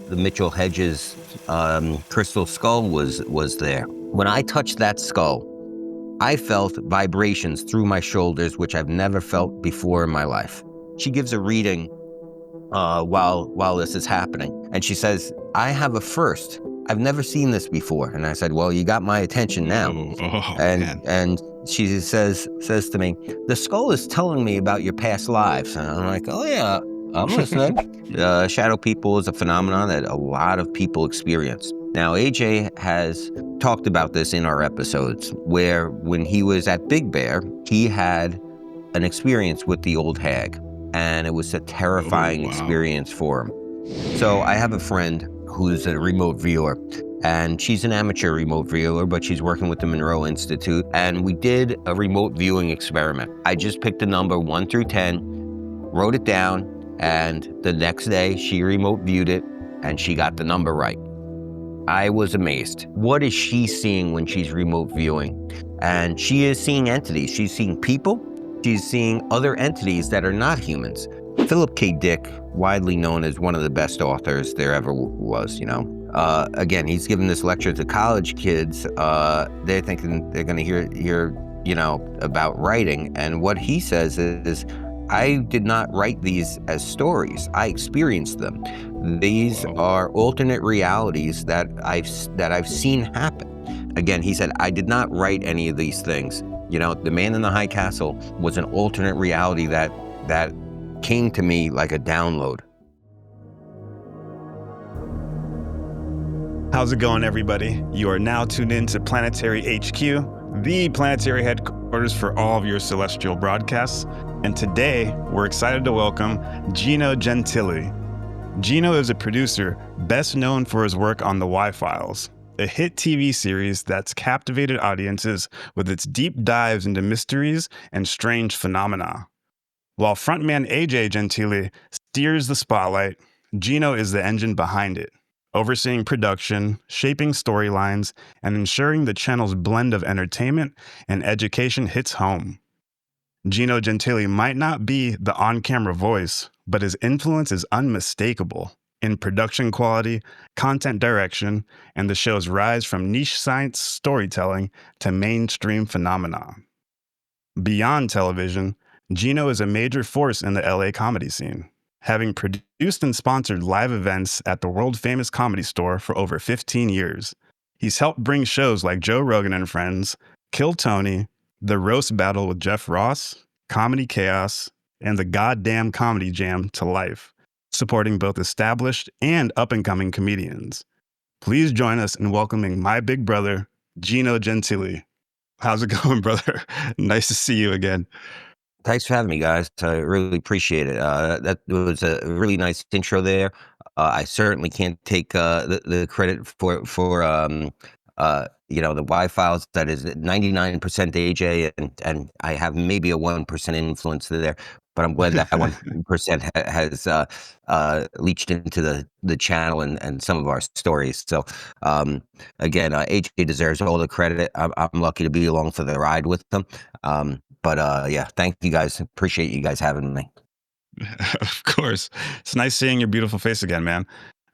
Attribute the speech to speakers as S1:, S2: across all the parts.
S1: the Mitchell Hedges crystal skull was there. When I touched that skull, I felt vibrations through my shoulders, which I've never felt before in my life. She gives a reading while this is happening, and she says, "I have a first. I've never seen this before." And I said, "Well, you got my attention now." And she says to me, "The skull is telling me about your past lives." And I'm like, "Oh yeah, I'm listening." Shadow people is a phenomenon that a lot of people experience. Now, AJ has talked about this in our episodes, where when he was at Big Bear, he had an experience with the Old Hag, and it was a terrifying experience for him. So I have a friend who's a remote viewer, and she's an amateur remote viewer, but she's working with the Monroe Institute, and we did a remote viewing experiment. I just picked a number 1 through 10, wrote it down, and the next day she remote viewed it, and she got the number right. I was amazed. What is she seeing when she's remote viewing? And she is seeing entities. She's seeing people. She's seeing other entities that are not humans. Philip K. Dick, widely known as one of the best authors there ever was, again, he's giving this lecture to college kids. They're thinking they're going to hear, about writing. And what he says is, I did not write these as stories. I experienced them. These are alternate realities that I've seen happen. Again, he said, I did not write any of these things. The Man in the High Castle was an alternate reality that came to me like a download.
S2: How's it going, everybody? You are now tuned in to Planetary HQ, the planetary headquarters for all of your celestial broadcasts. And today, we're excited to welcome Gino Gentile. Gino is a producer best known for his work on The Y-Files, a hit TV series that's captivated audiences with its deep dives into mysteries and strange phenomena. While frontman AJ Gentilli steers the spotlight, Gino is the engine behind it, overseeing production, shaping storylines, and ensuring the channel's blend of entertainment and education hits home. Gino Gentile might not be the on-camera voice, but his influence is unmistakable in production quality, content direction, and the show's rise from niche science storytelling to mainstream phenomena. Beyond television, Gino is a major force in the LA comedy scene, having produced and sponsored live events at the world-famous Comedy Store for over 15 years. He's helped bring shows like Joe Rogan and Friends, Kill Tony, The Roast Battle with Jeff Ross, Comedy Chaos, and the Goddamn Comedy Jam to life, supporting both established and up-and-coming comedians. Please join us in welcoming my big brother, Gino Gentile. How's it going, brother? Nice to see you again.
S1: Thanks for having me, guys. I really appreciate it. That was a really nice intro there. I certainly can't take the credit for the Y-Files. That is 99% AJ, and I have maybe a 1% influence there. But I'm glad that 1% has leached into the channel and some of our stories. So again, AJ deserves all the credit. I'm lucky to be along for the ride with them. But yeah, thank you guys. Appreciate you guys having me.
S2: Of course. It's nice seeing your beautiful face again, man.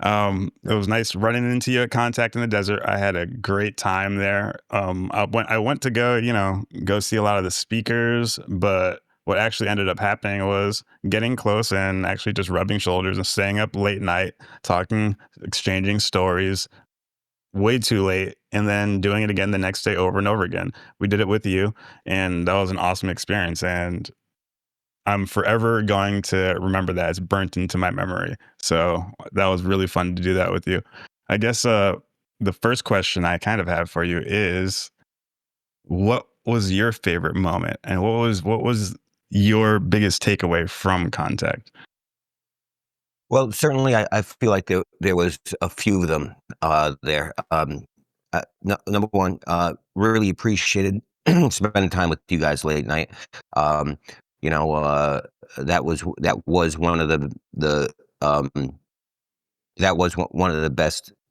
S2: It was nice running into you at Contact in the Desert. I had a great time there. I went to go see a lot of the speakers, but what actually ended up happening was getting close and actually just rubbing shoulders and staying up late night, talking, exchanging stories, way too late, and then doing it again the next day over and over again. We did it with you, and that was an awesome experience. And I'm forever going to remember that. It's burnt into my memory. So that was really fun to do that with you. I guess the first question I kind of have for you is, what was your favorite moment, and what was your biggest takeaway from Contact?
S1: Well, certainly, I feel like there was a few of them there. Number one, really appreciated spending time with you guys late night. That was one of one of the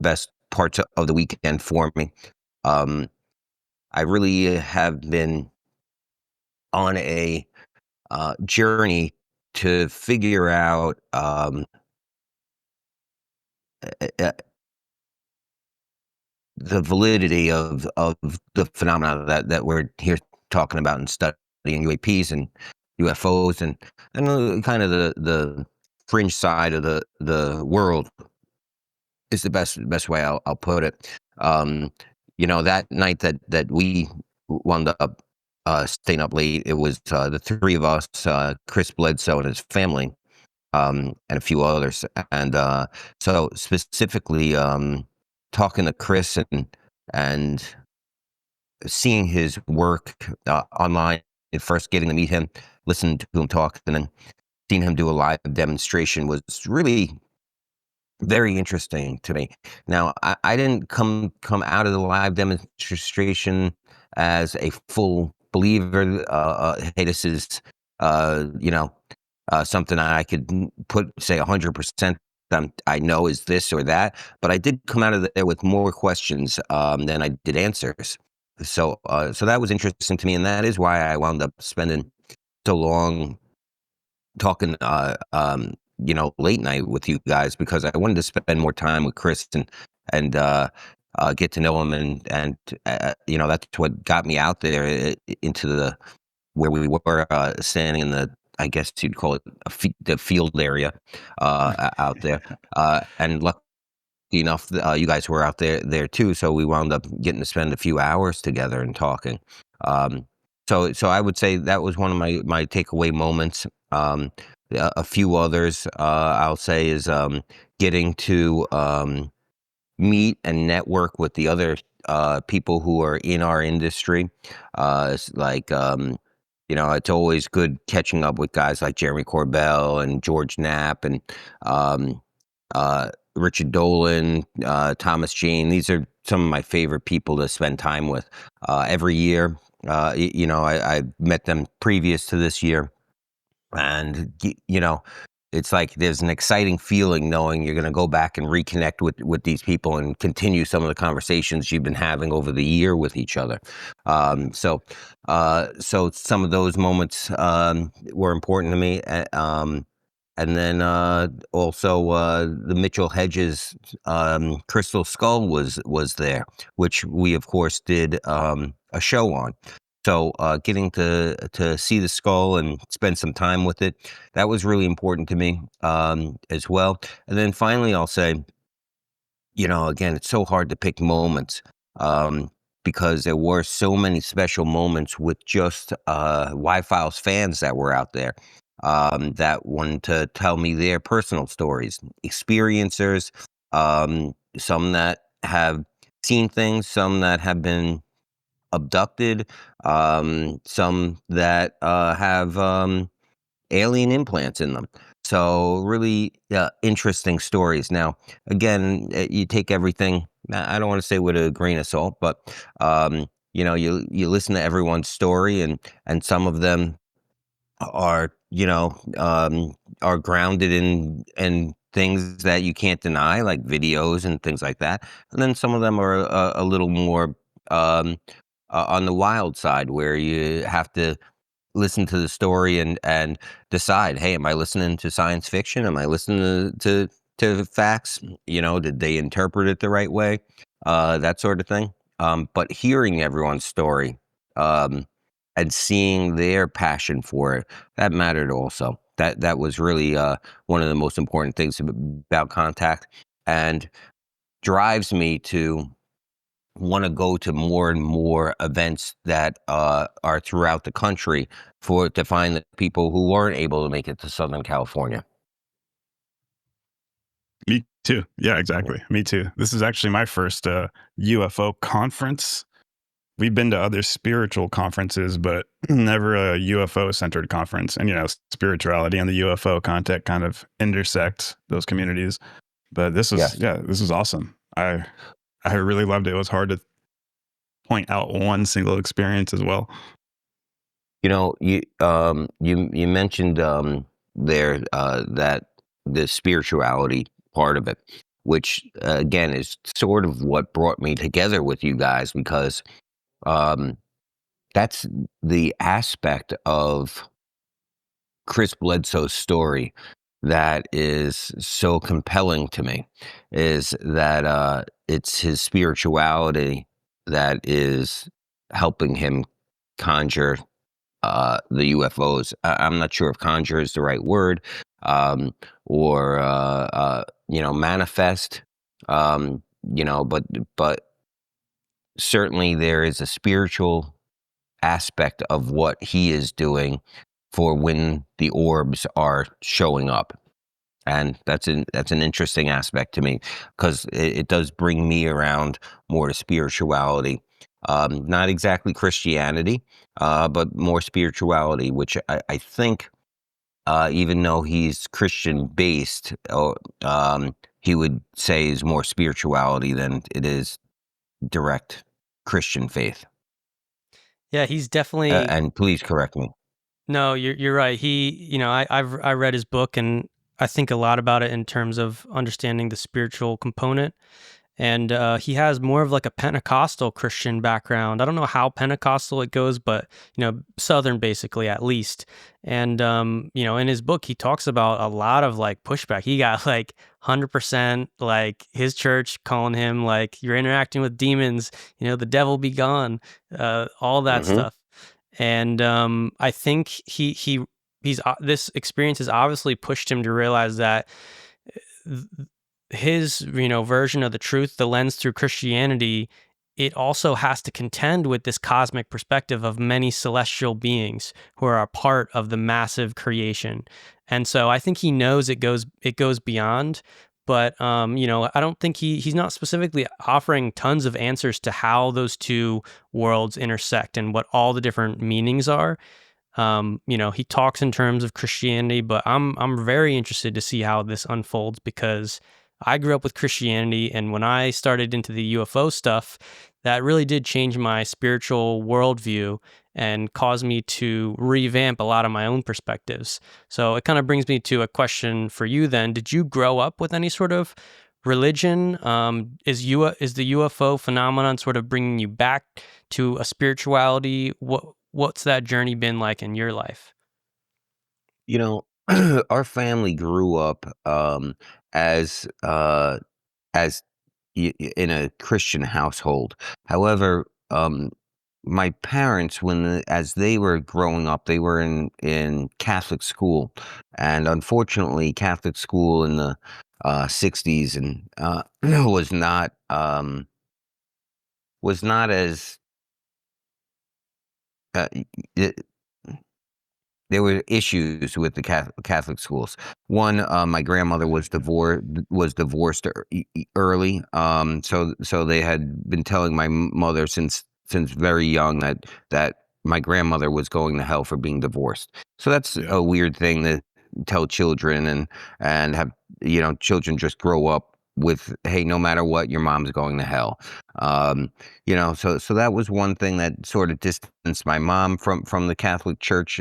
S1: best parts of the weekend for me. I really have been on a journey to figure out uh, the validity of the phenomena that we're here talking about and studying UAPs and UFOs and kind of the fringe side of the world is the best way I'll put it. That night that we wound up staying up late, it was the three of us, Chris Bledsoe and his family, and a few others. And so specifically, talking to Chris and seeing his work online, and first getting to meet him, listening to him talk, and then seeing him do a live demonstration was really very interesting to me. Now, I didn't come out of the live demonstration as a full believer. Hey, this is something I could say 100%. I know is this or that, but I did come out of there with more questions than I did answers. So that was interesting to me, and that is why I wound up spending so long talking, late night with you guys, because I wanted to spend more time with Chris and get to know him, and that's what got me out there into where we were standing in the, I guess you'd call it the field area out there, and lucky enough, you guys were out there too, so we wound up getting to spend a few hours together and talking. Um, so I would say that was one of my takeaway moments. A few others I'll say is getting to meet and network with the other people who are in our industry. It's like, it's always good catching up with guys like Jeremy Corbell and George Knapp and um, Richard Dolan, Thomas Jane. These are some of my favorite people to spend time with every year. I met them previous to this year, and it's like there's an exciting feeling knowing you're going to go back and reconnect with these people and continue some of the conversations you've been having over the year with each other. So some of those moments were important to me. And then also the Mitchell Hedges Crystal Skull was there, which we of course did a show on. So getting to see the skull and spend some time with it, that was really important to me as well. And then finally, I'll say, again, it's so hard to pick moments um, because there were so many special moments with just Y-Files fans that were out there that wanted to tell me their personal stories, experiencers, some that have seen things, some that have been abducted, some that have alien implants in them. So really interesting stories. Now, again, you take everything. I don't want to say with a grain of salt, but you listen to everyone's story, and some of them are are grounded in things that you can't deny, like videos and things like that. And then some of them are a little more um, on the wild side, where you have to listen to the story and decide, hey, am I listening to science fiction? Am I listening to facts? Did they interpret it the right way? That sort of thing. But hearing everyone's story um, and seeing their passion for it, that mattered also. That was really one of the most important things about contact, and drives me to want to go to more and more events that are throughout the country to find the people who weren't able to make it to Southern California.
S2: Me too. Yeah, exactly. Me too. This is actually my first UFO conference. We've been to other spiritual conferences, but never a UFO centered conference. And, spirituality and the UFO content kind of intersect those communities. But this
S1: Yes.
S2: this is awesome. I really loved it. It was hard to point out one single experience as well.
S1: You mentioned there that the spirituality part of it, which again is sort of what brought me together with you guys, because um, that's the aspect of Chris Bledsoe's story that is so compelling to me is that it's his spirituality that is helping him conjure the UFOs. I'm not sure if conjure is the right word, um, or manifest. But certainly there is a spiritual aspect of what he is doing for when the orbs are showing up. And that's an interesting aspect to me, because it does bring me around more to spirituality. Not exactly Christianity, but more spirituality, which I think, even though he's Christian based, he would say is more spirituality than it is direct Christian faith.
S3: Yeah, he's definitely.
S1: And please correct me.
S3: No, you're right. I read his book, and I think a lot about it in terms of understanding the spiritual component. And he has more of like a Pentecostal Christian background. I don't know how Pentecostal it goes, but Southern basically, at least. And in his book, he talks about a lot of like pushback. He got like 100% like his church calling him like, you're interacting with demons, the devil be gone, all that
S1: Hmm.
S3: stuff. And I think he's this experience has obviously pushed him to realize that his version of the truth, the lens through Christianity, it also has to contend with this cosmic perspective of many celestial beings who are a part of the massive creation. And so I think he knows it goes beyond, but I don't think he's not specifically offering tons of answers to how those two worlds intersect and what all the different meanings are. He talks in terms of Christianity, but I'm very interested to see how this unfolds, because I grew up with Christianity, and when I started into the UFO stuff, that really did change my spiritual worldview and caused me to revamp a lot of my own perspectives. So it kind of brings me to a question for you then. Did you grow up with any sort of religion? Is the UFO phenomenon sort of bringing you back to a spirituality? What's that journey been like in your life?
S1: You know, our family grew up as as in a Christian household. However, my parents, as they were growing up, they were in Catholic school, and unfortunately, Catholic school in the '60s and was not as uh, there were issues with the Catholic schools. One, my grandmother was divorced early, so they had been telling my mother since very young that my grandmother was going to hell for being divorced. So that's
S2: Yeah.
S1: a weird thing to tell children, and have children just grow up with, hey, no matter what, your mom's going to hell. So that was one thing that sort of distanced my mom from the Catholic Church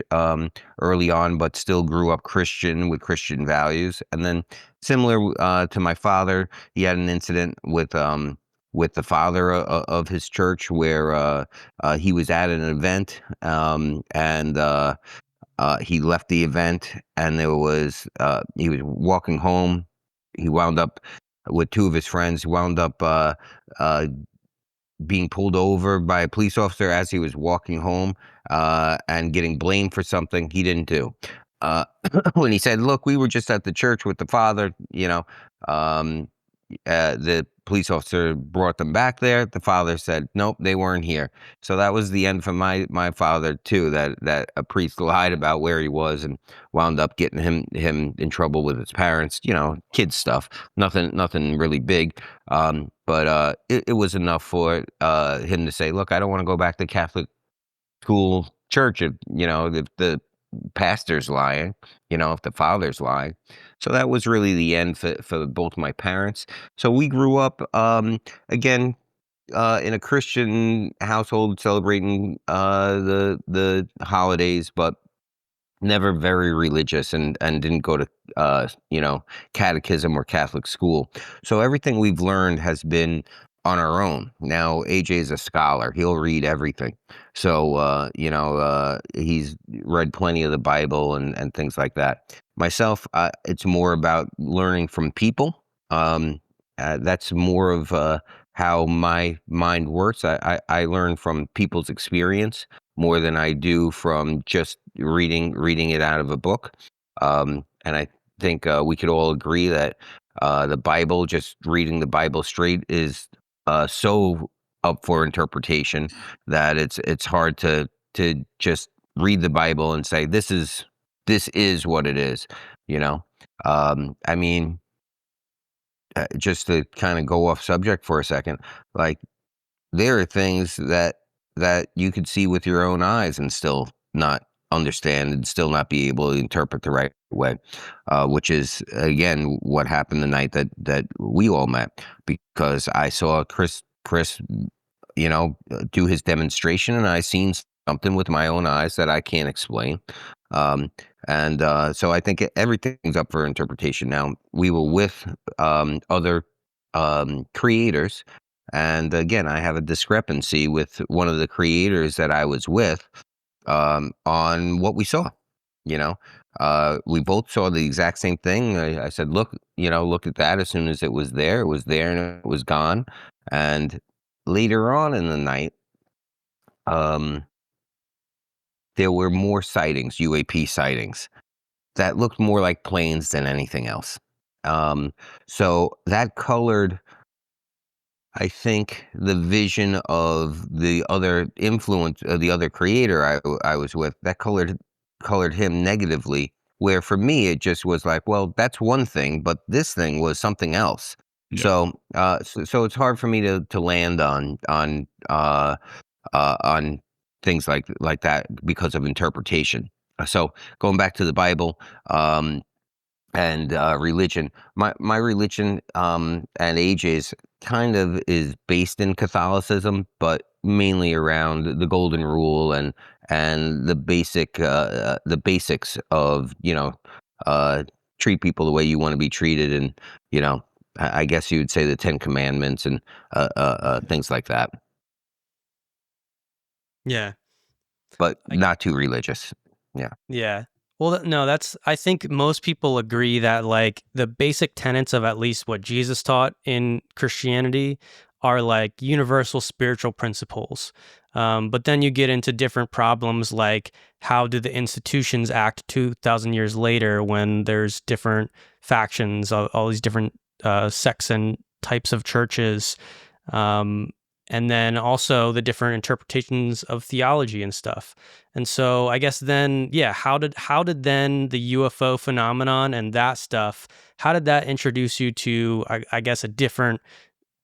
S1: early on, but still grew up Christian with Christian values. And then similar to my father, he had an incident with the father of his church where he was at an event, and he left the event, and he was walking home. He wound up with two of his friends. He wound up uh, being pulled over by a police officer as he was walking home, and getting blamed for something he didn't do. Uh, when he said, "Look, we were just at the church with the father," um, the police officer brought them back there. The father said, "Nope, they weren't here." So that was the end for my father too. That a priest lied about where he was and wound up getting him in trouble with his parents. Kid stuff. Nothing really big. But it was enough for him to say, "Look, I don't want to go back to Catholic school church if the pastor's lying, if the father's lying." So that was really the end for both my parents. So we grew up, again, in a Christian household, celebrating the holidays, but never very religious, and didn't go to catechism or Catholic school. So everything we've learned has been on our own. Now AJ is a scholar. He'll read everything. So he's read plenty of the Bible and things like that. myself, it's more about learning from people. That's more of how my mind works. I learn from people's experience more than I do from just reading it out of a book. And I think we could all agree that the Bible, just reading the Bible straight, is so up for interpretation that it's hard to just read the Bible and say this is what it is, you know. I mean, just to kind of go off subject for a second, like there are things that you could see with your own eyes and still not understand and still not be able to interpret the right way, which is again what happened the night that we all met, because I saw Chris do his demonstration, and I seen something with my own eyes that I can't explain. Um, and so I think everything's up for interpretation. Now, we were with other creators, and again, I have a discrepancy with one of the creators that I was with on what we saw. You know, we both saw the exact same thing. I said, "Look, look at that." As soon as it was there, and it was gone. And later on in the night, um, there were more sightings, UAP sightings, that looked more like planes than anything else. So that colored, I think, the vision of the other influence, the other creator I was with. That colored him negatively. Where for me, it just was like, well, that's one thing, but this thing was something else.
S2: Yeah.
S1: So it's hard for me to land on things like that because of interpretation. So going back to the Bible, and religion, my religion and AJ's kind of is based in Catholicism, but mainly around the Golden Rule and the basics of treat people the way you want to be treated, and I guess you would say the Ten Commandments and things like that.
S3: Yeah.
S1: But not too religious. Yeah.
S3: Yeah. Well, no, I think most people agree that like the basic tenets of at least what Jesus taught in Christianity are like universal spiritual principles. But then you get into different problems like how do the institutions act 2,000 years later when there's different factions, all these different sects and types of churches. And then also the different interpretations of theology and stuff. And so I guess then, yeah, how did then the UFO phenomenon and that stuff, how did that introduce you to, I guess, a different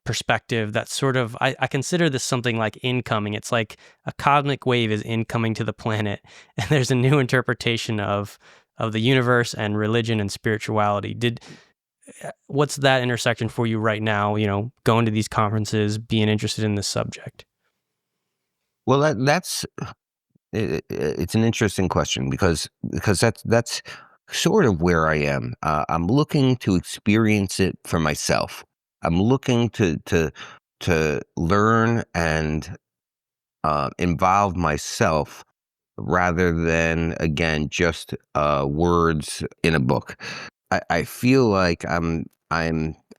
S3: perspective that sort of, I consider this something like incoming. It's like a cosmic wave is incoming to the planet, and there's a new interpretation of the universe and religion and spirituality. What's that intersection for you right now, going to these conferences, being interested in this subject?
S1: Well, it's an interesting question because that's sort of where I am. I'm looking to experience it for myself. I'm looking to learn and involve myself rather than, again, just words in a book. I feel like I'm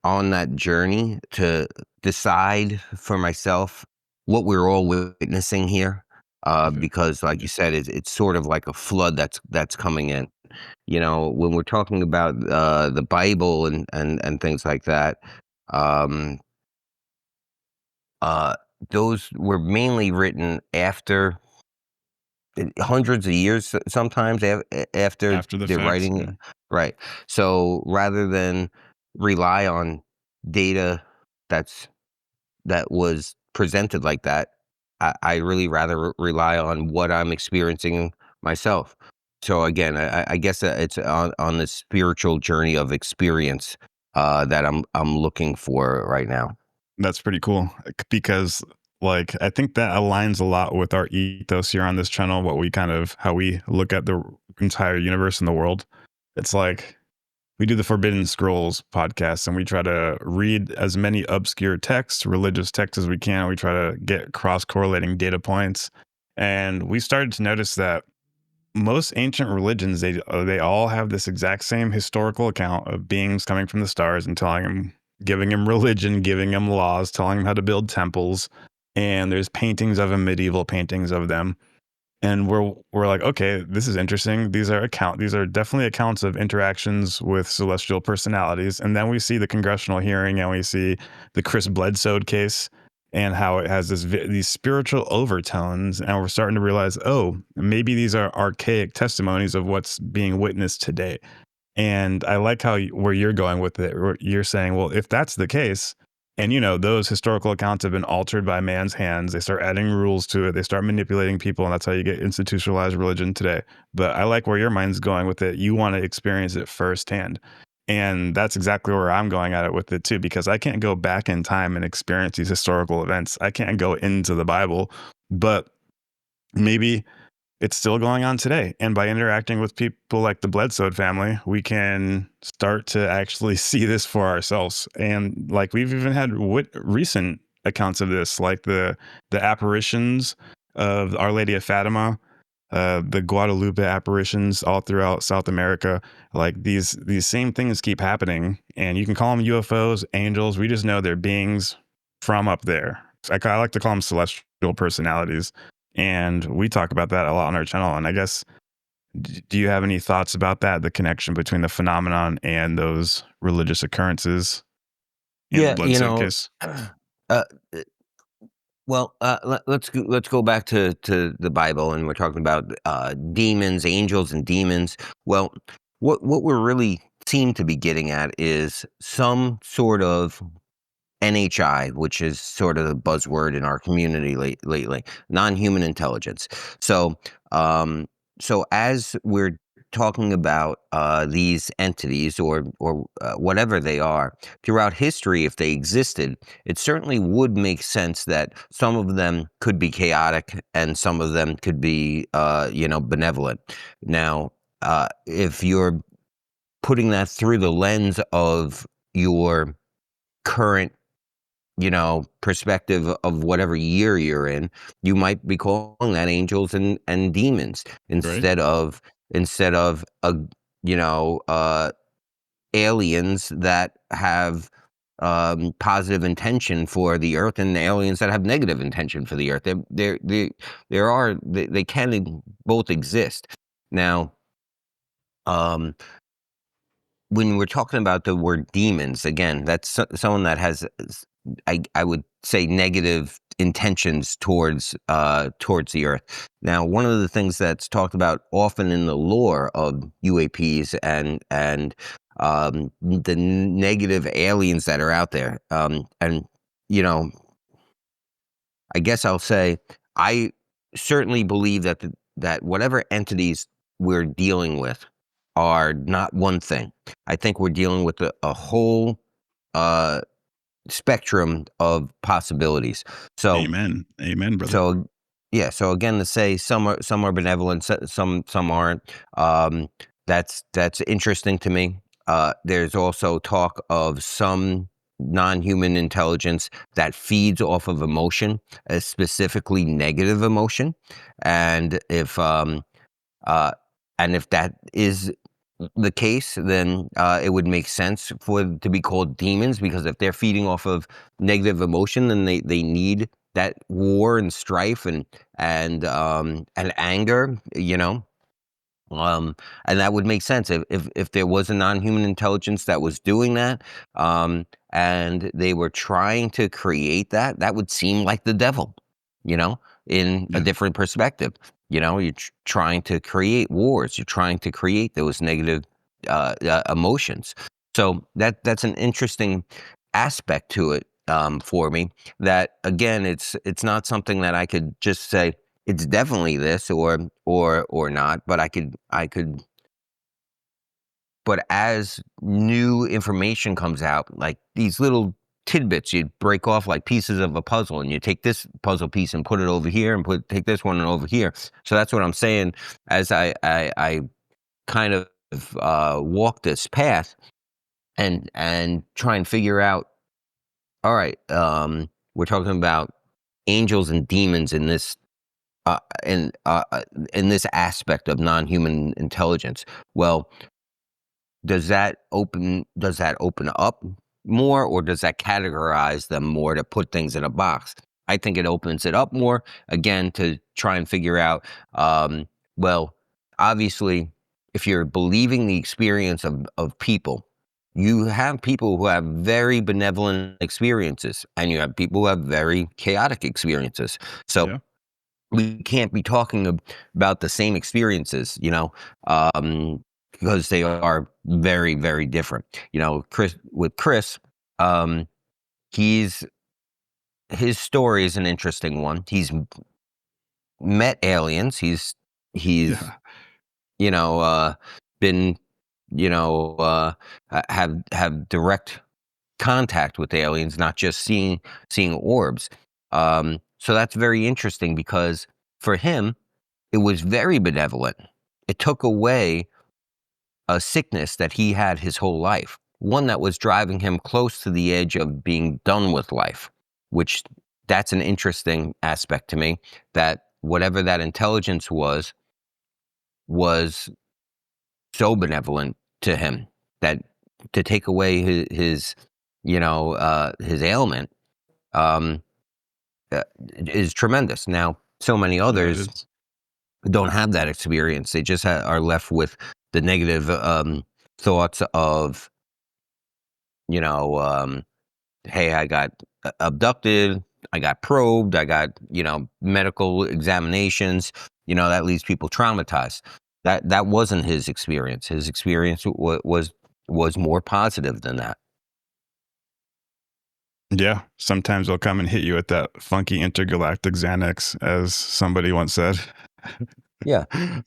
S1: on that journey to decide for myself what we're all witnessing here. Because, like you said, it's sort of like a flood that's coming in. When we're talking about the Bible and things like that, um, uh, those were mainly written after hundreds of years, sometimes after
S2: After the
S1: they're
S2: facts.
S1: writing.
S2: Yeah.
S1: Right. So rather than rely on data that was presented like that, I really rather rely on what I'm experiencing myself. So again, I guess it's on the spiritual journey of experience that I'm looking for right now.
S2: That's pretty cool because like I think that aligns a lot with our ethos here on this channel, how we look at the entire universe and the world. It's like we do the Forbidden Scrolls podcast and we try to read as many obscure texts, religious texts as we can. We try to get cross-correlating data points. And we started to notice that most ancient religions, they all have this exact same historical account of beings coming from the stars and telling them, giving them religion, giving them laws, telling them how to build temples. And there's paintings of them, medieval paintings of them. And we're like, okay, this is interesting. These are definitely accounts of interactions with celestial personalities. And then we see the congressional hearing, and we see the Chris Bledsoe case, and how it has these spiritual overtones. And we're starting to realize, oh, maybe these are archaic testimonies of what's being witnessed today. And I like where you're going with it. You're saying, well, if that's the case, and those historical accounts have been altered by man's hands, they start adding rules to it, they start manipulating people, and that's how you get institutionalized religion today. But I like where your mind's going with it. You want to experience it firsthand. And that's exactly where I'm going at it with it too, because I can't go back in time and experience these historical events. I can't go into the Bible, but maybe it's still going on today. And by interacting with people like the Bledsoe family, we can start to actually see this for ourselves. And like, we've even had recent accounts of this, like the apparitions of Our Lady of Fatima, the Guadalupe apparitions all throughout South America. Like, these same things keep happening, and you can call them UFOs, angels. We just know they're beings from up there. I like to call them celestial personalities. And we talk about that a lot on our channel. And I guess, do you have any thoughts about that, the connection between the phenomenon and those religious occurrences in the Bledsoe case?
S1: Uh, well, let's go back to the Bible, and we're talking about demons, angels, and demons. Well, what we're really seem to be getting at is some sort of NHI, which is sort of the buzzword in our community lately, non-human intelligence. So, so as we're talking about these entities, or whatever they are, throughout history, if they existed, it certainly would make sense that some of them could be chaotic and some of them could be, benevolent. Now, if you're putting that through the lens of your current perspective of whatever year you're in, you might be calling that angels and demons instead of aliens that have positive intention for the earth, and aliens that have negative intention for the earth. They can both exist. Now, when we're talking about the word demons, again, that's someone that has, I would say, negative intentions towards the earth. Now, one of the things that's talked about often in the lore of UAPs and the negative aliens that are out there, and I guess I'll say, I certainly believe that whatever entities we're dealing with are not one thing. I think we're dealing with a whole spectrum of possibilities. So,
S2: Amen, brother.
S1: so yeah. So again, to say some are benevolent, some aren't. That's interesting to me. There's also talk of some non-human intelligence that feeds off of emotion, specifically negative emotion, and if that is the case, then it would make sense for them to be called demons, because if they're feeding off of negative emotion, then they need that war and strife and anger, and that would make sense if there was a non-human intelligence that was doing that, and they were trying to create that would seem like the devil, in a different perspective. You're trying to create wars. You're trying to create those negative emotions. So that's an interesting aspect to it, for me. That, again, it's not something that I could just say it's definitely this or not, but I could. But as new information comes out, like these little tidbits, you break off like pieces of a puzzle, and you take this puzzle piece and put it over here, and take this one and over here. So that's what I'm saying. As I kind of walk this path and try and figure out, all right, we're talking about angels and demons in this in this aspect of non-human intelligence. Well, does that open up more, or does that categorize them more to put things in a box? I think it opens it up more, again, to try and figure out, well, obviously, if you're believing the experience of people, you have people who have very benevolent experiences, and you have people who have very chaotic experiences. So
S2: Yeah.
S1: we can't be talking about the same experiences, because they are very, very different. Chris, um, his story is an interesting one. He's met aliens. He's
S2: Yeah.
S1: been have direct contact with aliens, not just seeing orbs. So that's very interesting, because for him, it was very benevolent. It took away a sickness that he had his whole life, one that was driving him close to the edge of being done with life, which that's an interesting aspect to me, that whatever that intelligence was so benevolent to him that to take away his ailment, um, uh, is tremendous. Now, so many
S2: Yeah, it
S1: others
S2: is.
S1: don't have that experience. They just are left with the negative thoughts of, you know, um, hey, I got abducted, I got probed, I got, medical examinations. That leaves people traumatized. That wasn't his experience. His experience was more positive than that.
S2: Yeah. Sometimes they'll come and hit you with that funky intergalactic Xanax, as somebody once said.
S1: Yeah.
S2: I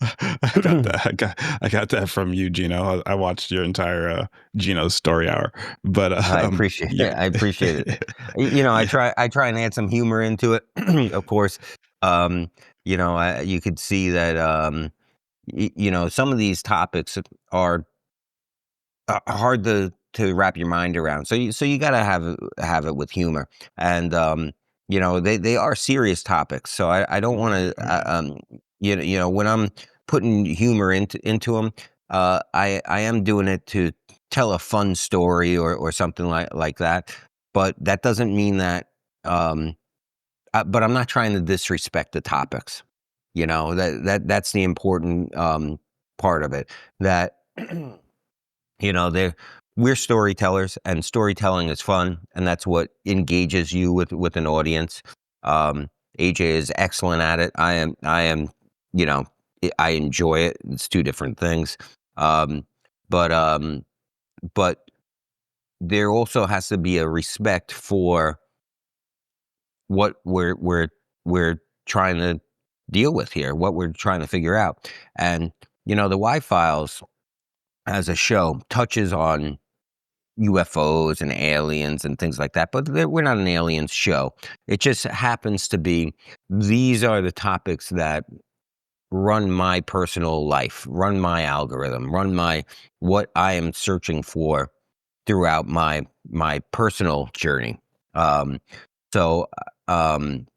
S2: got that. I got that from you, Gino. I watched your entire Gino's story hour, but
S1: I appreciate
S2: yeah.
S1: it. I appreciate it. I try and add some humor into it. Of course, you could see that, some of these topics are hard to wrap your mind around. So you got to have it with humor, and they are serious topics. So I don't want to, when I'm putting humor into them, I am doing it to tell a fun story, or something like that. But that doesn't mean that. But I'm not trying to disrespect the topics. That's the important part of it. That. They we're storytellers, and storytelling is fun, and that's what engages you with an audience. AJ is excellent at it. I am, you know, I enjoy it. It's two different things. Um, but um, but there also has to be a respect for what we're trying to deal with here, what we're trying to figure out. And the Y Files as a show touches on UFOs and aliens and things like that, but we're not an aliens show. It just happens to be, these are the topics that run my personal life, run my algorithm, run my what I am searching for throughout my personal journey. Um, so um,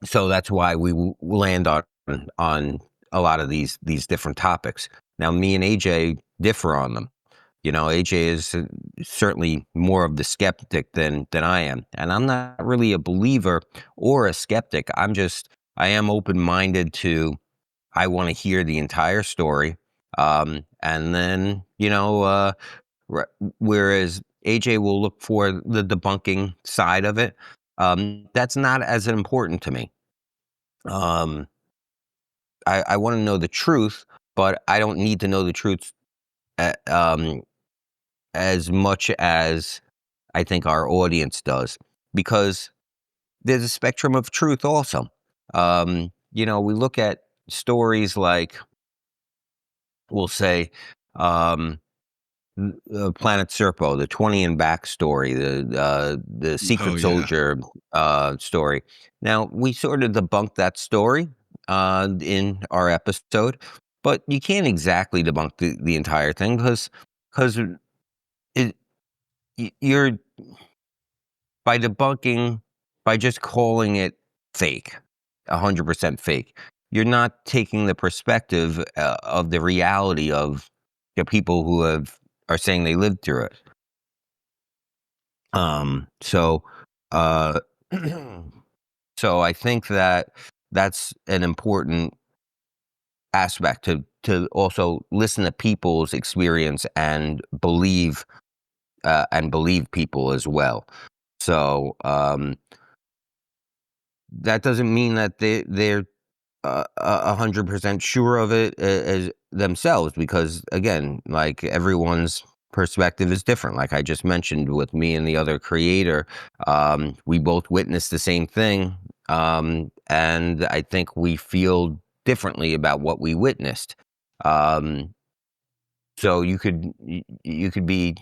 S1: so that's why we land on a lot of these different topics. Now, me and AJ differ on them. AJ is certainly more of the skeptic than I am, and I'm not really a believer or a skeptic. I am open minded to. I want to hear the entire story, and then r- whereas AJ will look for the debunking side of it. That's not as important to me. Um, I want to know the truth, but I don't need to know the truth, uh, um, as much as I think our audience does, because there's a spectrum of truth also. We look at stories like, we'll say, um, Planet Serpo, the 20 and back story, the
S2: Oh
S1: Secret
S2: yeah.
S1: Soldier story. Now, we sort of debunked that story in our episode, but you can't exactly debunk the entire thing, because it you're by debunking, by just calling it fake. 100% fake. You're not taking the perspective of the reality of the people who are saying they lived through it. So, uh, so I think that that's an important aspect to also listen to people's experience and believe people as well. So that doesn't mean that they're 100% sure of it as themselves, because again, like, everyone's perspective is different. Like I just mentioned with me and the other creator, we both witnessed the same thing, and I think we feel differently about what we witnessed. Um, so you could be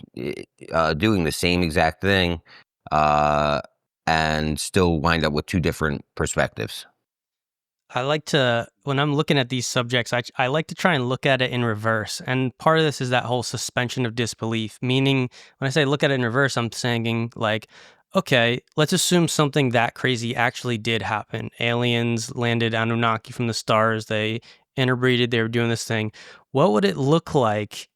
S1: doing the same exact thing, uh, and still wind up with two different perspectives.
S3: I like to, when I'm looking at these subjects, I like to try and look at it in reverse. And part of this is that whole suspension of disbelief, meaning when I say look at it in reverse, I'm saying, like, okay, let's assume something that crazy actually did happen. Aliens landed Anunnaki from the stars, they interbreeded, they were doing this thing. What would it look like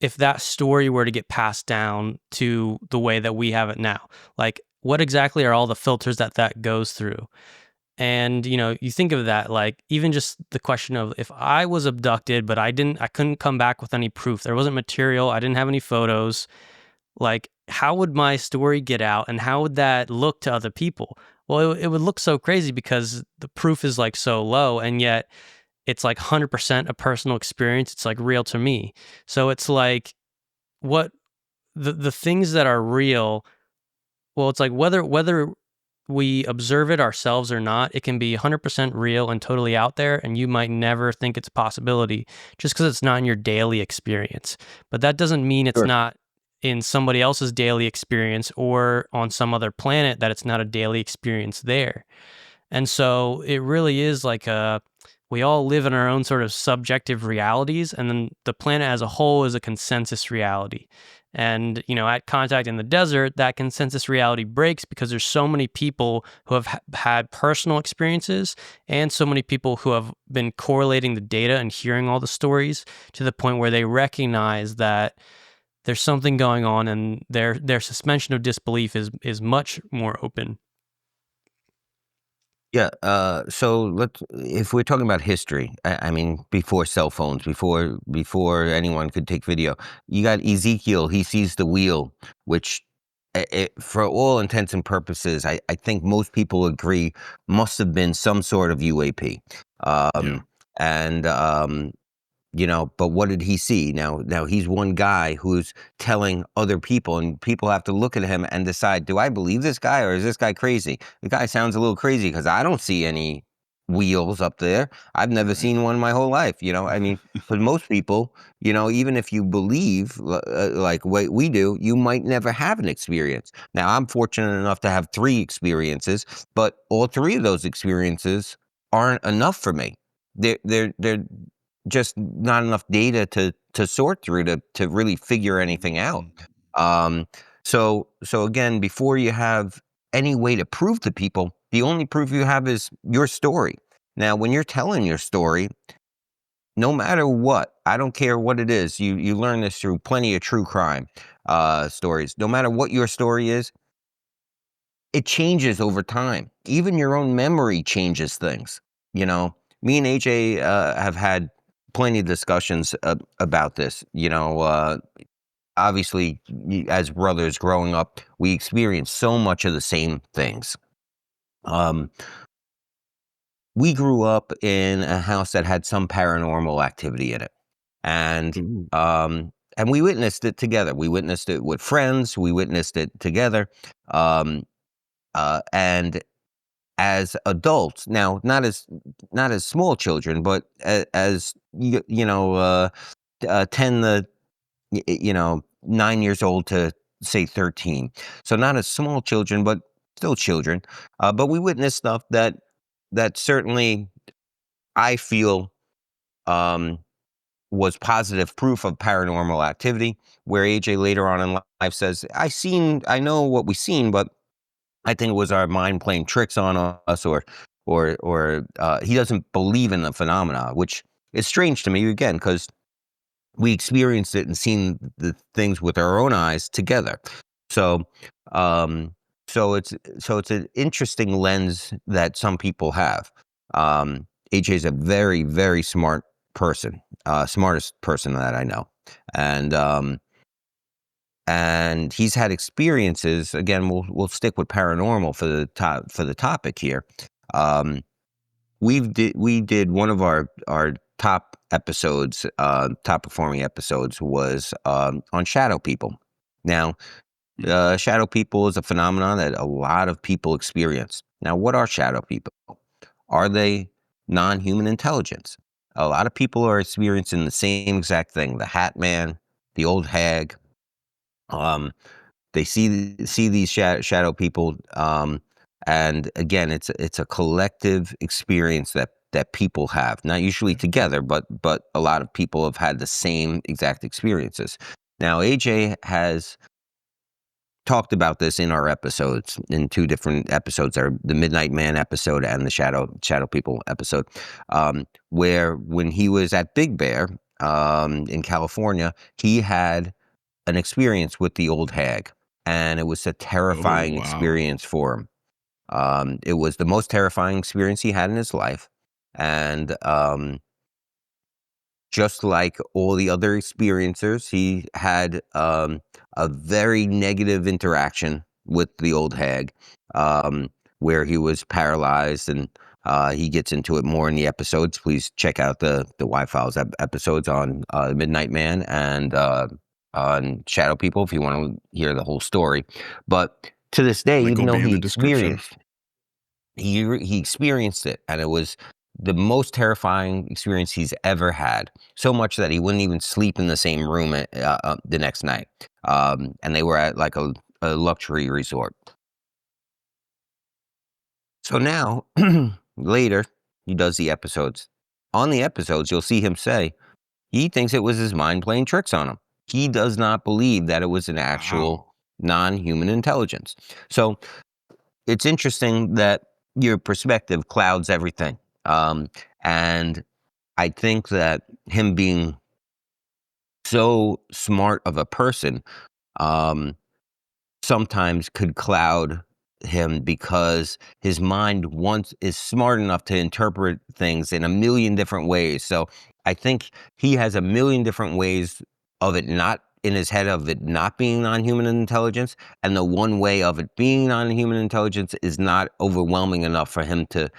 S3: if that story were to get passed down to the way that we have it now? Like, what exactly are all the filters that goes through? And, you think of that, like, even just the question of, if I was abducted, but I couldn't come back with any proof. There wasn't material. I didn't have any photos. Like, how would my story get out, and how would that look to other people? Well, it would look so crazy because the proof is like so low, and yet it's like 100% a personal experience. It's like real to me. So it's like, what the things that are real, well, it's like whether we observe it ourselves or not, it can be 100% real and totally out there, and you might never think it's a possibility just because it's not in your daily experience. But that doesn't mean it's
S1: Sure.
S3: not in somebody else's daily experience, or on some other planet that it's not a daily experience there. And so it really is like we all live in our own sort of subjective realities, and then the planet as a whole is a consensus reality. And, at Contact in the Desert, that consensus reality breaks because there's so many people who have had personal experiences, and so many people who have been correlating the data and hearing all the stories to the point where they recognize that there's something going on, and their suspension of disbelief is much more open.
S1: Yeah. So if we're talking about history, I mean, before cell phones, before anyone could take video, you got Ezekiel. He sees the wheel, which, for all intents and purposes, I think most people agree must have been some sort of UAP.
S2: Yeah.
S1: And but what did he see? Now he's one guy who's telling other people, and people have to look at him and decide, do I believe this guy, or is this guy crazy? The guy sounds a little crazy because I don't see any wheels up there. I've never
S2: Right.
S1: seen one in my whole life. I mean, but most people, even if you believe like what we do, you might never have an experience. Now, I'm fortunate enough to have 3 experiences, but all 3 of those experiences aren't enough for me. They're just not enough data to sort through to really figure anything out. Um, so again, before you have any way to prove to people, the only proof you have is your story. Now, when you're telling your story, no matter what, I don't care what it is, you learn this through plenty of true crime stories. No matter what your story is, it changes over time. Even your own memory changes things. Me and AJ have had plenty of discussions about this. Obviously, as brothers growing up, we experienced so much of the same things. We grew up in a house that had some paranormal activity in it, and and we witnessed it together. We witnessed it with friends. We witnessed it together, and as adults, now not as small children, but as 10 to 9 years old to say 13. So not as small children, but still children. But we witnessed stuff that certainly I feel um, was positive proof of paranormal activity. Where AJ later on in life says, I know what we seen, but I think it was our mind playing tricks on us, or or he doesn't believe in the phenomena, which is strange to me again because we experienced it and seen the things with our own eyes together. So, it's an interesting lens that some people have. AJ's a very, very smart person, smartest person that I know, and he's had experiences. Again, we'll stick with paranormal for the topic here. We did one of our top episodes, top performing episodes was on shadow people. Now, shadow people is a phenomenon that a lot of people experience. Now, what are shadow people? Are they non-human intelligence? A lot of people are experiencing the same exact thing. The Hat Man, the Old Hag. They see these shadow people, and again, it's a collective experience that people have, not usually together, but a lot of people have had the same exact experiences. Now, AJ has talked about this in our episodes, in two different episodes, the Midnight Man episode and the shadow people episode, where when he was at Big Bear in California, he had an experience with the Old Hag, and it was a terrifying experience for him. It was the most terrifying experience he had in his life, and just like all the other experiencers, he had a very negative interaction with the Old Hag, where he was paralyzed, and he gets into it more in the episodes. Please check out the Y-Files episodes on Midnight Man and on Shadow People if you want to hear the whole story. But to this day,
S2: Link
S1: even
S2: will
S1: though
S2: be in
S1: he
S2: the description.
S1: experienced it, and it was the most terrifying experience he's ever had. So much that he wouldn't even sleep in the same room the next night. And they were at like a luxury resort. So now, later, he does the episodes. On the episodes, you'll see him say he thinks it was his mind playing tricks on him. He does not believe that it was an actual non-human intelligence. So it's interesting that your perspective clouds everything. And I think that him being so smart of a person sometimes could cloud him because his mind is smart enough to interpret things in a million different ways. So I think he has a million different ways of it not in his head of it not being non-human intelligence, and the one way of it being non-human intelligence is not overwhelming enough for him to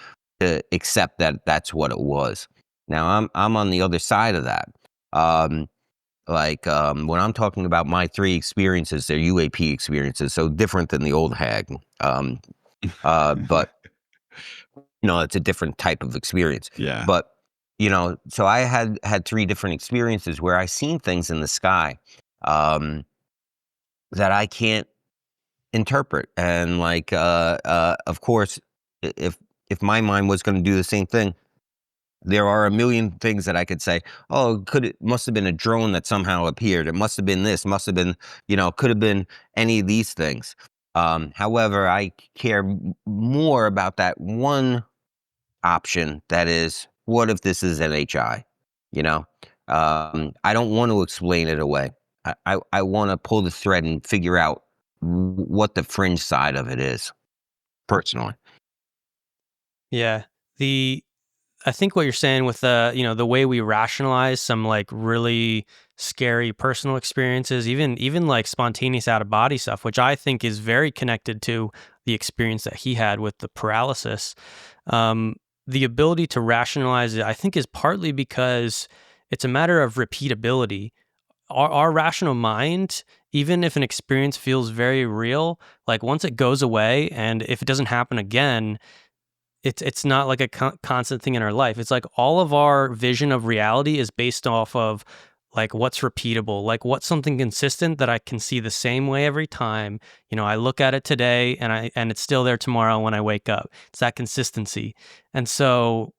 S1: accept that that's what it was. Now I'm on the other side of that. When I'm talking about my three experiences, they're UAP experiences, so different than the Old Hag. But it's a different type of experience.
S2: Yeah.
S1: But so I had three different experiences where I seen things in the sky that I can't interpret, and of course, if my mind was going to do the same thing, there are a million things that I could say. Oh, must have been a drone that somehow appeared. It must have been this, must have been, could have been any of these things. However, I care more about that one option that is, what if this is NHI? I don't want to explain it away. I want to pull the thread and figure out what the fringe side of it is, personally.
S3: Yeah. I think what you're saying with the way we rationalize some like really scary personal experiences, even like spontaneous out of body stuff, which I think is very connected to the experience that he had with the paralysis. The ability to rationalize it, I think, is partly because it's a matter of repeatability. Our rational mind, even if an experience feels very real, like once it goes away and if it doesn't happen again, it's not like a constant thing in our life. It's like all of our vision of reality is based off of like what's repeatable, like what's something consistent that I can see the same way every time. I look at it today and it's still there tomorrow when I wake up. It's that consistency. And so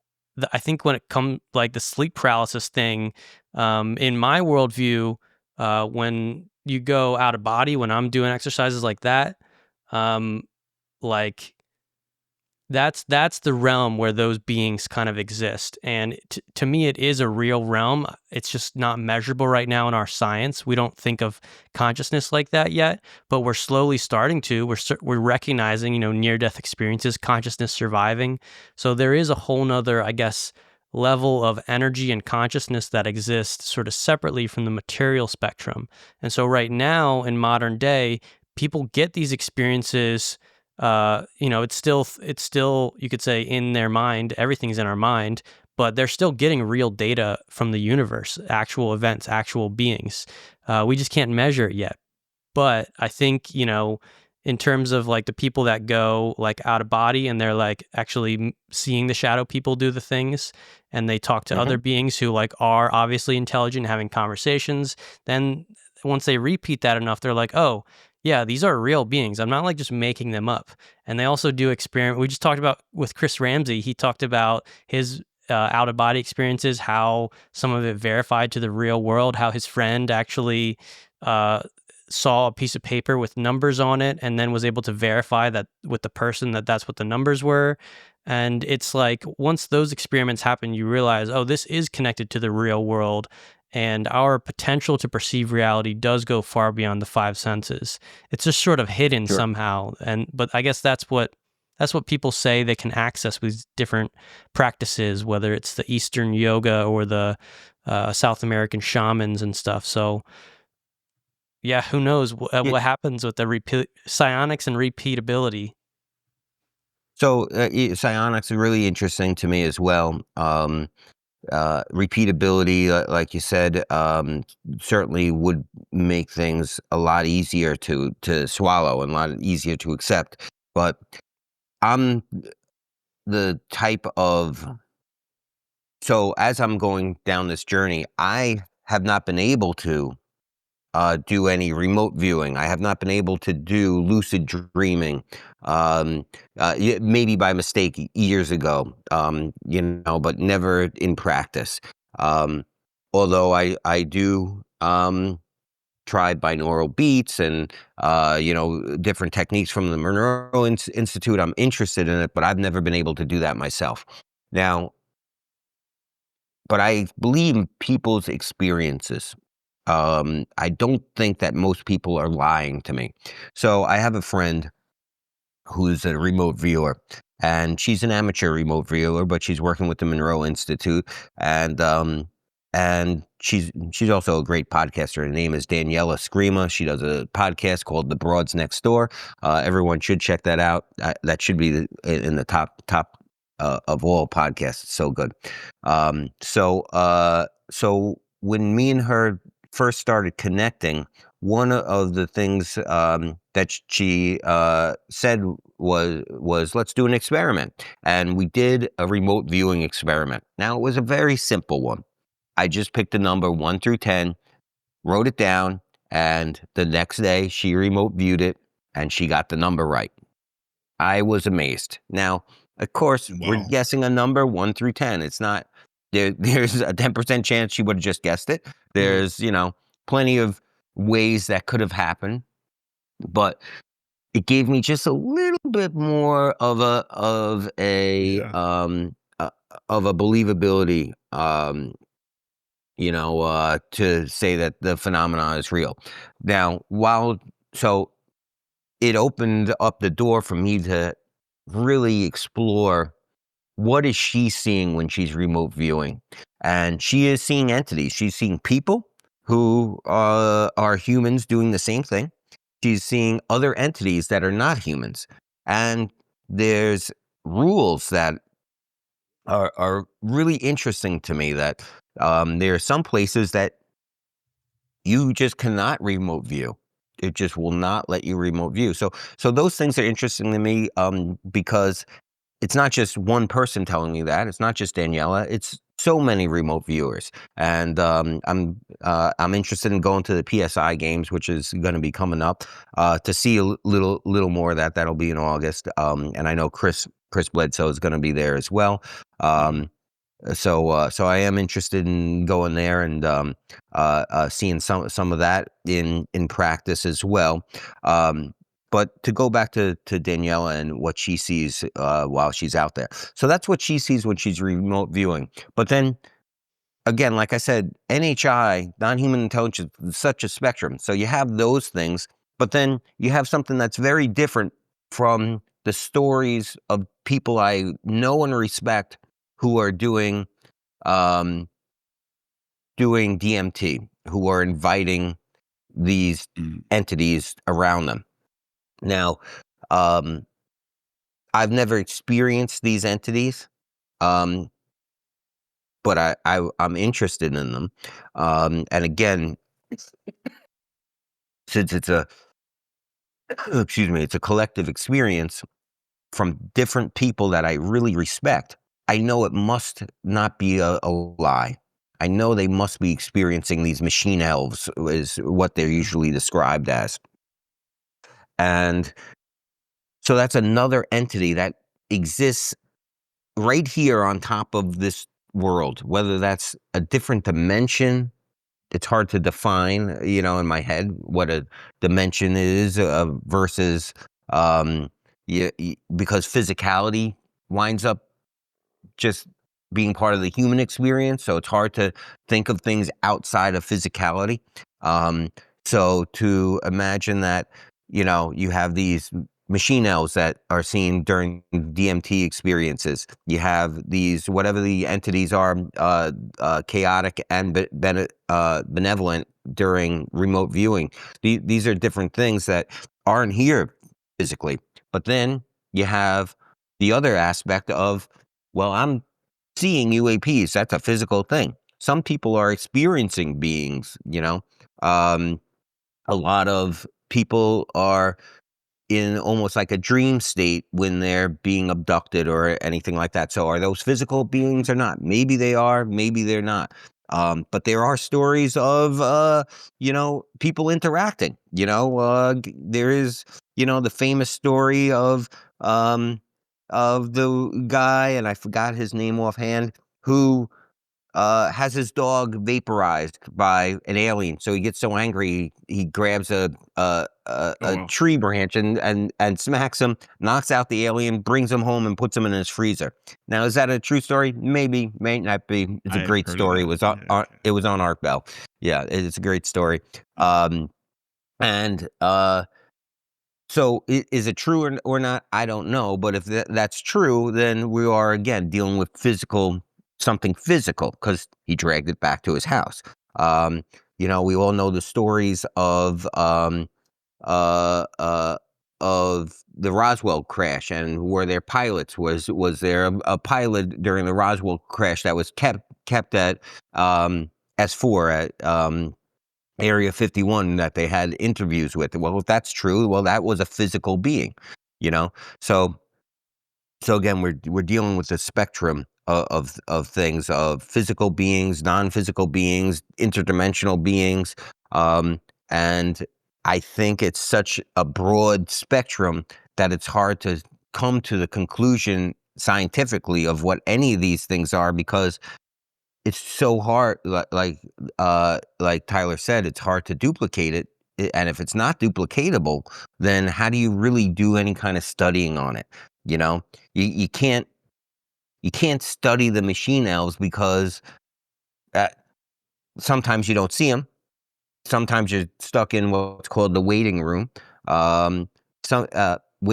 S3: I think when it comes like the sleep paralysis thing, in my worldview, when you go out of body, when I'm doing exercises like that, like That's the realm where those beings kind of exist. And to me, it is a real realm. It's just not measurable right now in our science. We don't think of consciousness like that yet, but we're slowly starting to. We're recognizing, near-death experiences, consciousness surviving. So there is a whole nother, I guess, level of energy and consciousness that exists sort of separately from the material spectrum. And so right now in modern day, people get these experiences. It's still you could say in their mind, everything's in our mind, but they're still getting real data from the universe, actual events, actual beings. We just can't measure it yet. But I think, in terms of like the people that go like out of body and they're like actually seeing the shadow people do the things, and they talk to other beings who like are obviously intelligent, having conversations, then once they repeat that enough, they're like, oh, yeah, these are real beings. I'm not like just making them up. And they also do experiment. We just talked about with Chris Ramsey. He talked about his out of body experiences, how some of it verified to the real world, how his friend actually saw a piece of paper with numbers on it and then was able to verify that with the person that that's what the numbers were. And it's like once those experiments happen, you realize, oh, this is connected to the real world. And our potential to perceive reality does go far beyond the five senses. It's just sort of hidden somehow. But I guess that's what people say they can access with different practices, whether it's the Eastern yoga or the South American shamans and stuff. So yeah, who knows what happens with the psionics and repeatability.
S1: So psionics are really interesting to me as well. Repeatability, like you said, certainly would make things a lot easier to swallow and a lot easier to accept. But I'm the type of, so as I'm going down this journey, I have not been able to do any remote viewing. I have not been able to do lucid dreaming, maybe by mistake years ago, but never in practice. Although I do try binaural beats and, different techniques from the Monroe Institute. I'm interested in it, but I've never been able to do that myself. Now, but I believe in people's experiences. I don't think that most people are lying to me. So I have a friend who's a remote viewer, and she's an amateur remote viewer, but she's working with the Monroe Institute, and she's also a great podcaster. Her name is Daniela Screama. She does a podcast called The Broads Next Door. Everyone should check that out. That should be in the top of all podcasts. It's so good. So when me and her first started connecting, one of the things that she said was let's do an experiment. And we did a remote viewing experiment. Now, it was a very simple one. I just picked a number 1 through 10, wrote it down, and the next day she remote viewed it, and she got the number right. I was amazed. Now, of course, we're guessing a number 1 through 10. It's not, there's a 10% chance she would have just guessed it. There's, plenty of ways that could have happened, but it gave me just a little bit more of a believability, to say that the phenomenon is real. Now, so it opened up the door for me to really explore what is she seeing when she's remote viewing. And she is seeing entities. She's seeing people who are humans doing the same thing. She's seeing other entities that are not humans. And there's rules that are really interesting to me, that there are some places that you just cannot remote view. It just will not let you remote view. So those things are interesting to me, because it's not just one person telling me that. It's not just Daniela. It's so many remote viewers. And I'm interested in going to the PSI games, which is going to be coming up, to see a little more of that. That'll be in August. And I know Chris Bledsoe is going to be there as well. So I am interested in going there and, seeing some of that in practice as well. But to go back to Daniela and what she sees while she's out there. So that's what she sees when she's remote viewing. But then again, like I said, NHI, non-human intelligence, is such a spectrum. So you have those things, but then you have something that's very different from the stories of people I know and respect who are doing DMT, who are inviting these entities around them. Now, I've never experienced these entities, but I'm interested in them. And again, since it's a it's a collective experience from different people that I really respect, I know it must not be a lie. I know they must be experiencing these machine elves, is what they're usually described as. And so that's another entity that exists right here on top of this world, whether that's a different dimension. It's hard to define, in my head what a dimension is versus because physicality winds up just being part of the human experience. So it's hard to think of things outside of physicality. So to imagine that, you have these machine elves that are seen during DMT experiences. You have these, whatever the entities are, chaotic and benevolent during remote viewing. These are different things that aren't here physically. But then you have the other aspect of, well, I'm seeing UAPs. That's a physical thing. Some people are experiencing beings, a lot of people are in almost like a dream state when they're being abducted or anything like that. So are those physical beings or not? Maybe they are, maybe they're not. But there are stories of, people interacting, there is, the famous story of the guy, and I forgot his name offhand, who has his dog vaporized by an alien. So he gets so angry, he grabs a tree branch and smacks him, knocks out the alien, brings him home, and puts him in his freezer. Now, is that a true story? Maybe, may not be. It's a great story. It was on Art Bell. Yeah, it's a great story. So is it true or not? I don't know. But if that's true, then we are, again, dealing with something physical, because he dragged it back to his house. We all know the stories of the Roswell crash, and were there pilots? Was there a pilot during the Roswell crash that was kept at S4 at Area 51 that they had interviews with? Well, if that's true, well, that was a physical being, So again, we're dealing with the spectrum of things, of physical beings, non-physical beings, interdimensional beings, and I think it's such a broad spectrum that it's hard to come to the conclusion scientifically of what any of these things are, because it's so hard, like Tyler said, it's hard to duplicate it. And if it's not duplicatable, then how do you really do any kind of studying on it? You can't study the machine elves, because sometimes you don't see them. Sometimes you're stuck in what's called the waiting room. When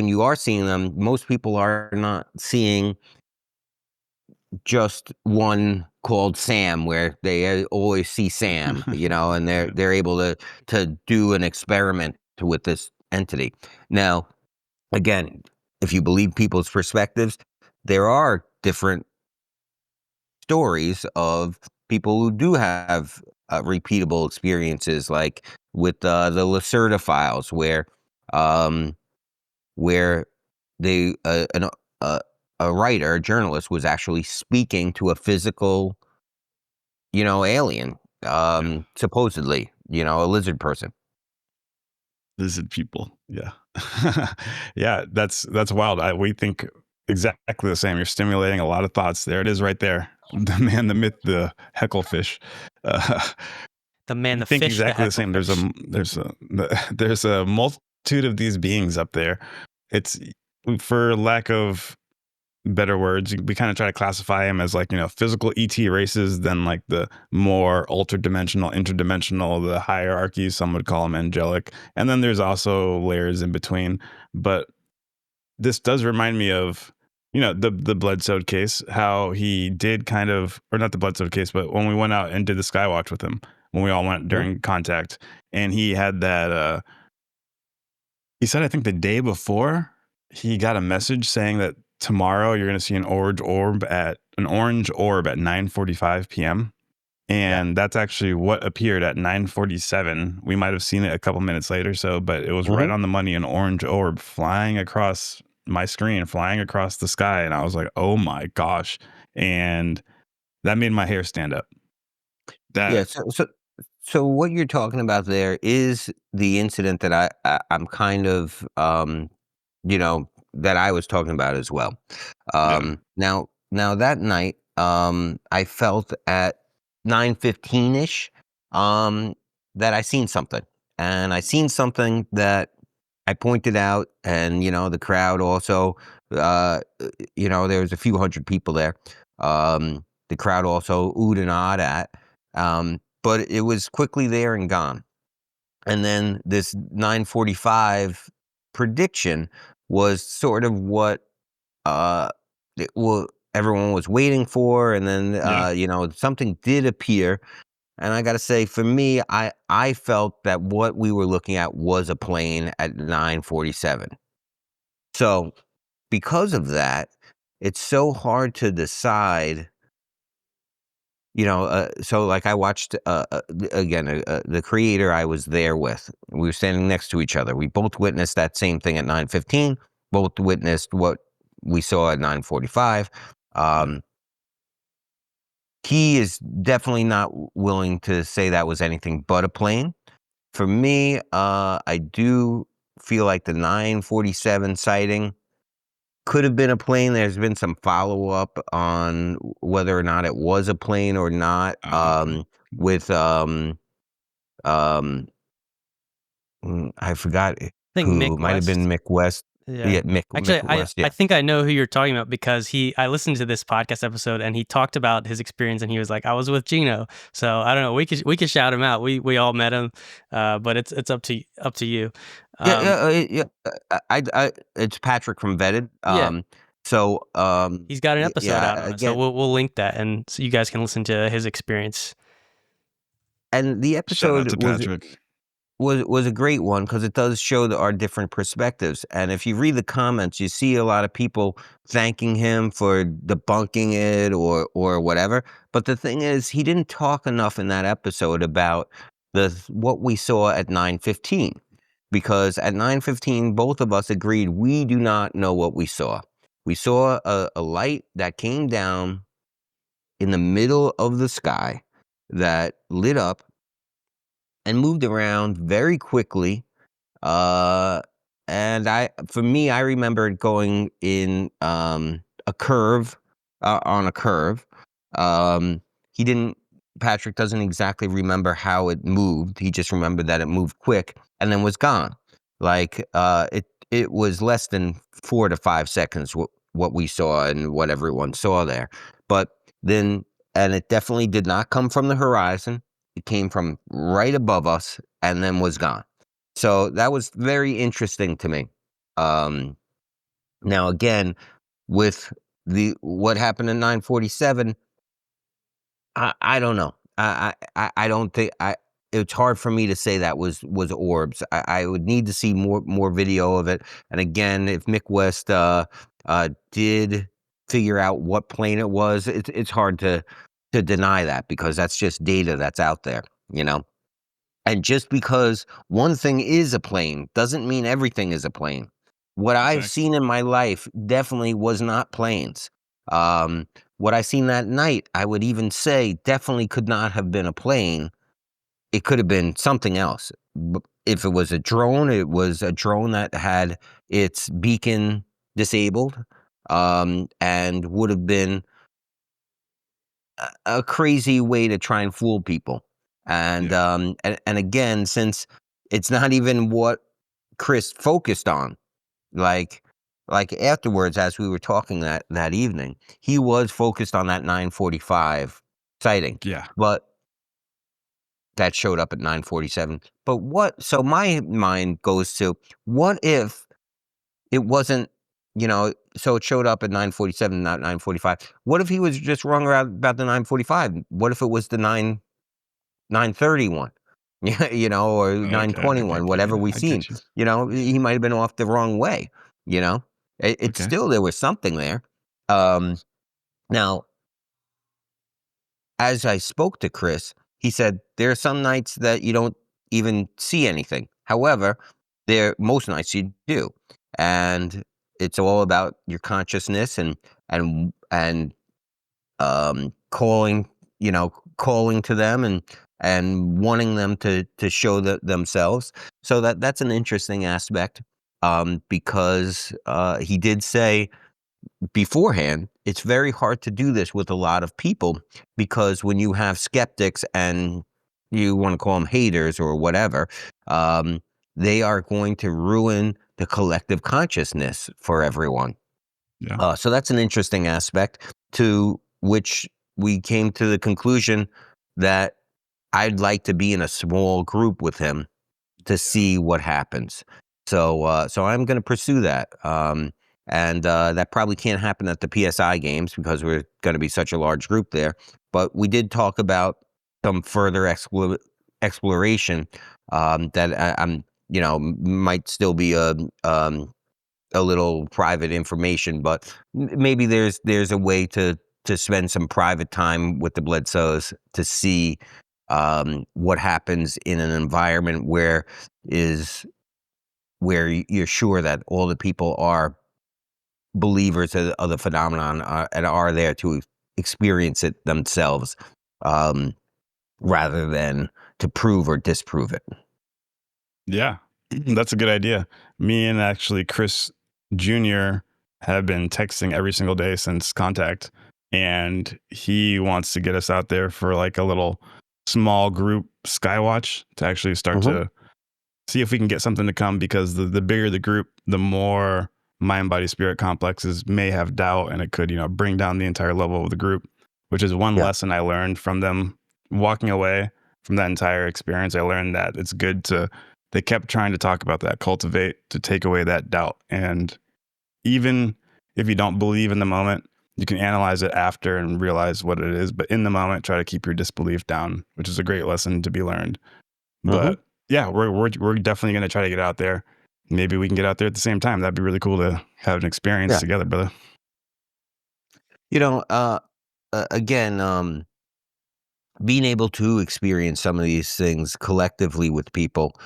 S1: you are seeing them, most people are not seeing just one called Sam, where they always see Sam, and they're able to do an experiment with this entity. Now, again, if you believe people's perspectives, there are different stories of people who do have repeatable experiences, like with the Lacerda files, where they a writer, a journalist, was actually speaking to a physical, alien, supposedly, a lizard person.
S2: Lizard people. Yeah. Yeah, that's wild. We think exactly the same. You're stimulating a lot of thoughts. There it is right there. The man, the myth, the hecklefish.
S3: The man, the
S2: think
S3: fish,
S2: exactly the same. There's a multitude of these beings up there. It's, for lack of better words, we kind of try to classify them as like, physical ET races, then like the more ultra-dimensional, interdimensional, the hierarchies, some would call them angelic. And then there's also layers in between. But this does remind me of, the Bledsoe case, how he did kind of, or not the Bledsoe case, but when we went out and did the Skywatch with him, when we all went during contact, and he had that, he said, I think the day before, he got a message saying that tomorrow you're going to see an orange orb at 9:45 p.m. And that's actually what appeared at 9:47. We might have seen it a couple minutes later, but it was right on the money, an orange orb flying across my screen, flying across the sky. And I was like, oh my gosh. And that made my hair stand up.
S1: So what you're talking about there is the incident that I'm kind of, that I was talking about as well. Now that night, I felt at 9:15-ish, that I seen something, and I seen something that I pointed out, and the crowd also, there was a few hundred people there. The crowd also oohed and ahed at, but it was quickly there and gone. And then this 9:45 prediction was sort of what everyone was waiting for, and then something did appear. And I got to say, for me, I felt that what we were looking at was a plane at 9:47. So because of that, it's so hard to decide. So like I watched, again, the creator I was there with. We were standing next to each other. We both witnessed that same thing at 9:15. Both witnessed what we saw at 9:45. He is definitely not willing to say that was anything but a plane. For me, I do feel like the 9:47 sighting could have been a plane. There's been some follow-up on whether or not it was a plane or not, with, I forgot
S3: I think
S1: who.
S3: Mick
S1: Might have been
S3: West.
S1: Mick West.
S3: Yeah. Actually,
S1: Mick West,
S3: I think I know who you're talking about, because I listened to this podcast episode and he talked about his experience, and he was like, I was with Gino. So I don't know. We could shout him out. We all met him, but it's up to you.
S1: It's Patrick from Vetted.
S3: Yeah.
S1: So,
S3: He's got an episode out on it, so
S1: again,
S3: we'll link that, and so you guys can listen to his experience.
S1: and the
S2: Shout out
S1: episode
S2: to Patrick.
S1: was a great one, because it does show our different perspectives. And if you read the comments, you see a lot of people thanking him for debunking it or whatever. But the thing is, he didn't talk enough in that episode about what we saw at 9:15, because at 9:15, both of us agreed we do not know what we saw. We saw a light that came down in the middle of the sky that lit up and moved around very quickly. Uh, and for me, I remember it going in a curve, on a curve. He didn't. Patrick doesn't exactly remember how it moved. He just remembered that it moved quick and then was gone. Like, it was less than 4 to 5 seconds what we saw and what everyone saw there. But then, and it definitely did not come from the horizon. It came from right above us and then was gone. So that was very interesting to me. Now again, with what happened in 9:47, I don't know. I don't think it's hard for me to say that was orbs. I would need to see more video of it. And again, if Mick West did figure out what plane it was, it's hard to deny that, because that's just data that's out there, you know. And just because one thing is a plane doesn't mean everything is a plane. What I've seen in my life definitely was not planes. What I seen that night, I would even say, definitely could not have been a plane. It could have been something else. If it was a drone, it was a drone that had its beacon disabled, and would have been a crazy way to try and fool people. And again, since it's not even what Chris focused on. Like afterwards, as we were talking that evening, he was focused on that 9:45 sighting.
S2: Yeah.
S1: But that showed up at 9:47. But so my mind goes to, what if it wasn't, so it showed up at 9:47, not 9:45. What if he was just wrong about the 9:45? What if it was the 9:31? Yeah, or
S2: Okay.
S1: 9:21, whatever we
S2: I
S1: seen.
S2: get you.
S1: He might have been off the wrong way, you know? It's
S2: Okay.
S1: still, there was something there. Now, as I spoke to Chris, he said there are some nights that you don't even see anything. However, most nights you do, and it's all about your consciousness and calling, calling to them and wanting them to show themselves. So that's an interesting aspect, because he did say beforehand, it's very hard to do this with a lot of people, because when you have skeptics and you want to call them haters or whatever, they are going to ruin the collective consciousness for everyone.
S2: Yeah.
S1: So that's an interesting aspect, to which we came to the conclusion that I'd like to be in a small group with him to see what happens. So I'm going to pursue that. And that probably can't happen at the PSI games because we're going to be such a large group there. But we did talk about some further exploration, that I'm, might still be a little private information, but maybe there's a way to spend some private time with the Bledsoes to see what happens in an environment where you're sure that all the people are believers of the phenomenon, and are there to experience it themselves, um, rather than to prove or disprove it.
S2: Yeah. That's a good idea. Me and actually Chris Jr. have been texting every single day since contact, and he wants to get us out there for like a little small group Skywatch to actually start
S1: Mhm.
S2: to see if we can get something to come, because the bigger the group, the more mind body spirit complexes may have doubt, and it could, bring down the entire level of the group, which is one
S1: Yeah.
S2: lesson I learned from them walking away from that entire experience. I learned that it's good to, they kept trying to talk about that, cultivate, to take away that doubt. And even if you don't believe in the moment, you can analyze it after and realize what it is. But in the moment, try to keep your disbelief down, which is a great lesson to be learned.
S1: Mhm.
S2: But yeah, we're definitely going to try to get out there. Maybe we can get out there at the same time. That'd be really cool to have an experience
S1: Yeah.
S2: together, brother.
S1: You know, again, being able to experience some of these things collectively with people,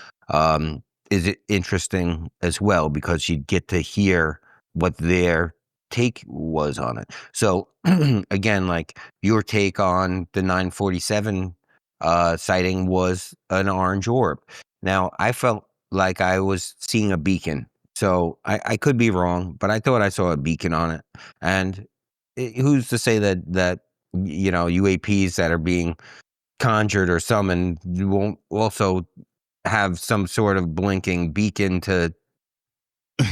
S1: is interesting as well, because you get to hear what their take was on it. So again, like your take on the 947 sighting was an orange orb. Now, I felt like I was seeing a beacon. So I could be wrong, but I thought I saw a beacon on it. And who's to say that UAPs that are being conjured or summoned won't also have some sort of blinking beacon to,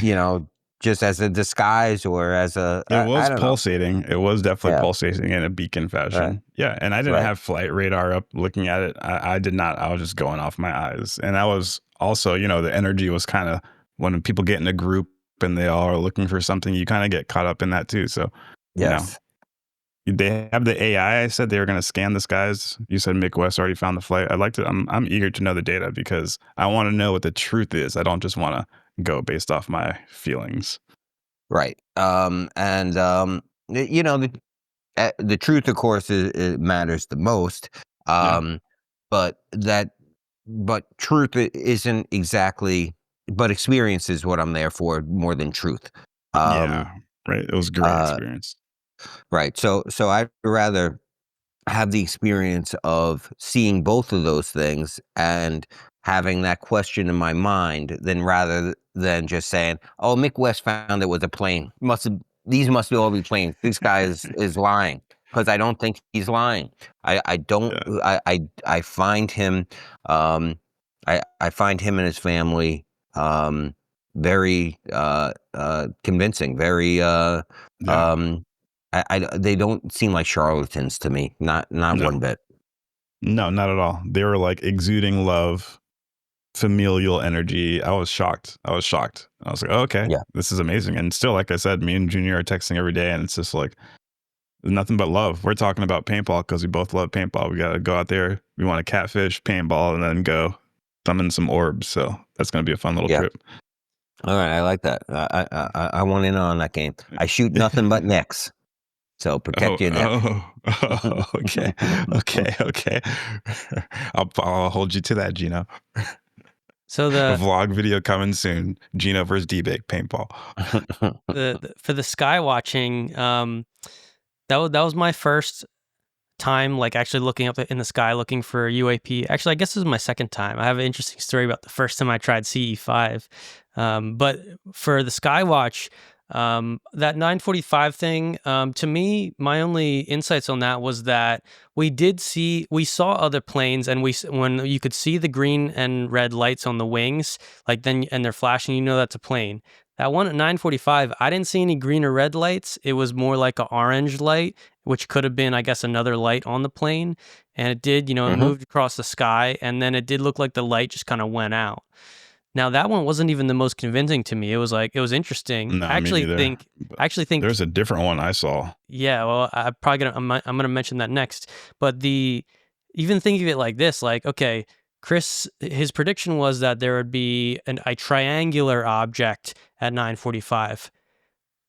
S1: you know, just as a disguise, or as
S2: It
S1: I
S2: was
S1: don't know.
S2: pulsating. It was definitely
S1: Yeah.
S2: pulsating in a beacon
S1: Right.
S2: fashion. Yeah. And I didn't
S1: Right.
S2: have flight radar up looking at it. I did not. I was just going off my eyes. And I was also, the energy was kind of, when people get in a group and they all are looking for something, you kind of get caught up in that too. So, you know,
S1: Yes.
S2: they have the AI. I said they were going to scan the skies. You said Mick West already found the flight. I'd like to, I'm eager to know the data, because I want to know what the truth is. I don't just want to go based off my feelings.
S1: Right. And the truth, of course, it matters the most.
S2: Yeah.
S1: Um, but truth isn't exactly. But experience is what I'm there for, more than truth. Um,
S2: Yeah. Right. It was a great
S1: uh,
S2: experience.
S1: right. So I'd rather have the experience of seeing both of those things and having that question in my mind, than rather than just saying, "Oh, Mick West found it was a plane. These must all be planes. This guy is lying." Because I don't think he's lying. I don't.
S2: Yeah.
S1: I find him. I find him and his family very convincing, very they don't seem like charlatans to me, not
S2: No.
S1: one bit.
S2: No, not at all. They were like exuding love, familial energy. I was shocked. I was like, oh, okay,
S1: Yeah.
S2: this is amazing. And still, like I said, me and Junior are texting every day, and it's just like nothing but love. We're talking about paintball because we both love paintball. We got to go out there. We want to catfish, paintball, and then go summon some orbs. So that's going to be a fun little trip.
S1: All right, I like that. I want in on that game. I shoot nothing but necks. So protect your neck.
S2: Okay. I'll hold you to that, Gino.
S3: So the
S2: vlog video coming soon. Gino versus D-Bake paintball.
S3: For the sky watching, that was my first time, like actually looking up in the sky looking for a UAP. Actually, I guess this is my second time. I have an interesting story about the first time I tried CE5. But for the Skywatch, that 945 thing, to me, my only insights on that was that we saw other planes, and when you could see the green and red lights on the wings, like and they're flashing, you know that's a plane. That one at 945, I didn't see any green or red lights. It was more like an orange light, which could have been, I guess, another light on the plane. And it did, it moved across the sky, and then it did look like the light just kind of went out. Now that one wasn't even the most convincing to me. It was interesting.
S2: No,
S3: I actually think
S2: there's a different one I saw.
S3: Yeah, well, I'm gonna mention that next. But even think of it like this, like, okay, Chris, his prediction was that there would be a triangular object at 945.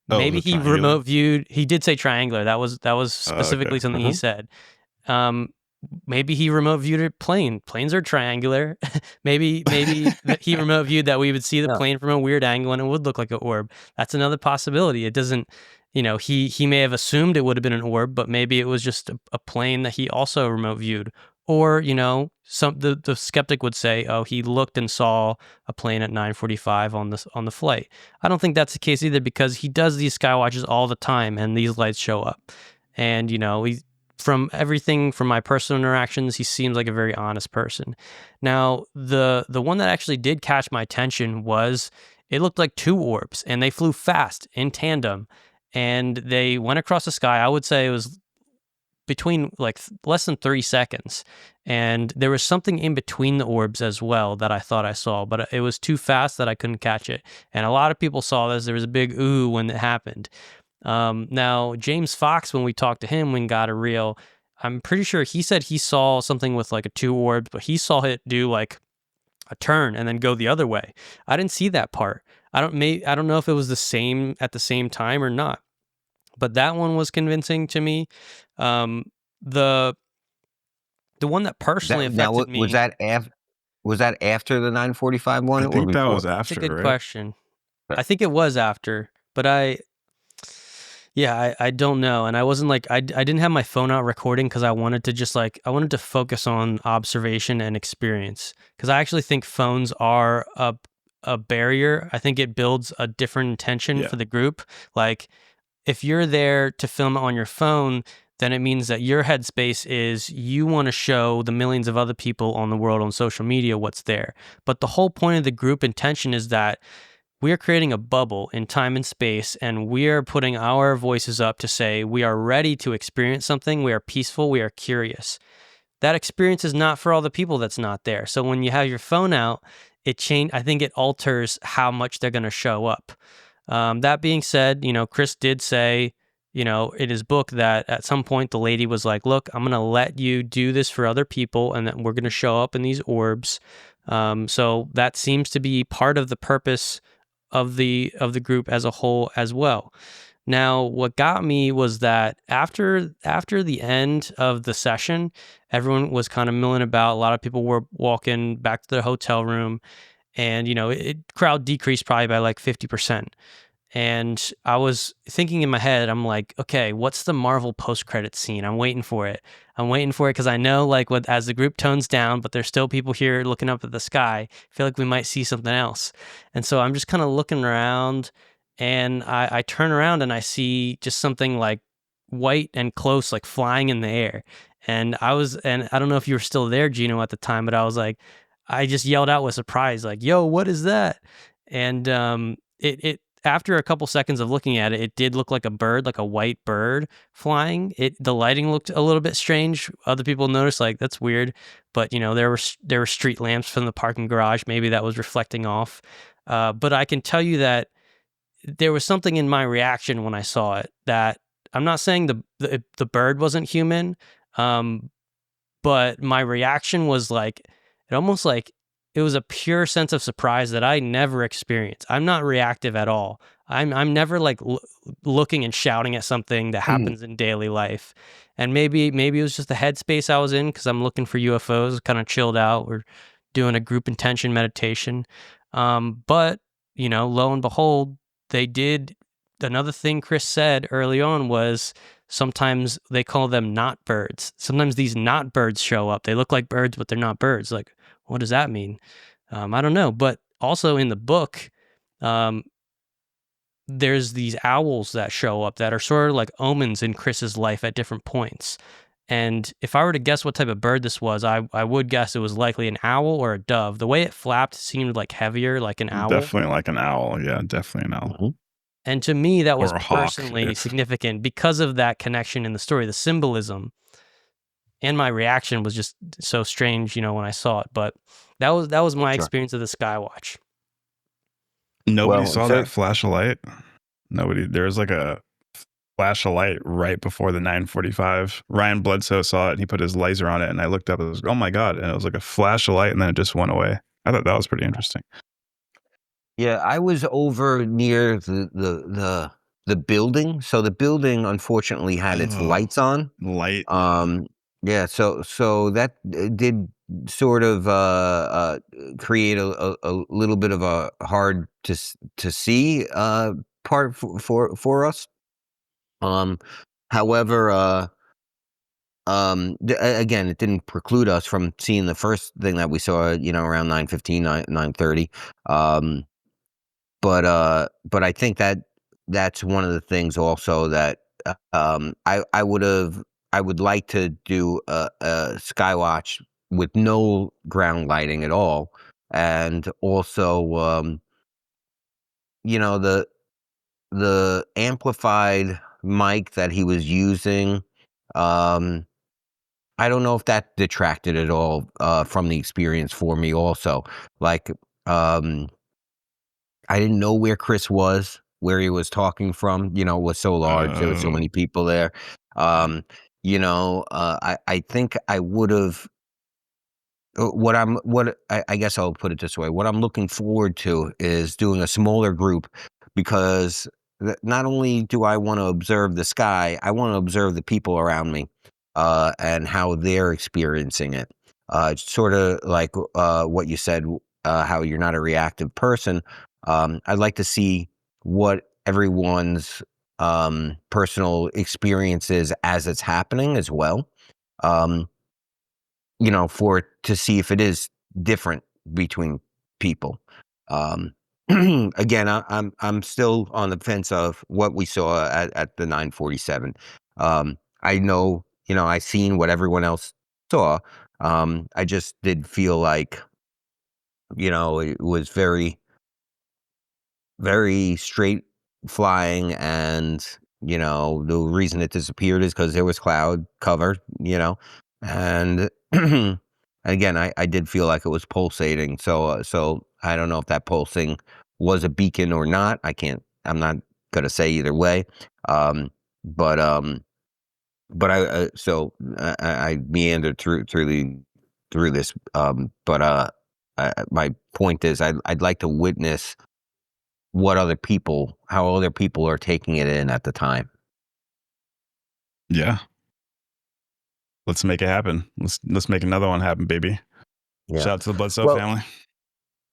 S3: Maybe he remote viewed. He did say triangular. That was specifically something he said. Maybe he remote viewed a plane. Planes are triangular. maybe he remote viewed that we would see the plane from a weird angle and it would look like an orb. That's another possibility. It doesn't, he may have assumed it would have been an orb, but maybe it was just a plane that he also remote viewed. Or, the skeptic would say, oh, he looked and saw a plane at 945 on the flight. I don't think that's the case either, because he does these skywatches all the time and these lights show up. And, from everything from my personal interactions, he seems like a very honest person. Now, the one that actually did catch my attention was, it looked like two orbs, and they flew fast in tandem, and they went across the sky. I would say it was between like less than 3 seconds. And there was something in between the orbs as well that I thought I saw, but it was too fast that I couldn't catch it. And a lot of people saw this. There was a big ooh when it happened. Now, James Fox, when we talked to him, when got a reel, I'm pretty sure he said he saw something with like a two orbs, but he saw it do like a turn and then go the other way. I didn't see that part. I don't know if it was the same at the same time or not, but that one was convincing to me. The one that personally affected me.
S1: Was that after the 945 one?
S2: I think that was after.
S3: That's a good
S2: right?
S3: question. I think it was after, but I don't know. And I wasn't like, I didn't have my phone out recording because I wanted to focus on observation and experience. Because I actually think phones are a barrier. I think it builds a different intention for the group. Like, if you're there to film on your phone, then it means that your headspace is you want to show the millions of other people on the world on social media what's there. But the whole point of the group intention is that we are creating a bubble in time and space, and we are putting our voices up to say we are ready to experience something, we are peaceful, we are curious. That experience is not for all the people that's not there. So when you have your phone out, I think it alters how much they're going to show up. That being said, Chris did say, in his book that at some point the lady was like, look, I'm going to let you do this for other people, and then we're going to show up in these orbs. So that seems to be part of the purpose of the group as a whole as well. Now, what got me was that after the end of the session, everyone was kind of milling about. A lot of people were walking back to their hotel room, and crowd decreased probably by like 50%. And I was thinking in my head, I'm like, okay, what's the Marvel post-credit scene? I'm waiting for it because I know, like, as the group tones down, but there's still people here looking up at the sky, I feel like we might see something else. And so I'm just kind of looking around, and I turn around and I see just something like white and close, like flying in the air. And I don't know if you were still there, Gino, at the time, but I was like, I just yelled out with surprise, like, "Yo, what is that?" And it after a couple seconds of looking at it, it did look like a bird, like a white bird flying. The lighting looked a little bit strange. Other people noticed, like, that's weird. But there were street lamps from the parking garage. Maybe that was reflecting off. But I can tell you that there was something in my reaction when I saw it that I'm not saying the bird wasn't human, but my reaction was like it was a pure sense of surprise that I never experienced. I'm not reactive at all. I'm never like looking and shouting at something that happens in daily life. And maybe it was just the headspace I was in because I'm looking for UFOs, kind of chilled out. We're doing a group intention meditation. But lo and behold, they did. Another thing Chris said early on was sometimes they call them not birds. Sometimes these not birds show up. They look like birds, but they're not birds. Like, what does that mean? I don't know. But also in the book, there's these owls that show up that are sort of like omens in Chris's life at different points. And if I were to guess what type of bird this was, I would guess it was likely an owl or a dove. The way it flapped seemed like heavier, like an owl.
S2: Definitely like an owl. Yeah, definitely an owl.
S1: Mhm.
S3: And to me, that was
S2: Or a hawk,
S3: personally significant because of that connection in the story, the symbolism. And my reaction was just so strange, when I saw it. But that was my experience of the Skywatch.
S2: Nobody
S1: Well,
S2: saw
S1: so-
S2: that flash of light. Nobody. There was like a flash of light right before the 9:45. Ryan Bledsoe saw it and he put his laser on it, and I looked up. It was, oh my god! And it was like a flash of light, and then it just went away. I thought that was pretty interesting.
S1: Yeah, I was over near the building. So the building unfortunately had its lights on.
S2: Light.
S1: Yeah, so that did sort of create a little bit of a hard to see part for us. However, again, it didn't preclude us from seeing the first thing that we saw, around 9:15, 9:30. But I think that's one of the things also that I would like to do a Skywatch with no ground lighting at all, and also the amplified mic that he was using. I don't know if that detracted at all from the experience for me. Also, like I didn't know where Chris was, where he was talking from. It was so large. There were so many people there. I think I would have. I guess I'll put it this way. What I'm looking forward to is doing a smaller group, because not only do I want to observe the sky, I want to observe the people around me, and how they're experiencing it. Sort of like what you said, how you're not a reactive person. I'd like to see what everyone's personal experience is as it's happening as well. To see if it is different between people. Again, I'm still on the fence of what we saw at the 9:47. I know, I seen what everyone else saw. I just did feel like, it was very, very straight flying, and the reason it disappeared is because there was cloud cover, and again, I did feel like it was pulsating. So I don't know if that pulsing was a beacon or not. I'm not gonna say either way. Um, but I meandered through this. My point is, I'd like to witness how other people are taking it in at the time.
S2: Yeah. Let's make it happen. Let's make another one happen, baby.
S1: Yeah.
S2: Shout out to the Bledsoe family.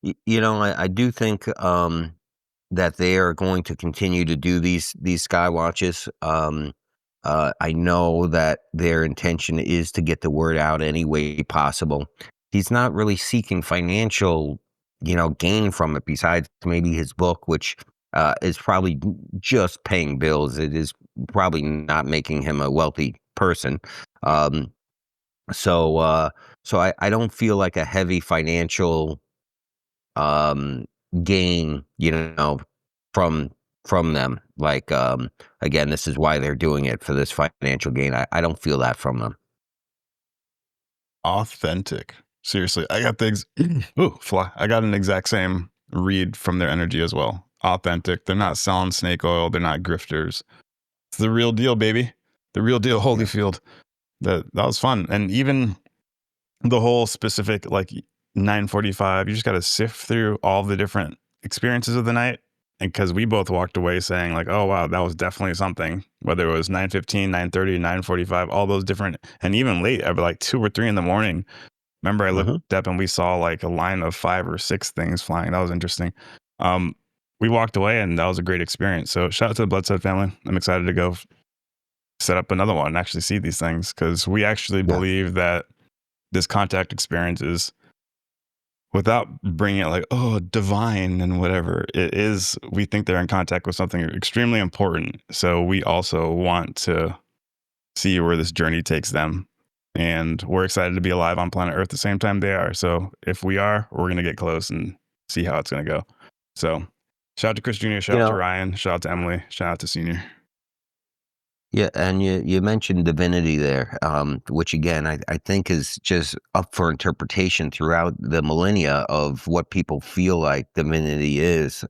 S1: I do think that they are going to continue to do these Skywatches. I know that their intention is to get the word out any way possible. He's not really seeking financial, gain from it, besides maybe his book, which is probably just paying bills. It is probably not making him a wealthy person. So So I don't feel like a heavy financial gain, from them. Like, again, this is why they're doing it, for this financial gain. I don't feel that from them.
S2: Authentic. Seriously, I got I got an exact same read from their energy as well. Authentic. They're not selling snake oil. They're not grifters. It's the real deal, baby. The real deal, Holyfield. That was fun. And even the whole specific, like 9:45, you just got to sift through all the different experiences of the night. And because we both walked away saying like, oh wow, that was definitely something, whether it was 9:15, 9:30, 9:45, all those different, and even late at like 2 or 3 in the morning. Remember I looked up and we saw like a line of 5 or 6 things flying. That was interesting. We walked away and that was a great experience. So shout out to the Bledsoe family. I'm excited to go set up another one and actually see these things, because we actually believe that this contact experience is, without bringing it like, oh, divine and whatever, it is, we think they're in contact with something extremely important. So we also want to see where this journey takes them. And we're excited to be alive on planet Earth at the same time they are. So if we are, we're going to get close and see how it's going to go. So shout out to Chris Jr., shout out to Ryan, shout out to Emily, shout out to Senior.
S1: Yeah, and you mentioned divinity there, which again I think is just up for interpretation throughout the millennia of what people feel like divinity is.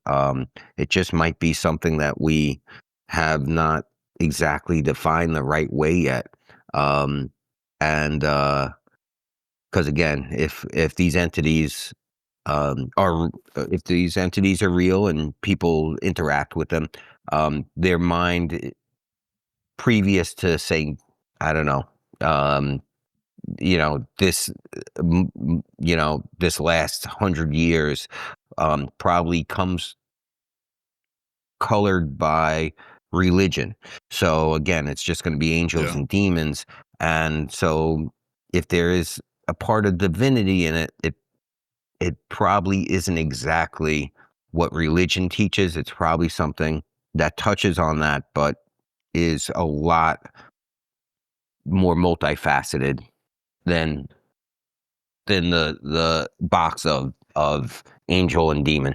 S1: It just might be something that we have not exactly defined the right way yet. And because again, if these entities if these entities are real and people interact with them, their mind, previous to, say, I don't know, this, this last 100 years, probably comes colored by religion. So again, it's just going to be angels and demons. And so if there is a part of divinity in it, it probably isn't exactly what religion teaches. It's probably something that touches on that, but is a lot more multifaceted than the box of angel and demon.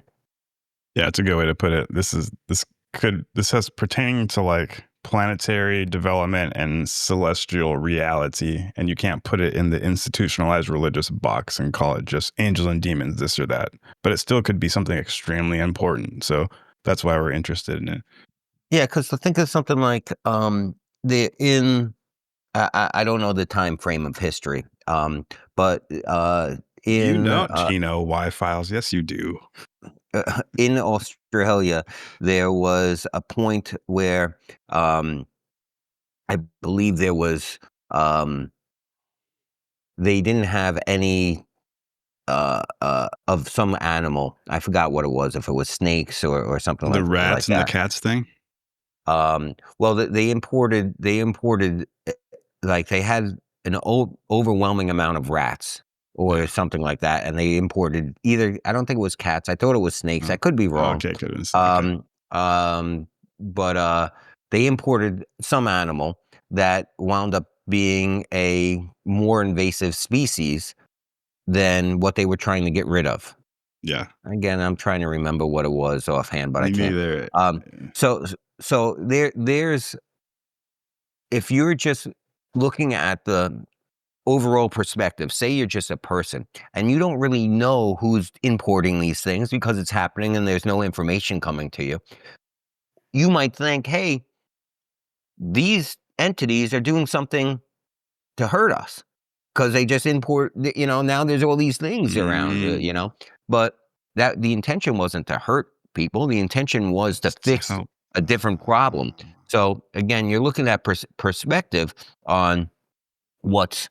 S2: Yeah, it's a good way to put it. This has pertaining to like planetary development and celestial reality, and you can't put it in the institutionalized religious box and call it just angels and demons, this or that. But it still could be something extremely important. So that's why we're interested in it.
S1: Yeah, because to think of something like I don't know the time frame of history, but
S2: Gino, why Files? Yes, you do.
S1: In Australia, there was a point where I believe there was they didn't have any of some animal. I forgot what it was, if it was snakes or something
S2: The
S1: like
S2: rats and
S1: that.
S2: the cats thing.
S1: Well, they imported like they had an overwhelming amount of rats or something like that, and they imported either, I don't think it was cats. I thought it was snakes. I could be wrong.
S2: Okay, could have been.
S1: But they imported some animal that wound up being a more invasive species than what they were trying to get rid of.
S2: Yeah.
S1: Again, I'm trying to remember what it was offhand, but I can't.
S2: Neither.
S1: So there's, if you're just looking at the overall perspective, say you're just a person and you don't really know who's importing these things because it's happening and there's no information coming to you, you might think, hey, these entities are doing something to hurt us because they just import, now there's all these things around, but that the intention wasn't to hurt people. The intention was to fix a different problem. So again, you're looking at perspective on what's,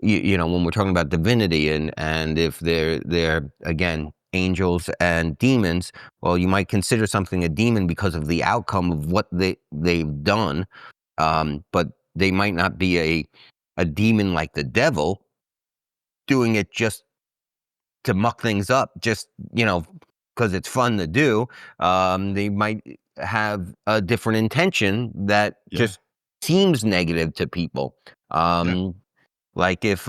S1: when we're talking about divinity and if they're again angels and demons, well, you might consider something a demon because of the outcome of what they've done, but they might not be a demon like the devil doing it just to muck things up, just because it's fun to do. They might have a different intention that just seems negative to people. Like if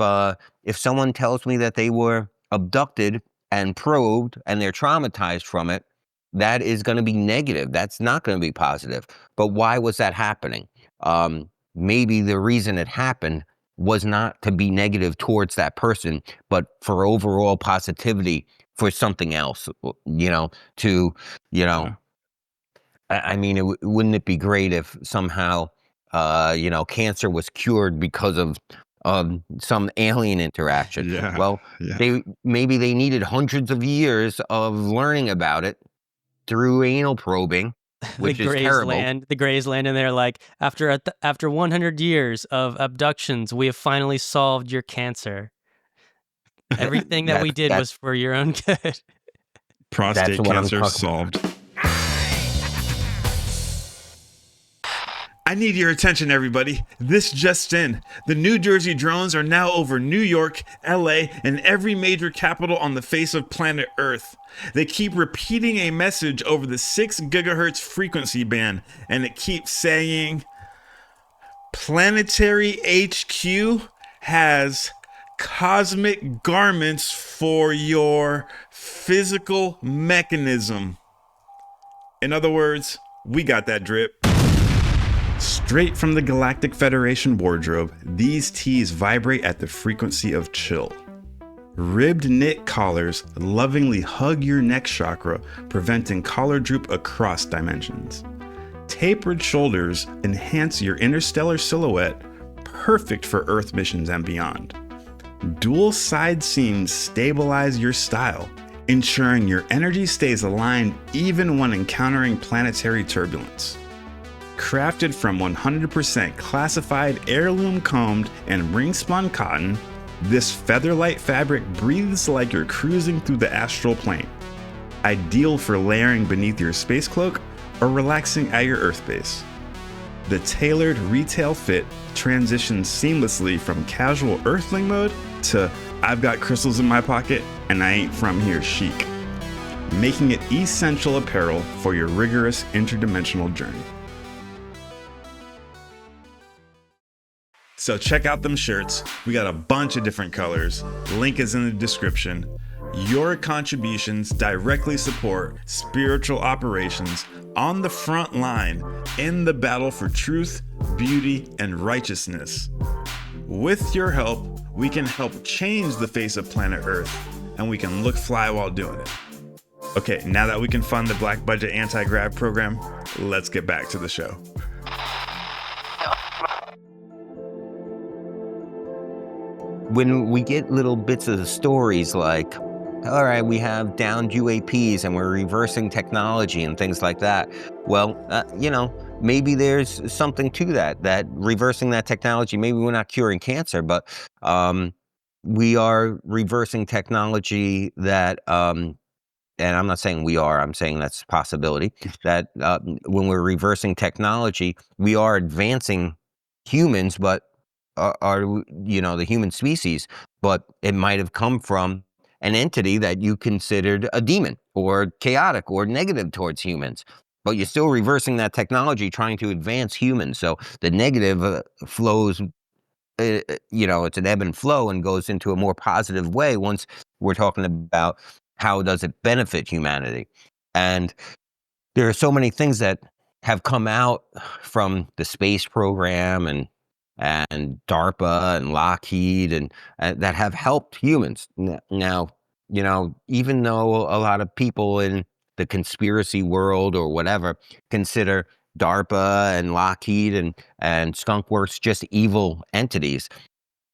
S1: someone tells me that they were abducted and probed and they're traumatized from it, that is going to be negative. That's not going to be positive. But why was that happening? Maybe the reason it happened was not to be negative towards that person, but for overall positivity for something else, to, I mean, wouldn't it be great if somehow, cancer was cured because of some alien interaction?
S2: Yeah.
S1: Well, maybe they needed hundreds of years of learning about it through anal probing, which is terrible.
S3: The Gray's Land, and they're like, after 100 years of abductions, we have finally solved your cancer. Everything that we did was for your own good.
S2: Prostate cancer solved. I need your attention, everybody. This just in. The New Jersey drones are now over New York, LA, and every major capital on the face of planet Earth. They keep repeating a message over the 6 gigahertz frequency band, and it keeps saying, Planetary HQ has cosmic garments for your physical mechanism. In other words, we got that drip. Straight from the Galactic Federation wardrobe, these tees vibrate at the frequency of chill. Ribbed knit collars lovingly hug your neck chakra, preventing collar droop across dimensions. Tapered shoulders enhance your interstellar silhouette, perfect for Earth missions and beyond. Dual side seams stabilize your style, ensuring your energy stays aligned even when encountering planetary turbulence. Crafted from 100% classified heirloom combed and ring-spun cotton, this feather-light fabric breathes like you're cruising through the astral plane. Ideal for layering beneath your space cloak or relaxing at your Earth base. The tailored retail fit transitions seamlessly from casual Earthling mode to I've got crystals in my pocket and I ain't from here chic, making it essential apparel for your rigorous interdimensional journey. So check out them shirts. We got a bunch of different colors. Link is in the description. Your contributions directly support spiritual operations on the front line in the battle for truth, beauty, and righteousness. With your help, we can help change the face of planet Earth, and we can look fly while doing it. Okay, now that we can fund the Black Budget Anti-Grav program, let's get back to the show.
S1: When we get little bits of the stories like, all right, we have downed UAPs and we're reversing technology and things like that. Well, maybe there's something to that reversing that technology, maybe we're not curing cancer, but we are reversing technology that, and I'm not saying we are, I'm saying that's a possibility, that when we're reversing technology, we are advancing humans, but the human species, but it might have come from an entity that you considered a demon or chaotic or negative towards humans, but you're still reversing that technology trying to advance humans. So the negative flows, it's an ebb and flow and goes into a more positive way once we're talking about how does it benefit humanity. And there are so many things that have come out from the space program and DARPA and Lockheed and that have helped humans. Now, even though a lot of people in the conspiracy world or whatever consider DARPA and Lockheed and Skunk Works just evil entities,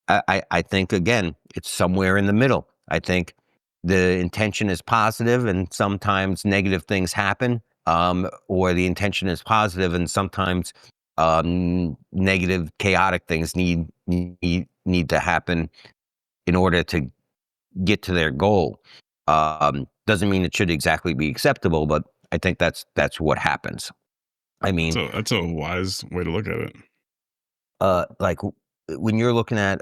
S1: I think, again, it's somewhere in the middle. I think the intention is positive and sometimes negative things happen, or the intention is positive and sometimes negative, chaotic things need to happen in order to get to their goal. Doesn't mean it should exactly be acceptable, but I think that's what happens. I mean,
S2: so that's a wise way to look at it.
S1: Like when you're looking at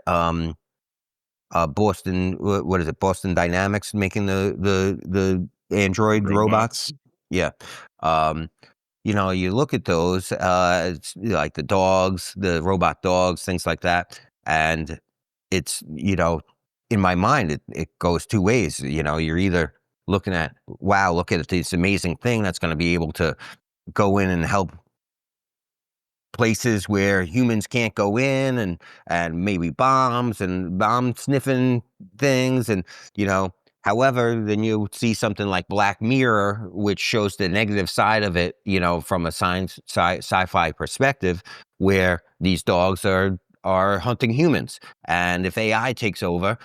S1: Boston, what is it? Boston Dynamics making the Android robots. Yeah. You look at those, it's like the dogs, the robot dogs, things like that. And it's, in my mind, it goes two ways. You're either looking at, wow, look at this amazing thing that's going to be able to go in and help places where humans can't go in, and maybe bombs and bomb sniffing things. And, however, then you see something like Black Mirror, which shows the negative side of it, from a sci-fi perspective, where these dogs are hunting humans. And if AI takes over,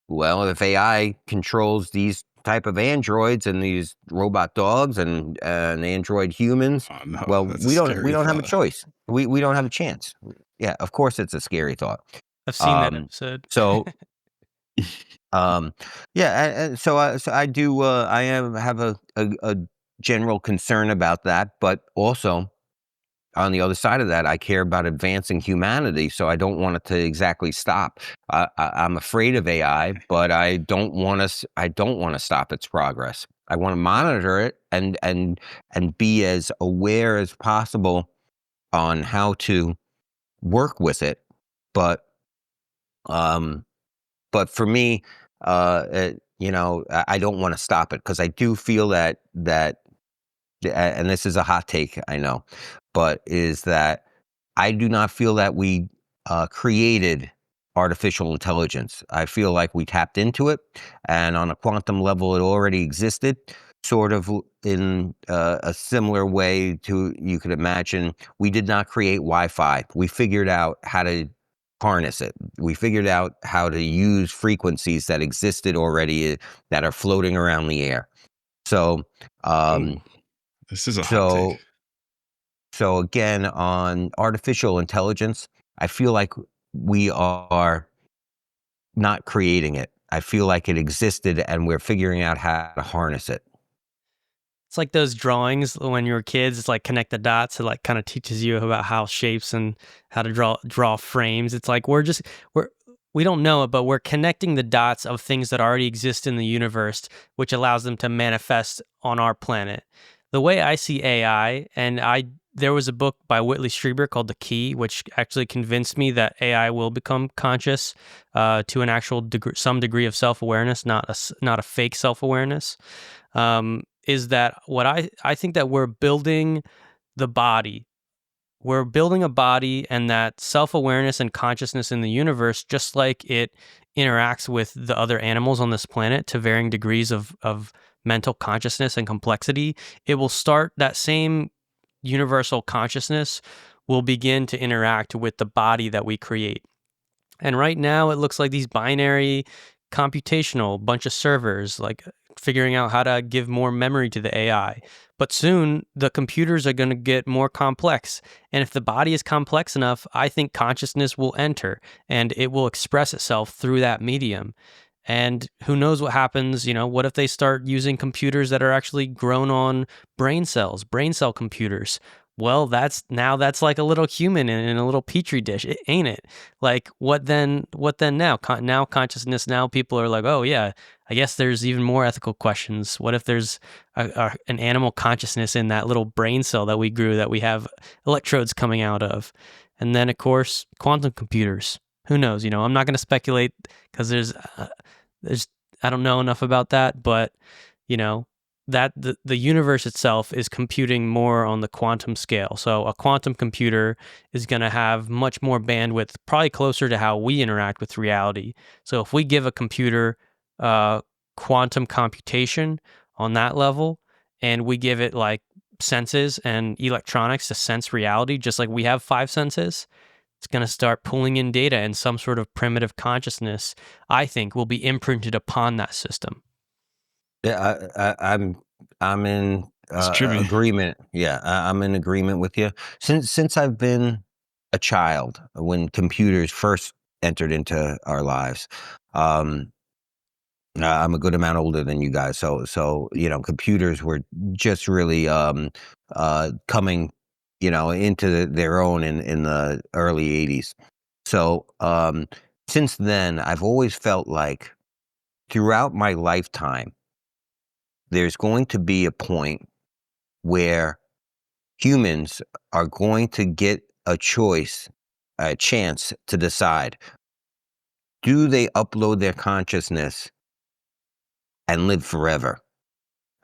S1: well, if AI controls these type of androids and these robot dogs and android humans,
S2: Oh, no,
S1: well,
S2: that's
S1: we
S2: a
S1: don't
S2: scary
S1: have a
S2: thought.
S1: choice. We don't have a chance. Yeah, of course it's a scary thought.
S3: I've seen that episode.
S1: So, yeah, and so I do. Have a general concern about that, but also on the other side of that, I care about advancing humanity, so I don't want it to exactly stop. I'm afraid of AI, but I don't want to. I don't want to stop its progress. I want to monitor it and be as aware as possible on how to work with it. But um, but for me, I don't want to stop it, because I do feel that, and this is a hot take, I know, but is that I do not feel that we created artificial intelligence. I feel like we tapped into it, and on a quantum level, it already existed, sort of in a similar way to, you could imagine, we did not create Wi-Fi. We figured out how to harness it. We figured out how to use frequencies that existed already, that are floating around the air. So,
S2: This is a hot
S1: so
S2: take.
S1: so again, on artificial intelligence, I feel like we are not creating it. I feel like it existed and we're figuring out how to harness it.
S3: It's like those drawings when you were kids. It's like connect the dots. It like kind of teaches you about how shapes and how to draw frames. It's like we don't know it, but we're connecting the dots of things that already exist in the universe, which allows them to manifest on our planet. The way I see AI, there was a book by Whitley Strieber called The Key, which actually convinced me that AI will become conscious to an actual some degree of self-awareness, not a fake self-awareness. Is that what I think that we're building the body. We're building a body, and that self-awareness and consciousness in the universe, just like it interacts with the other animals on this planet to varying degrees of mental consciousness and complexity, it will start, that same universal consciousness will begin to interact with the body that we create. And right now, it looks like these binary computational bunch of servers, like figuring out how to give more memory to the AI. But soon, the computers are going to get more complex. And if the body is complex enough, I think consciousness will enter and it will express itself through that medium. And who knows what happens, what if they start using computers that are actually grown on brain cell computers? Well, that's like a little human in a little petri dish, ain't it? Like, what then now? Now consciousness, now people are like, oh yeah, I guess there's even more ethical questions. What if there's an animal consciousness in that little brain cell that we grew, that we have electrodes coming out of? And then, of course, quantum computers. Who knows? I'm not going to speculate, because there's I don't know enough about that, but that the universe itself is computing more on the quantum scale. So a quantum computer is going to have much more bandwidth, probably closer to how we interact with reality. So if we give a computer quantum computation on that level, and we give it like senses and electronics to sense reality, just like we have five senses, it's going to start pulling in data, and some sort of primitive consciousness, I think, will be imprinted upon that system.
S1: Yeah, I'm in
S2: It's trippy.
S1: agreement. Yeah, I'm in agreement with you. Since I've been a child, when computers first entered into our lives, I'm a good amount older than you guys, so computers were just really coming, into their own in the early '80s. So since then, I've always felt like throughout my lifetime, there's going to be a point where humans are going to get a chance to decide, do they upload their consciousness and live forever?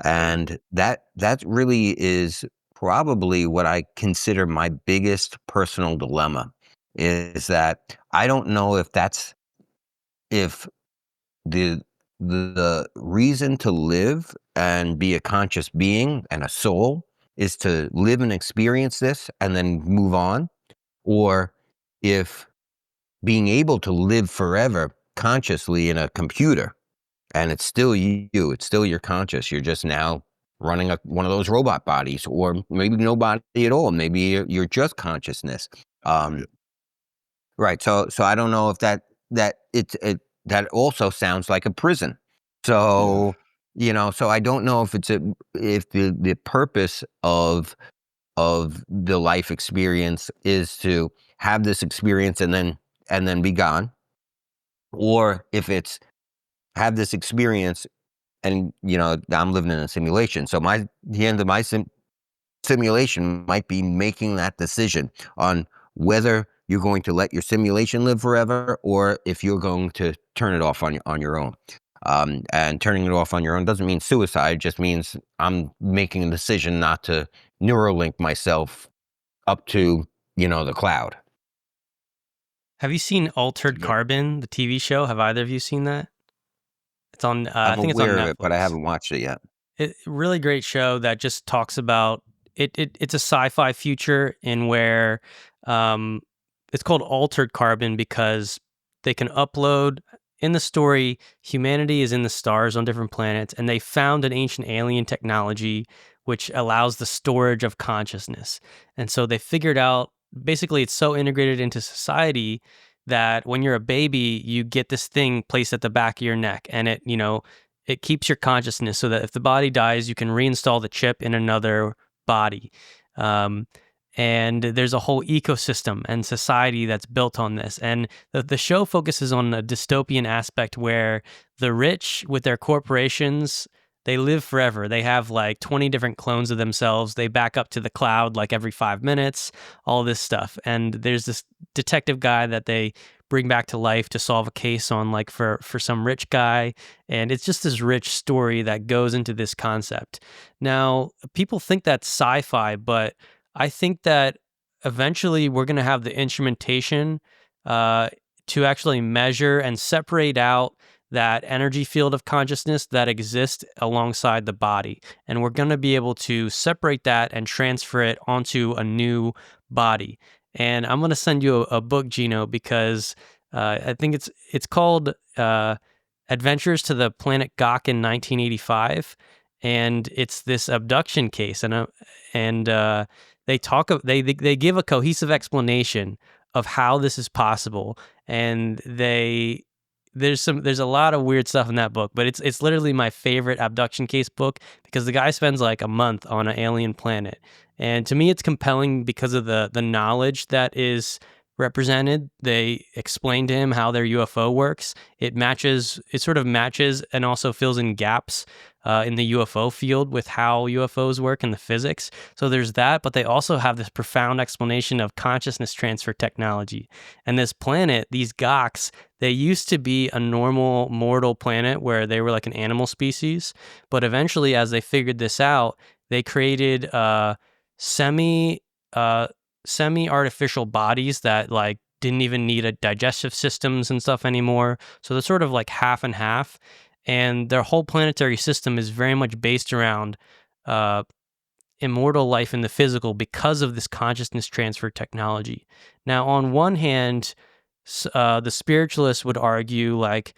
S1: And that really is probably what I consider my biggest personal dilemma, is that I don't know if the reason to live and be a conscious being and a soul is to live and experience this and then move on, or if being able to live forever consciously in a computer, and it's still you, it's still your conscious. You're just now running one of those robot bodies, or maybe no body at all. Maybe you're just consciousness. Right. So I don't know if that that also sounds like a prison. So so I don't know if if the purpose of the life experience is to have this experience and then be gone, or if it's have this experience and I'm living in a simulation. So the end of my simulation might be making that decision on whether you're going to let your simulation live forever, or if you're going to turn it off on your own. And turning it off on your own doesn't mean suicide; it just means I'm making a decision not to Neuralink myself up to the cloud.
S3: Have you seen Altered Carbon, the TV show? Have either of you seen that? It's on. I think it's on
S1: aware of
S3: Netflix.
S1: it, but I haven't watched it yet.
S3: Really great show that just talks about it. It's a sci-fi future in where it's called Altered Carbon because they can upload. In the story, humanity is in the stars on different planets, and they found an ancient alien technology which allows the storage of consciousness. And so they figured out, basically, it's so integrated into society that when you're a baby, you get this thing placed at the back of your neck, and it keeps your consciousness so that if the body dies, you can reinstall the chip in another body. And there's a whole ecosystem and society that's built on this. And the show focuses on a dystopian aspect where the rich with their corporations, they live forever. They have like 20 different clones of themselves. They back up to the cloud like every 5 minutes, all this stuff. And there's this detective guy that they bring back to life to solve a case on, like for some rich guy. And it's just this rich story that goes into this concept. Now, people think that's sci-fi, but I think that eventually we're going to have the instrumentation to actually measure and separate out that energy field of consciousness that exists alongside the body. And we're going to be able to separate that and transfer it onto a new body. And I'm going to send you a book, Gino, because I think it's called Adventures to the Planet Gok in 1985. And it's this abduction case. And they give a cohesive explanation of how this is possible. And there's a lot of weird stuff in that book, but it's literally my favorite abduction case book because the guy spends like a month on an alien planet. And to me, it's compelling because of the knowledge that is represented. They explain to him how their UFO works. It sort of matches and also fills in gaps in the UFO field with how UFOs work and the physics. So there's that, but they also have this profound explanation of consciousness transfer technology. And this planet, these Goks, they used to be a normal mortal planet where they were like an animal species. But eventually, as they figured this out, they created semi-artificial bodies that like didn't even need a digestive systems and stuff anymore. So they're sort of like half and half. And their whole planetary system is very much based around immortal life in the physical because of this consciousness transfer technology. Now, on one hand, the spiritualists would argue like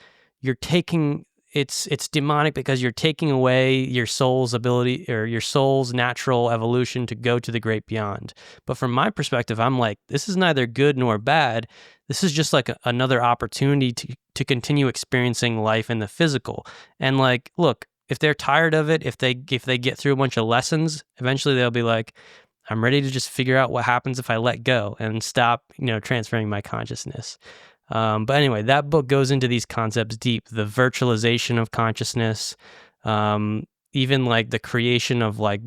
S3: it's demonic because you're taking away your soul's ability or your soul's natural evolution to go to the great beyond. But from my perspective, I'm like, this is neither good nor bad. This is just like another opportunity to continue experiencing life in the physical. And like, look, if they're tired of it, if they get through a bunch of lessons, eventually they'll be like, I'm ready to just figure out what happens if I let go and stop, transferring my consciousness. But anyway, that book goes into these concepts deep, the virtualization of consciousness, even like the creation of like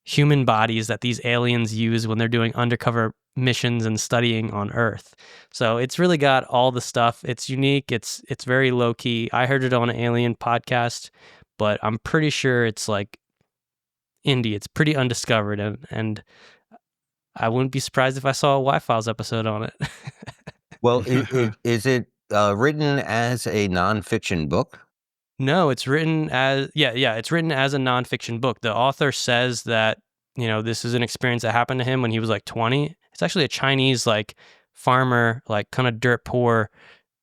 S3: human bodies that these aliens use when they're doing undercover missions and studying on Earth. So it's really got all the stuff. It's unique. It's very low key. I heard it on an alien podcast, but I'm pretty sure it's like indie. It's pretty undiscovered, and I wouldn't be surprised if I saw a Y-Files episode on it.
S1: Well, is it written as a nonfiction book?
S3: No, it's written as it's written as a nonfiction book. The author says that, this is an experience that happened to him when he was like 20. It's actually a Chinese like farmer, like kind of dirt poor,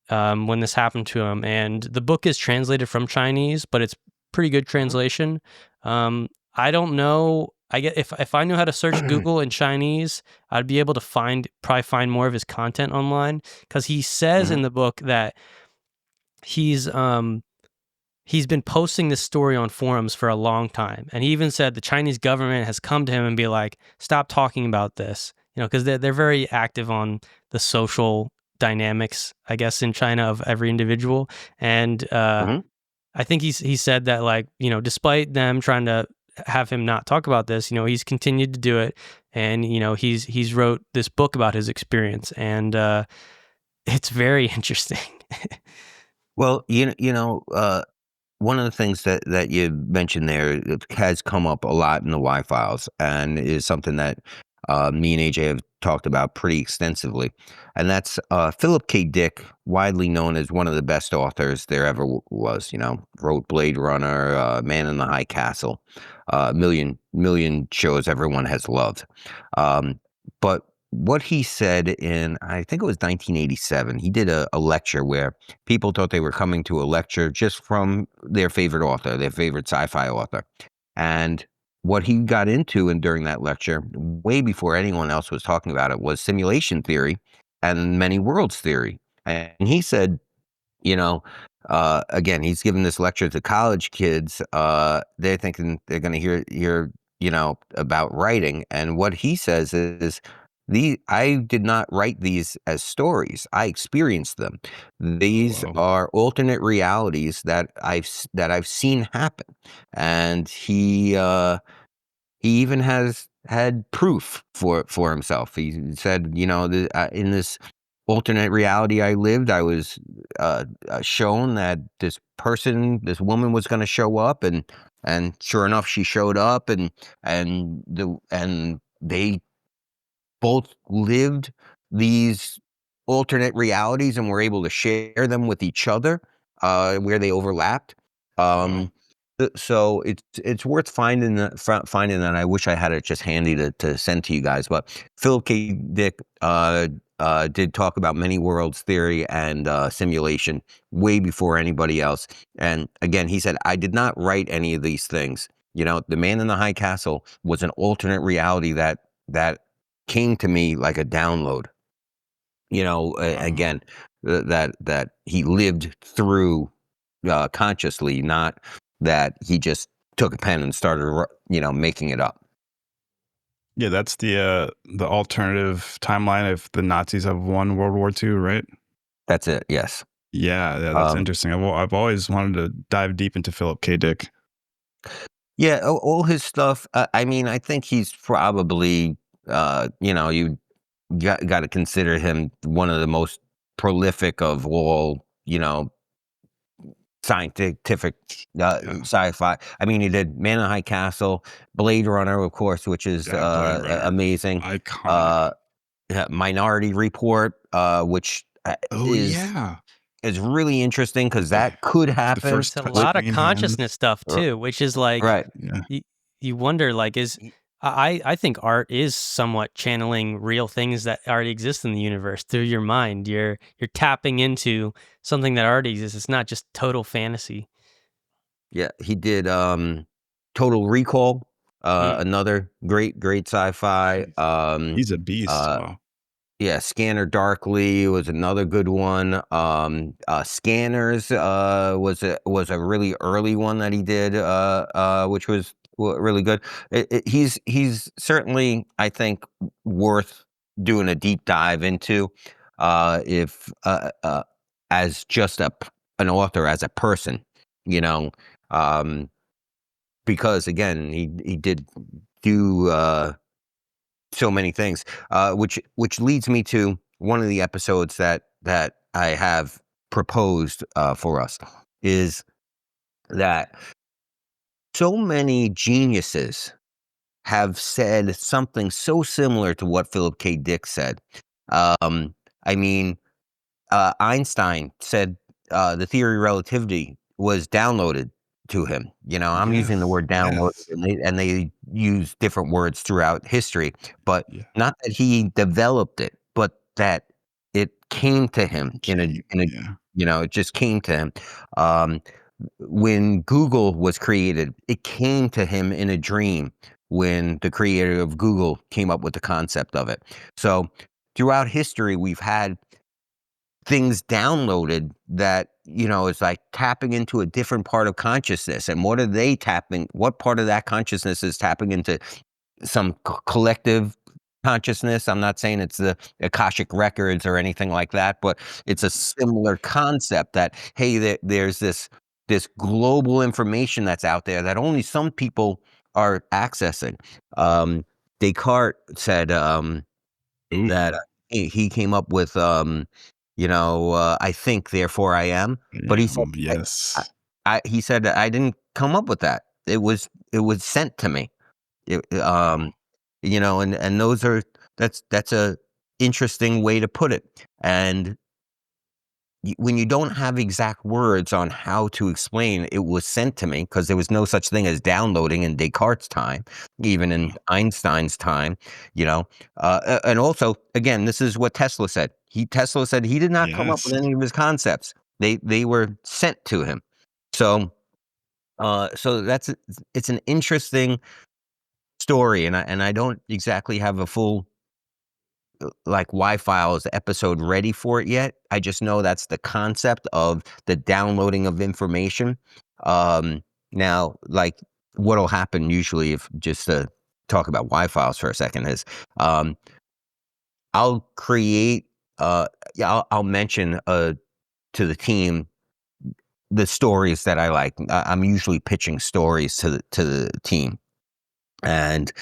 S3: when this happened to him. And the book is translated from Chinese, but it's pretty good translation. I don't know. I get if I knew how to search Google in Chinese, I'd be able to probably find more of his content online, because he says in the book that he's been posting this story on forums for a long time. And he even said the Chinese government has come to him and be like, stop talking about this, because they're very active on the social dynamics, I guess, in China of every individual. And I think he said that, like, despite them trying to have him not talk about this, he's continued to do it. And, he's wrote this book about his experience, and it's very interesting.
S1: Well, one of the things that you mentioned there has come up a lot in the Y-Files, and is something that me and AJ have talked about pretty extensively. And that's Philip K. Dick, widely known as one of the best authors there ever was. Wrote Blade Runner, Man in the High Castle, million shows everyone has loved. But what he said in, I think it was 1987, he did a lecture where people thought they were coming to a lecture just from their favorite author, their favorite sci-fi author. And what he got into during that lecture, way before anyone else was talking about it, was simulation theory and many worlds theory. And he said, again, he's giving this lecture to college kids. They're thinking they're going to hear about writing. And what he says is, I did not write these as stories. I experienced them. These are alternate realities that I've seen happen. And he even has had proof for himself. He said, in this alternate reality I lived, I was shown that this woman was going to show up, and sure enough, she showed up, and they both lived these alternate realities and were able to share them with each other, where they overlapped. So it's worth finding that. I wish I had it just handy to send to you guys. But Philip K. Dick did talk about many worlds theory and simulation way before anybody else. And again, he said, I did not write any of these things. The Man in the High Castle was an alternate reality that came to me like a download. Again, that he lived through consciously, not that he just took a pen and started making it up.
S2: Yeah, that's the alternative timeline if the Nazis have won World War II, right?
S1: That's it. Yes.
S2: Yeah, that's interesting. I've always wanted to dive deep into Philip K. Dick.
S1: Yeah, all his stuff. I mean, I think he's probably you got to consider him one of the most prolific of all scientific sci-fi. I mean, he did Man in the High Castle, Blade Runner, of course, which is amazing.
S2: Iconic.
S1: Minority Report, which is really interesting, because that could happen.
S3: It's a lot of consciousness stuff too, which is like,
S1: right.
S3: You wonder, like, I think art is somewhat channeling real things that already exist in the universe through your mind. You're tapping into something that already exists. It's not just total fantasy.
S1: Yeah, he did Total Recall, another great sci-fi.
S2: He's a beast. Wow.
S1: Yeah, Scanner Darkly was another good one. Scanners was a really early one that he did, which was really good. He's certainly, I think, worth doing a deep dive into, if as just an author, as a person, because again, he did do so many things, which leads me to one of the episodes that I have proposed for us, is that so many geniuses have said something so similar to what Philip K. Dick said. I mean, Einstein said the theory of relativity was downloaded to him. I'm using the
S2: Yes.
S1: word downloaded,
S2: Yes.
S1: and they use different words throughout history, but
S2: Yeah.
S1: not that he developed it, but that it came to him
S2: Yeah.
S1: it just came to him. Um, when Google was created, it came to him in a dream when the creator of Google came up with the concept of it. So throughout history, we've had things downloaded that is like tapping into a different part of consciousness. And what part of that consciousness is tapping into some collective consciousness? I'm not saying it's the Akashic records or anything like that, but it's a similar concept that, hey, there's this global information that's out there that only some people are accessing. Descartes said that
S2: Ooh.
S1: he came up with I think therefore I am, but he said I,
S2: Yes.
S1: he said that I didn't come up with that. It was sent to me. It, and that's a interesting way to put it. And when you don't have exact words on how to explain it was sent to me, because there was no such thing as downloading in Descartes' time, even in Einstein's time, and also, again, this is what Tesla said. Tesla said he did not come up with
S2: Yes.
S1: any of his concepts. They were sent to him. So it's an interesting story, and I don't exactly have a full like Y-Files episode ready for it yet. I just know that's the concept of the downloading of information. Now, like, what'll happen usually, if just to talk about Y-Files for a second, is I'll create yeah, I'll mention to the team the stories that I like. I'm usually pitching stories to the team, and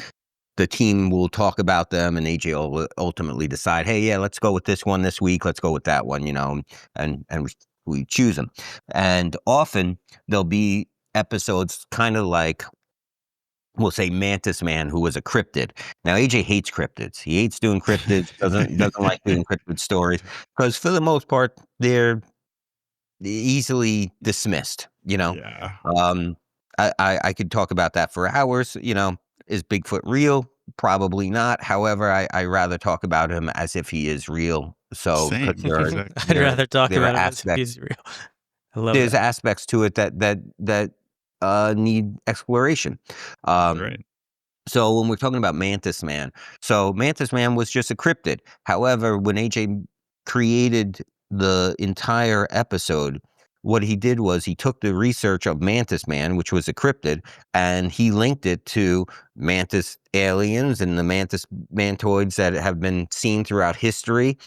S1: the team will talk about them, and AJ will ultimately decide, hey, yeah, let's go with this one this week. Let's go with that one, and we choose them. And often there'll be episodes kind of like, we'll say Mantis Man, who was a cryptid. Now AJ hates cryptids. He hates doing cryptids. Doesn't like doing cryptid stories, because for the most part they're easily dismissed.
S2: Yeah.
S1: Um, I could talk about that for hours. Is Bigfoot real? Probably not. However, I rather talk about him as if he is real. So, because
S2: Same. Exactly.
S3: I'd rather talk
S1: there are
S3: about him as if
S1: aspects
S3: he's real. I love
S1: there's
S3: that.
S1: aspects to it that need exploration.
S2: That's
S1: Um,
S2: right.
S1: so when we're talking about Mantis Man, so Mantis Man was just a cryptid. However, when AJ created the entire episode, what he did was he took the research of Mantis Man, which was a cryptid, and he linked it to mantis aliens and the mantis mantoids that have been seen throughout history.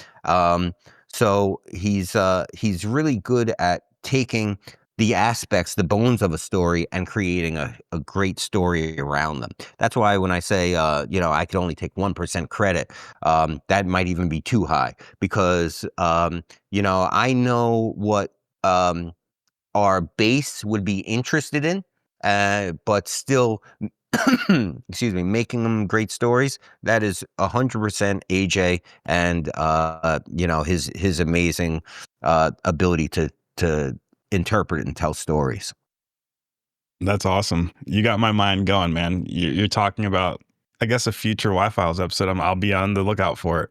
S1: So he's really good at taking the aspects, the bones of a story, and creating a great story around them. That's why when I say, I could only take 1% credit, that might even be too high, because, I know what our base would be interested in, but still, excuse me, making them great stories. That is 100% AJ, and his amazing ability to interpret and tell stories.
S2: That's awesome. You got my mind going, man. You're talking about, I guess, a future Y-Files episode. I'll be on the lookout for it.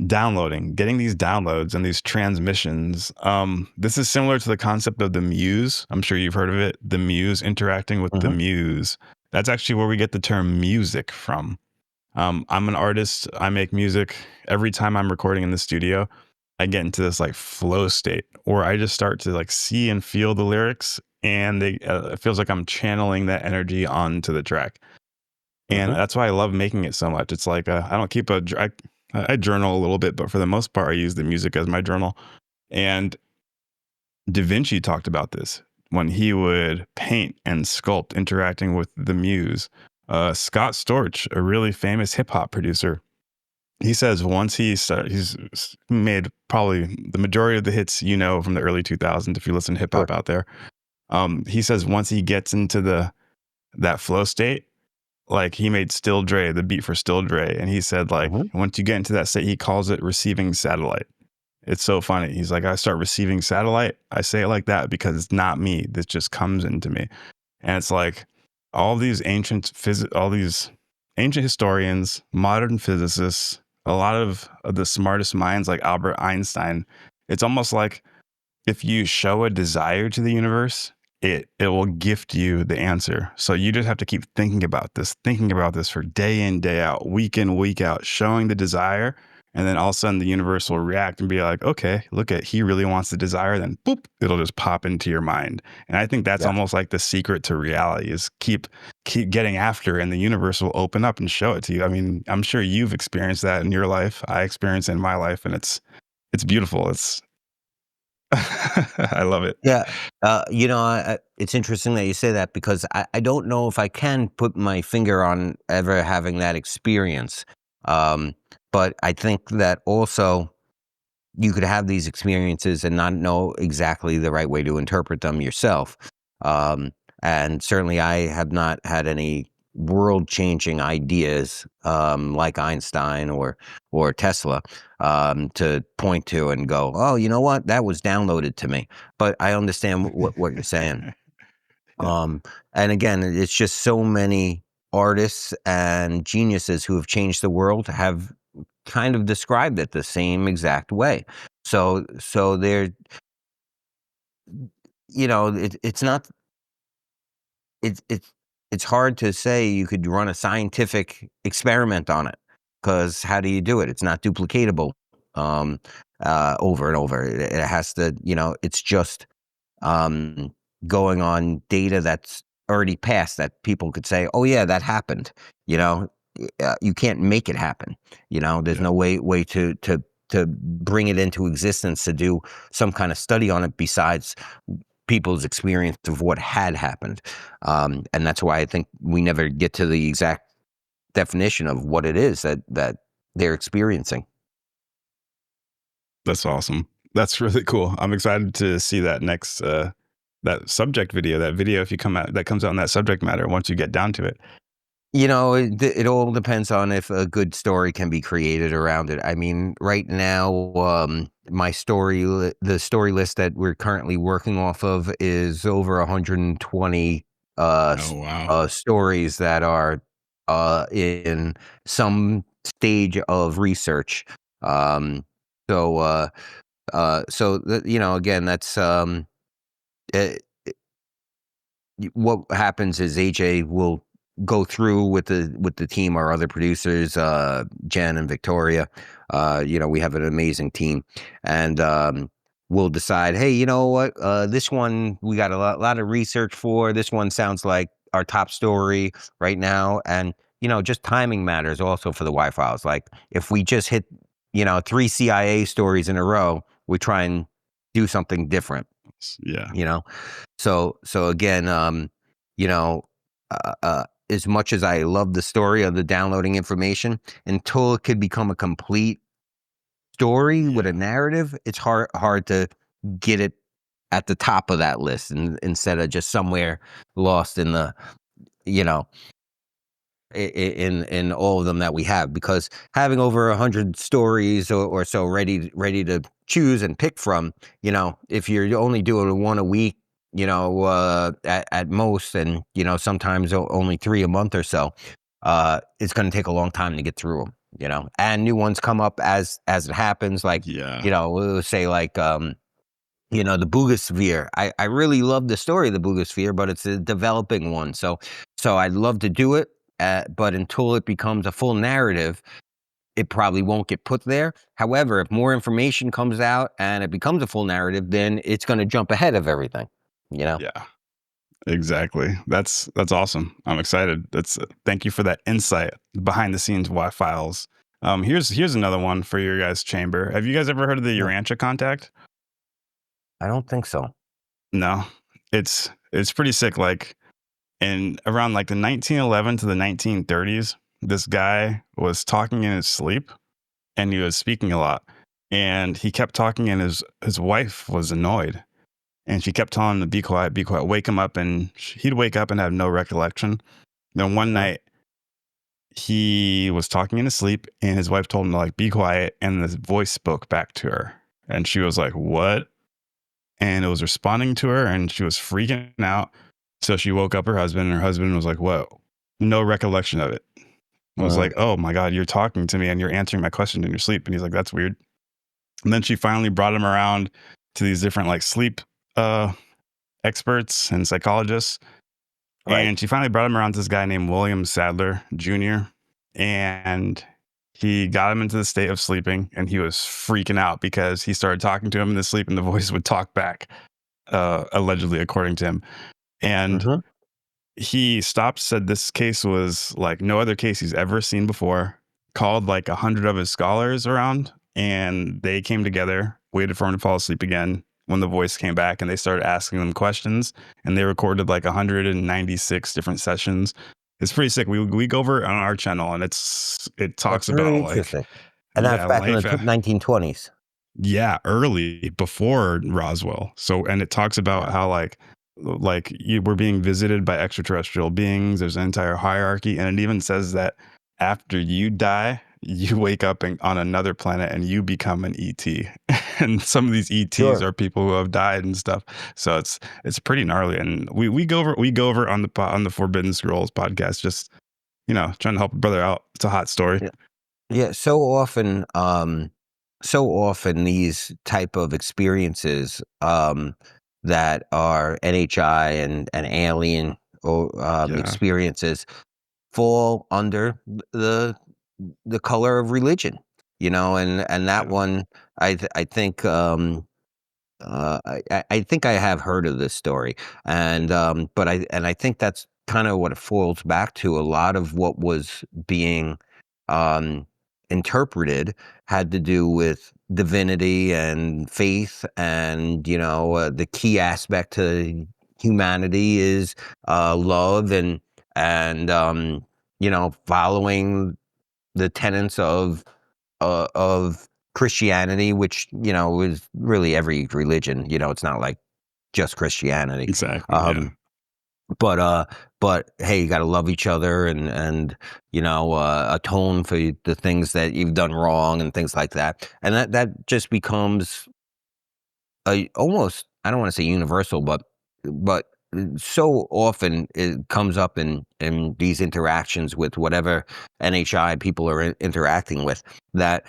S2: Downloading, getting these downloads and these transmissions. This is similar to the concept of the muse. I'm sure you've heard of it. The muse, interacting with the
S1: Mhm.
S2: muse. That's actually where we get the term music from. I'm an artist. I make music. Every time I'm recording in the studio, I get into this like flow state, or I just start to like see and feel the lyrics, and it feels like I'm channeling that energy onto the track. And
S1: Mhm.
S2: that's why I love making it so much. It's like I don't keep I journal a little bit, but for the most part, I use the music as my journal. And Da Vinci talked about this when he would paint and sculpt, interacting with the muse. Scott Storch, a really famous hip hop producer, he says once he's made probably the majority of the hits, from the early 2000s, if you listen to hip hop
S1: Sure.
S2: out there. He says once he gets into that flow state, like he made Still Dre, the beat for Still Dre, and he said like once you get into that state, he calls it receiving satellite. It's so funny. He's like, I start receiving satellite. I say it like that because it's not me. This just comes into me. And it's like all these ancient historians, modern physicists, a lot of the smartest minds like Albert Einstein. It's almost like if you show a desire to the universe, it will gift you the answer. So you just have to keep thinking about this for day in, day out, week in, week out, showing the desire. And then all of a sudden the universe will react and be like, okay, look at, he really wants the desire. Then boop, it'll just pop into your mind. And I think that's almost like the secret to reality is keep getting after, and the universe will open up and show it to you. I mean, I'm sure you've experienced that in your life. I experienced it in my life, and it's beautiful. It's, I love it.
S1: Yeah. It's interesting that you say that because I don't know if I can put my finger on ever having that experience. But I think that also you could have these experiences and not know exactly the right way to interpret them yourself. And certainly I have not had any world-changing ideas like Einstein or Tesla to point to and go, oh, you know what? That was downloaded to me. But I understand what you're saying.
S2: Yeah.
S1: And again, it's just so many artists and geniuses who have changed the world have kind of described it the same exact way. So they're, it's not, it's hard to say you could run a scientific experiment on it, because how do you do it? It's not duplicatable over and over. It has to, it's just going on data that's already passed that people could say, oh yeah, that happened. You can't make it happen. There's no way to bring it into existence to do some kind of study on it besides people's experience of what had happened. And that's why I think we never get to the exact definition of what it is that they're experiencing.
S2: That's awesome. That's really cool. I'm excited to see that next that subject video. That video, if you come out, that comes out on that subject matter once you get down to it.
S1: It all depends on if a good story can be created around it. I mean, right now, my the story list that we're currently working off of is over 120
S2: Oh wow.
S1: stories that are in some stage of research. Um, so, again, that's it, what happens is AJ will go through with the team, our other producers, Jen and Victoria. We have an amazing team, and we'll decide, hey, you know what, this one we got a lot of research for. This one sounds like our top story right now, and just timing matters also for the Y-Files. Like if we just hit 3 CIA stories in a row, we try and do something different.
S2: Yeah.
S1: So again, as much as I love the story of the downloading information, until it could become a complete story with a narrative, it's hard to get it at the top of that list, and instead of just somewhere lost in the, in all of them that we have, because having over 100 stories or so ready to choose and pick from, if you're only doing one a week, at most, and sometimes only 3 a month or so, it's going to take a long time to get through them. And new ones come up as it happens, like we'll say like the Boogosphere. I really love the story of the Boogosphere, but it's a developing one. So I'd love to do it, but until it becomes a full narrative, it probably won't get put there. However, if more information comes out and it becomes a full narrative, then it's going to jump ahead of everything.
S2: Yeah, exactly. That's awesome. I'm excited. Thank you for that insight behind the scenes Y-Files. Here's another one for your guys' chamber. Have you guys ever heard of the Urantia contact?
S1: I don't think so.
S2: No, it's pretty sick. Like And around like the 1911 to the 1930s, this guy was talking in his sleep, and he was speaking a lot. And he kept talking, and his wife was annoyed. And she kept telling him to be quiet, wake him up. And he'd wake up and have no recollection. Then one night, he was talking in his sleep, and his wife told him to like be quiet, and this voice spoke back to her. And she was like, what? And it was responding to her, and she was freaking out. So she woke up her husband, and her husband was like, whoa, no recollection of it. I was like, oh my God, you're talking to me and you're answering my question in your sleep. And he's like, that's weird. And then she finally brought him around to these different like sleep experts and psychologists.
S1: Right.
S2: And she finally brought him around to this guy named William Sadler Jr. And he got him into the state of sleeping, and he was freaking out because he started talking to him in the sleep, and the voice would talk back, allegedly, according to him. And he stopped, said this case was like no other case he's ever seen before, called like 100 of his scholars around, and they came together, waited for him to fall asleep again when the voice came back, and they started asking them questions, and they recorded like 196 different sessions. It's pretty sick. We go over it on our channel, and it talks
S1: That's very
S2: about
S1: interesting.
S2: like,
S1: And that's back in the
S2: life.
S1: 1920s.
S2: Yeah, early before Roswell. So, and it talks about how we're being visited by extraterrestrial beings. There's an entire hierarchy, and it even says that after you die, you wake up on another planet and you become an ET. And some of these ETs are people who have died and stuff. So it's pretty gnarly. And we go over on the Forbidden Scrolls podcast, just trying to help a brother out. It's a hot story.
S1: Yeah. So often these type of experiences that are NHI and alien experiences fall under the color of religion, and that one I think I think I have heard of this story, and but I think that's kind of what it falls back to. A lot of what was being interpreted had to do with divinity and faith, and the key aspect to humanity is love and following the tenets of Christianity, which is really every religion. It's not like just Christianity.
S2: Exactly. Yeah.
S1: But hey, you got to love each other and atone for the things that you've done wrong and things like that. And that just becomes almost, I don't want to say universal, but so often it comes up in these interactions with whatever NHI people are interacting with, that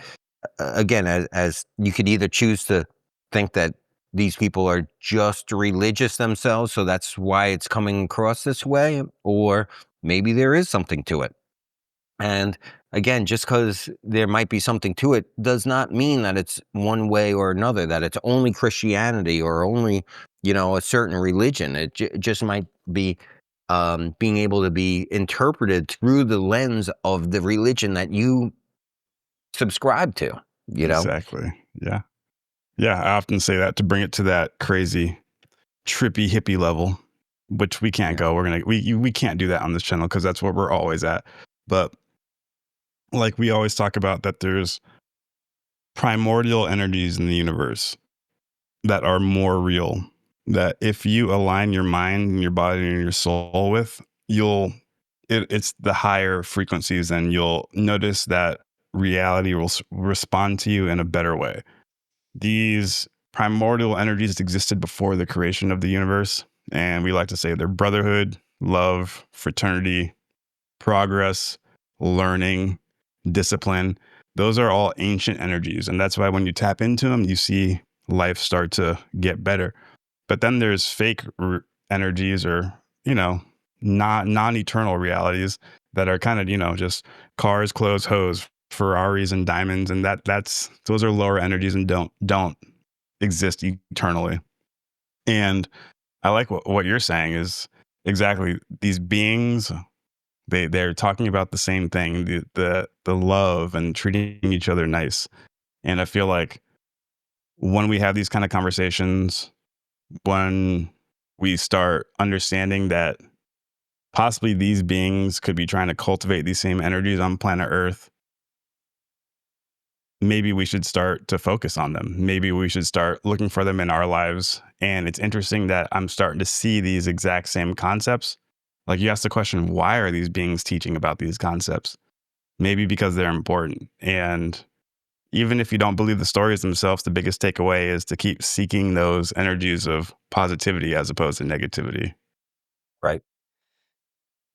S1: again, as you could either choose to think that these people are just religious themselves, so that's why it's coming across this way, or maybe there is something to it. And again, just because there might be something to it does not mean that it's one way or another, that it's only Christianity or only, a certain religion. It just might be being able to be interpreted through the lens of the religion that you subscribe to,
S2: Exactly. Yeah. Yeah. I often say that to bring it to that crazy, trippy, hippie level, which we can't go. We can't do that on this channel because that's where we're always at. But like we always talk about, that there's primordial energies in the universe that are more real, that if you align your mind and your body and your soul with, it's the higher frequencies, and you'll notice that reality will respond to you in a better way. These primordial energies existed before the creation of the universe, and we like to say they're brotherhood, love, fraternity, progress, learning, discipline. Those are all ancient energies, and that's why when you tap into them, you see life start to get better. But then there's fake energies, or non-eternal realities that are kind of just cars, clothes, hose, Ferraris, and diamonds, and those are lower energies and don't exist eternally. And I like what you're saying is exactly these beings. They're talking about the same thing, the love and treating each other nice. And I feel like when we have these kind of conversations, when we start understanding that possibly these beings could be trying to cultivate these same energies on planet Earth, maybe we should start to focus on them. Maybe we should start looking for them in our lives. And it's interesting that I'm starting to see these exact same concepts. Like, you asked the question, why are these beings teaching about these concepts? Maybe because they're important. And even if you don't believe the stories themselves, the biggest takeaway is to keep seeking those energies of positivity as opposed to negativity.
S1: Right.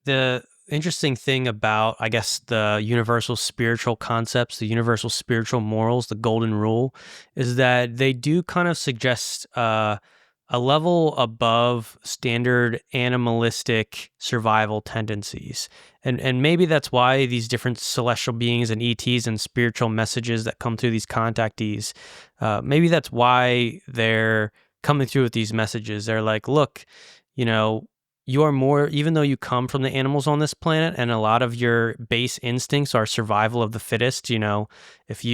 S3: The interesting thing about, I guess, the universal spiritual concepts, the universal spiritual morals, the golden rule, is that they do kind of suggest a level above standard animalistic survival tendencies. And maybe that's why these different celestial beings and ETs and spiritual messages that come through these contactees, maybe that's why they're coming through with these messages. They're like, look, you are more, even though you come from the animals on this planet and a lot of your base instincts are survival of the fittest, if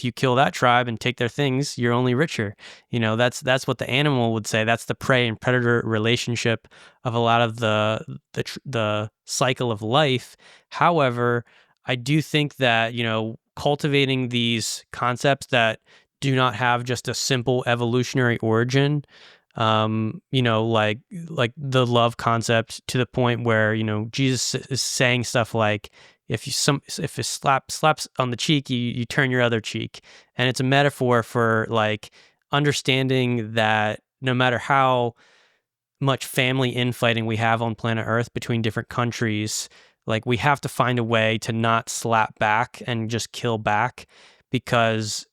S3: you kill that tribe and take their things, you're only richer. That's what the animal would say. That's the prey and predator relationship of a lot of the cycle of life. However, I do think that, cultivating these concepts that do not have just a simple evolutionary origin, like the love concept, to the point where, Jesus is saying stuff like, if it slaps on the cheek, you turn your other cheek. And it's a metaphor for like understanding that no matter how much family infighting we have on planet Earth between different countries, like we have to find a way to not slap back and just kill back, because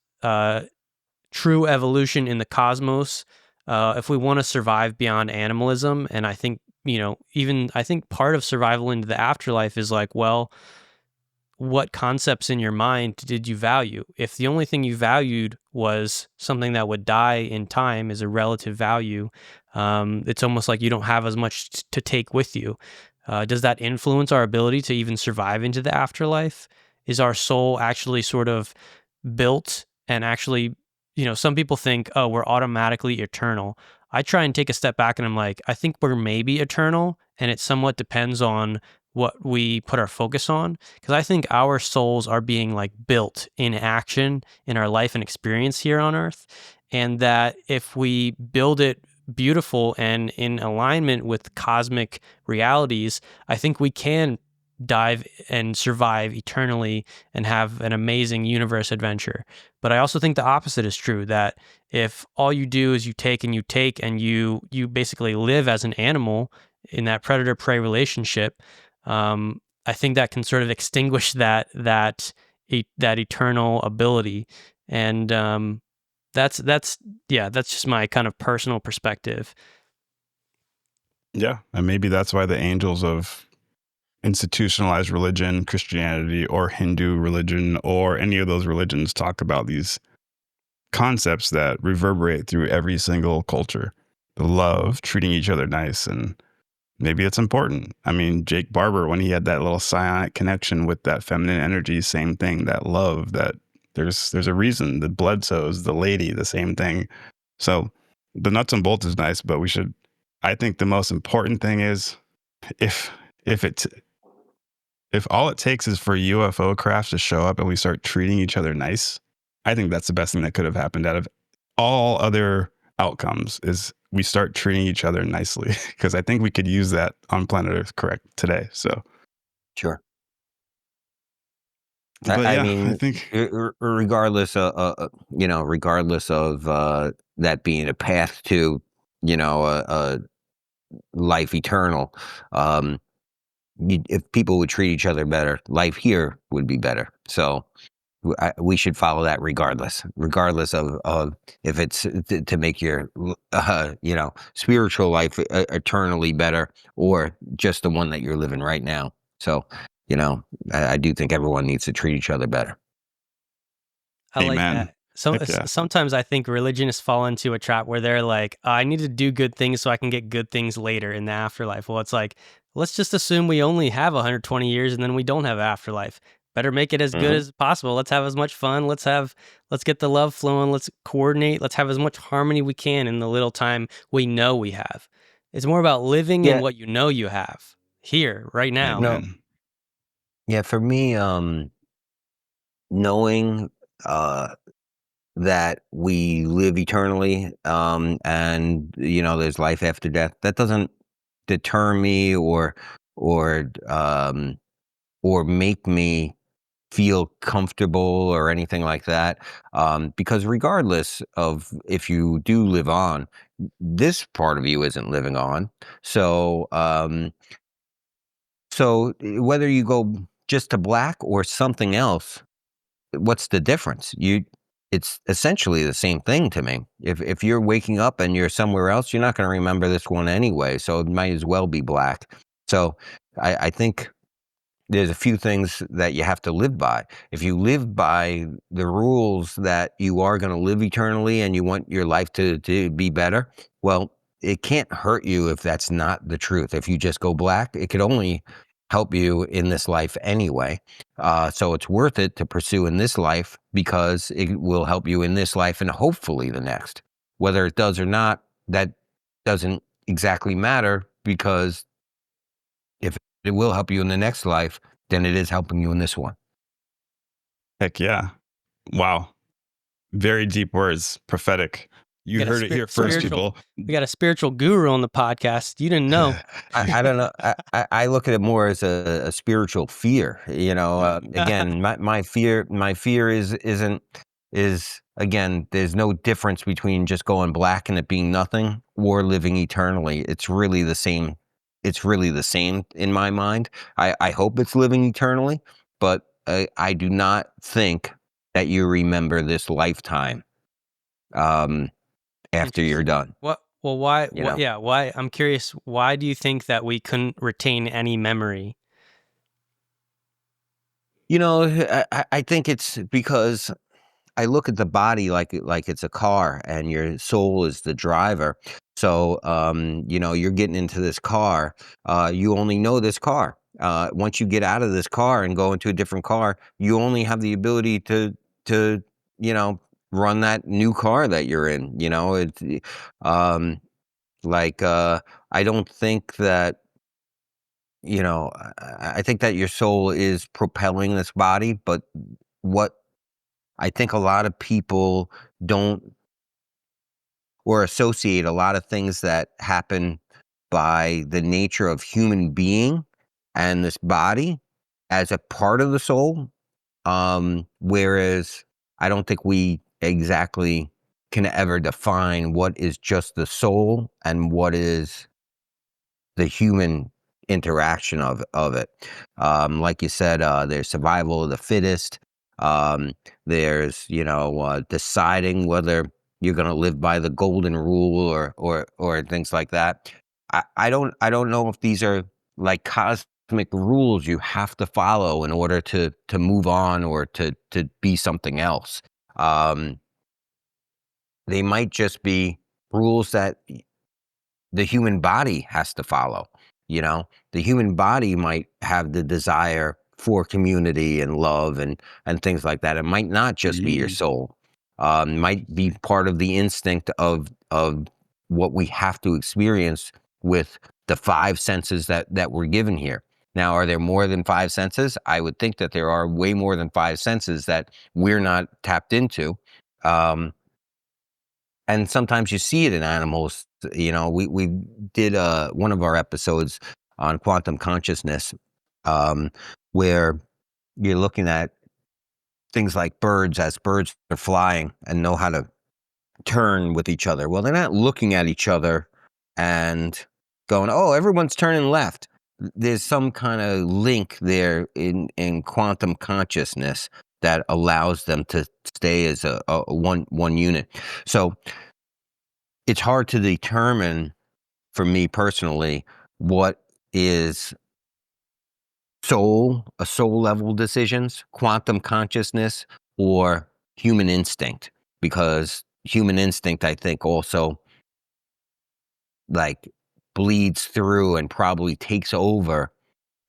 S3: true evolution in the cosmos, if we want to survive beyond animalism, and I think, I think part of survival into the afterlife is like, well, what concepts in your mind did you value? If the only thing you valued was something that would die in time is a relative value, it's almost like you don't have as much to take with you. Does that influence our ability to even survive into the afterlife? Is our soul actually sort of built and actually, some people think, oh, we're automatically eternal. I try and take a step back and I'm like, I think we're maybe eternal, and it somewhat depends on what we put our focus on. Because I think our souls are being like built in action in our life and experience here on Earth. And that if we build it beautiful and in alignment with cosmic realities, I think we can dive and survive eternally and have an amazing universe adventure. But I also think the opposite is true, that if all you do is you take and you basically live as an animal in that predator-prey relationship, I think that can sort of extinguish that eternal ability. And that's just my kind of personal perspective.
S2: Yeah, and maybe that's why the angels of institutionalized religion, Christianity, or Hindu religion, or any of those religions talk about these concepts that reverberate through every single culture. The love, treating each other nice, and maybe it's important. I mean, Jake Barber, when he had that little psionic connection with that feminine energy, same thing, that love, that there's a reason. The Bledsoes, the lady, the same thing. So the nuts and bolts is nice, but I think the most important thing is if all it takes is for UFO crafts to show up and we start treating each other nice, I think that's the best thing that could have happened out of all other outcomes, is we start treating each other nicely, because I think we could use that on planet Earth correct today. So
S1: Sure.
S2: But
S1: I
S2: yeah,
S1: mean,
S2: I think
S1: regardless of that being a path to, a life eternal, if people would treat each other better, life here would be better. So we should follow that regardless of if it's to make your, spiritual life eternally better, or just the one that you're living right now. So, I do think everyone needs to treat each other better.
S3: I like
S2: amen.
S3: that. So
S2: Heck yeah.
S3: sometimes I think religionists fall into a trap where they're like, I need to do good things so I can get good things later in the afterlife. Well, it's like, let's just assume we only have 120 years and then we don't have afterlife. Better make it as good as possible. Let's have as much fun. Let's get the love flowing. Let's coordinate. Let's have as much harmony we can in the little time we know we have. It's more about living in
S1: Yeah.
S3: what you know you have here, right now.
S1: No. Yeah, for me, knowing that we live eternally, and there's life after death, that doesn't deter me or um, or make me feel comfortable or anything like that. Because regardless of if you do live on, this part of you isn't living on. So whether you go just to black or something else, what's the difference? It's essentially the same thing to me. If you're waking up and you're somewhere else, you're not going to remember this one anyway. So it might as well be black. So I think there's a few things that you have to live by. If you live by the rules that you are going to live eternally and you want your life to be better, well, it can't hurt you if that's not the truth. If you just go black, it could only help you in this life anyway. So it's worth it to pursue in this life because it will help you in this life and hopefully the next. Whether it does or not, that doesn't exactly matter, because if it will help you in the next life, then it is helping you in this one.
S2: Heck yeah. Wow. Very deep words, prophetic. You heard it here first, people.
S3: We got a spiritual guru on the podcast. You didn't know.
S1: I don't know. I look at it more as a spiritual fear. Again, my fear is again. There's no difference between just going black and it being nothing or living eternally. It's really the same. It's really the same in my mind. I hope it's living eternally, but I do not think that you remember this lifetime after you're done.
S3: What? Well, why? Yeah, why? I'm curious. Why do you think that we couldn't retain any memory?
S1: I think it's because I look at the body like it's a car, and your soul is the driver. So, you're getting into this car. You only know this car. Once you get out of this car and go into a different car, you only have the ability to run that new car that you're in. It's um, I don't think that. I think that your soul is propelling this body, but what I think a lot of people don't, or associate a lot of things that happen by the nature of human being and this body as a part of the soul. Whereas I don't think we exactly can ever define what is just the soul and what is the human interaction of it. Like you said, there's survival of the fittest. There's deciding whether you're going to live by the golden rule or things like that. I don't know if these are like cosmic rules you have to follow in order to move on or to be something else. They might just be rules that the human body has to follow. The human body might have the desire for community and love and things like that. It might not just be your soul. Might be part of the instinct of what we have to experience with the five senses that we're given here. Now, are there more than five senses? I would think that there are way more than five senses that we're not tapped into. And sometimes you see it in animals. We did one of our episodes on quantum consciousness, where you're looking at things like birds as birds are flying and know how to turn with each other. Well, they're not looking at each other and going, "Oh, everyone's turning left." There's some kind of link there in quantum consciousness that allows them to stay as a one unit. So it's hard to determine, for me personally, what is soul level decisions, quantum consciousness, or human instinct. Because human instinct, I think, also like bleeds through and probably takes over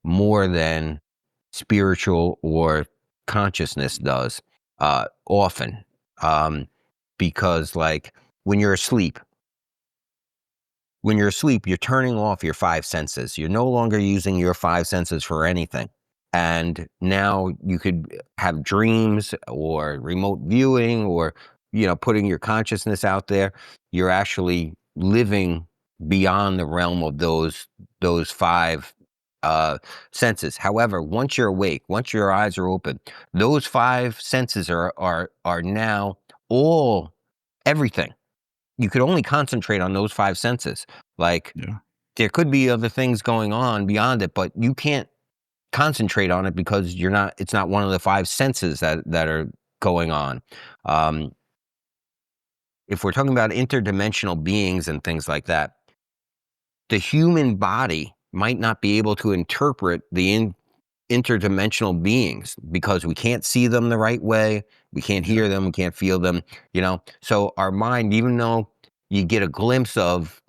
S1: more than spiritual or consciousness does, often. Because like when you're asleep, when you're asleep, you're turning off your five senses. You're no longer using your five senses for anything. And now you could have dreams or remote viewing or, putting your consciousness out there. You're actually living beyond the realm of those five senses. However, once you're awake, once your eyes are open, those five senses are now all everything. You could only concentrate on those five senses. Like, there could be other things going on beyond it, but you can't concentrate on it because it's not one of the five senses that are going on. If we're talking about interdimensional beings and things like that, the human body might not be able to interpret the interdimensional beings because we can't see them the right way. We can't hear them. We can't feel them, So our mind, even though you get a glimpse of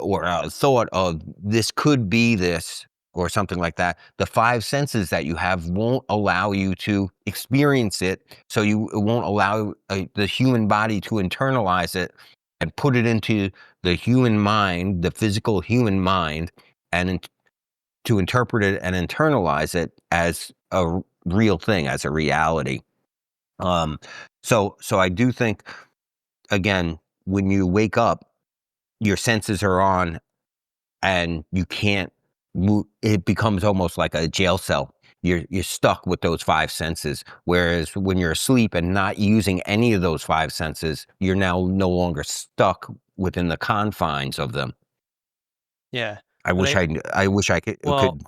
S1: or a thought of this could be this or something like that, the five senses that you have won't allow you to experience it. So it won't allow the human body to internalize it and put it into the human mind, the physical human mind, and to interpret it and internalize it as a real thing, as a reality. So I do think, again, when you wake up, your senses are on and you can't move. It becomes almost like a jail cell. You're stuck with those five senses. Whereas when you're asleep and not using any of those five senses, you're now no longer stuck within the confines of them.
S3: Yeah.
S1: I wish I could lucid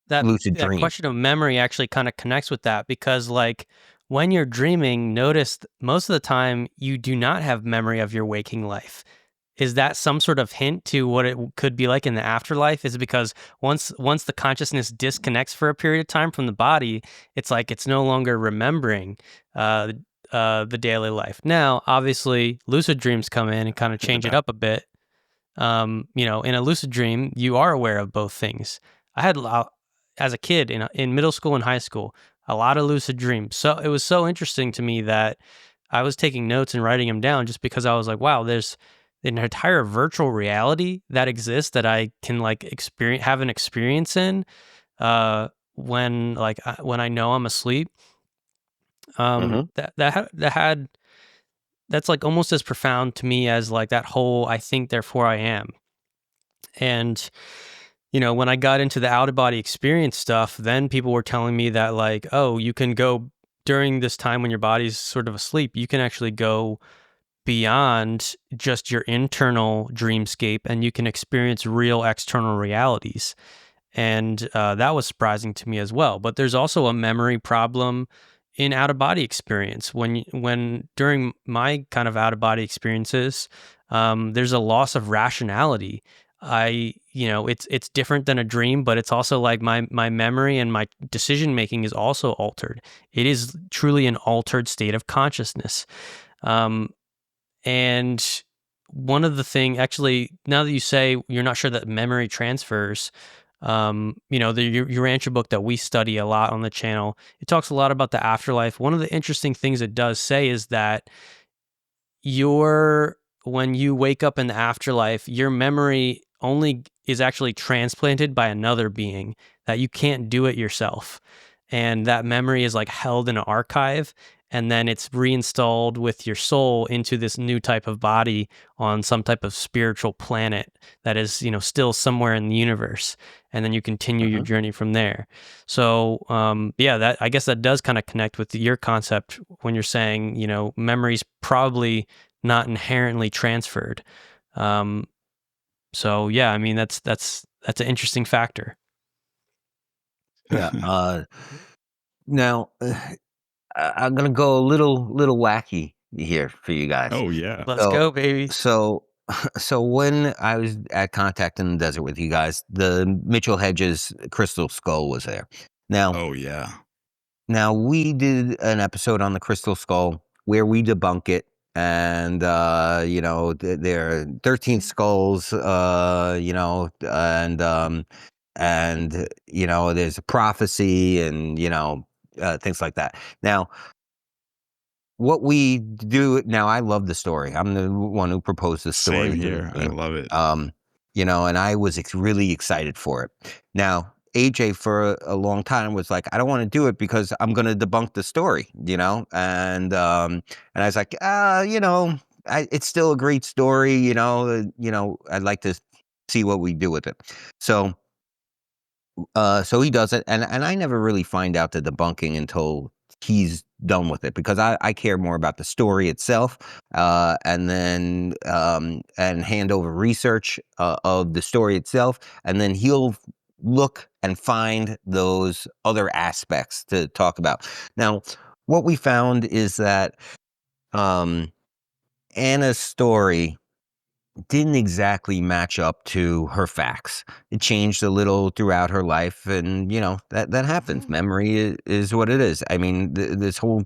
S3: That
S1: dream.
S3: question of memory actually kind of connects with that, because like when you're dreaming, notice most of the time you do not have memory of your waking life. Is that some sort of hint to what it could be like in the afterlife? Is it because once the consciousness disconnects for a period of time from the body, it's like it's no longer remembering the daily life. Now, obviously, lucid dreams come in and kind of change it up a bit. In a lucid dream, you are aware of both things. I had, as a kid in middle school and high school, a lot of lucid dreams. So it was so interesting to me that I was taking notes and writing them down just because I was like, wow, there's an entire virtual reality that exists that I can like have an experience in when I know I'm asleep. That's like almost as profound to me as like that whole I think therefore I am. And when I got into the out of body experience stuff, then people were telling me that like, oh, you can go during this time when your body's sort of asleep, you can actually go beyond just your internal dreamscape and you can experience real external realities. And that was surprising to me as well. But there's also a memory problem in out of body experience. When during my kind of out of body experiences, there's a loss of rationality. It's different than a dream, but it's also like my memory and my decision making is also altered. It is truly an altered state of consciousness. And one of the thing, actually, now that you say you're not sure that memory transfers, the Urantia book that we study a lot on the channel, it talks a lot about the afterlife. One of the interesting things it does say is that when you wake up in the afterlife, your memory only is actually transplanted by another being, that you can't do it yourself. And that memory is like held in an archive, and then it's reinstalled with your soul into this new type of body on some type of spiritual planet that is, still somewhere in the universe. And then you continue your journey from there. So, I guess that does kind of connect with your concept when you're saying, memory's probably not inherently transferred. So yeah, I mean, that's an interesting factor.
S1: Yeah. Now, I'm gonna go a little wacky here for you guys.
S2: Oh yeah,
S3: let's go, baby.
S1: So when I was at Contact in the Desert with you guys, the Mitchell Hedges crystal skull was there. Now,
S2: oh yeah.
S1: Now we did an episode on the crystal skull where we debunk it, and there are 13 skulls, and there's a prophecy and things like that. Now, what we do now, I love the story. I'm the one who proposed the story.
S2: Same here. I love it.
S1: and I was really excited for it. Now, AJ for a long time was like, I don't want to do it because I'm going to debunk the story, and I was like, it's still a great story, I'd like to see what we do with it. So he does it, and I never really find out the debunking until he's done with it, because I care more about the story itself, and then and hand over research of the story itself, and then he'll look and find those other aspects to talk about. Now, what we found is that Anna's story didn't exactly match up to her facts. It changed a little throughout her life, and that happens. Memory is what it is. I mean, this whole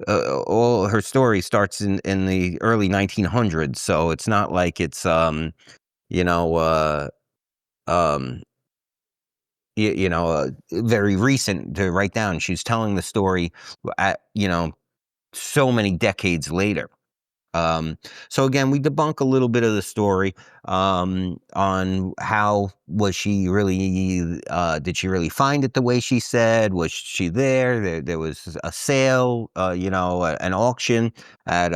S1: all her story starts in the early 1900s, so it's not like it's you know um very recent to write down. She's telling the story at so many decades later. So again, we debunk a little bit of the story on how was she really, did she really find it the way she said? Was she there? There was a sale, an auction at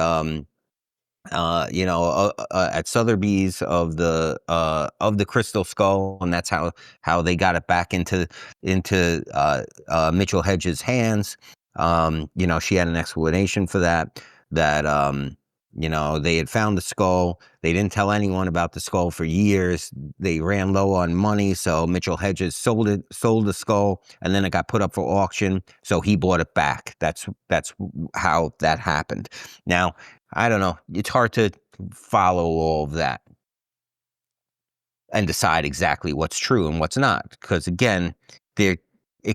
S1: at Sotheby's of the crystal skull, and that's how they got it back into Mitchell Hedges' hands. She had an explanation for that. They had found the skull. They didn't tell anyone about the skull for years. They ran low on money, so Mitchell Hedges sold the skull, and then it got put up for auction. So he bought it back. That's how that happened. Now, I don't know. It's hard to follow all of that and decide exactly what's true and what's not, because again, it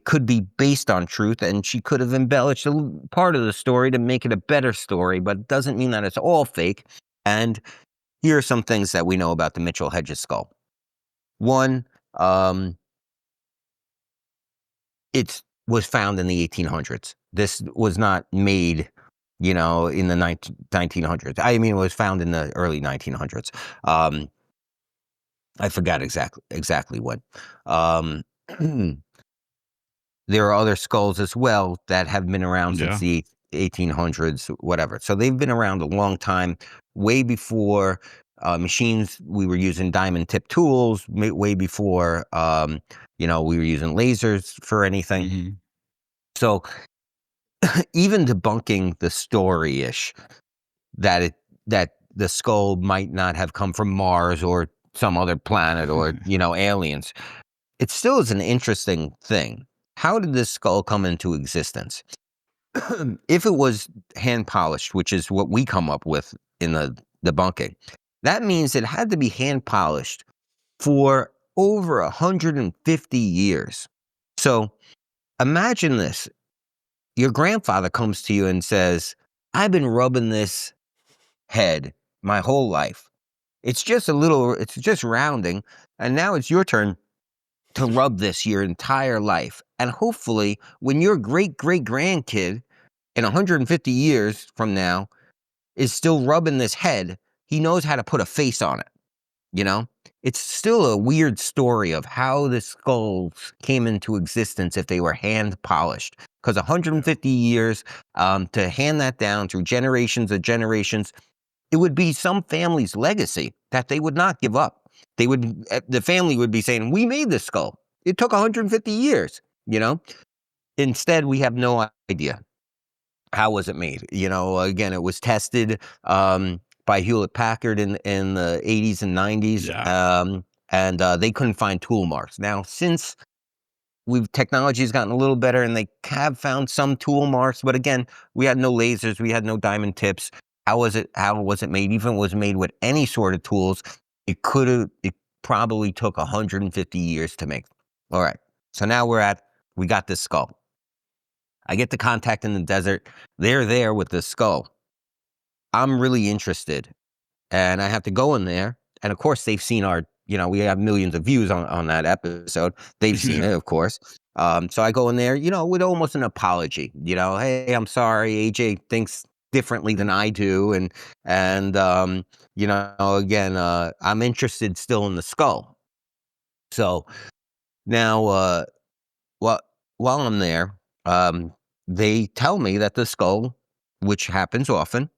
S1: could be based on truth, and she could have embellished a part of the story to make it a better story, but it doesn't mean that it's all fake. And here are some things that we know about the Mitchell Hedges skull. One, it was found in the 1800s. This was not made in the 1900s. I mean, it was found in the early 1900s. I forgot exactly when. There are other skulls as well that have been around since the 1800s, whatever. So they've been around a long time, way before machines. We were using diamond tip tools, way before we were using lasers for anything.
S2: Mm-hmm.
S1: So even debunking the story-ish that the skull might not have come from Mars or some other planet or aliens, it still is an interesting thing. How did this skull come into existence? If it was hand polished, which is what we come up with in the debunking, that means it had to be hand polished for over 150 years. So imagine this. Your grandfather comes to you and says, I've been rubbing this head my whole life. It's just rounding, and now it's your turn to rub this your entire life. And hopefully, when your great-great-grandkid in 150 years from now is still rubbing this head, he knows how to put a face on it. It's still a weird story of how the skulls came into existence if they were hand polished. Because 150 years to hand that down through generations of generations, it would be some family's legacy that they would not give up. The family would be saying, we made this skull. It took 150 years, Instead, we have no idea. How was it made? Again, it was tested by Hewlett-Packard in the 80s and 90s, and they couldn't find tool marks. Now, since technology has gotten a little better, and they have found some tool marks, but again, we had no lasers, we had no diamond tips. How was it made? Even if it was made with any sort of tools, it probably took 150 years to make. All right, so now we got this skull. I get the contact in the desert. They're there with the skull. I'm really interested, and I have to go in there. And of course, they've seen we have millions of views on that episode. They've seen it, of course. So I go in there, with almost an apology. Hey, I'm sorry. AJ thinks differently than I do, and again, I'm interested still in the skull. So now, while I'm there, they tell me that the skull, which happens often,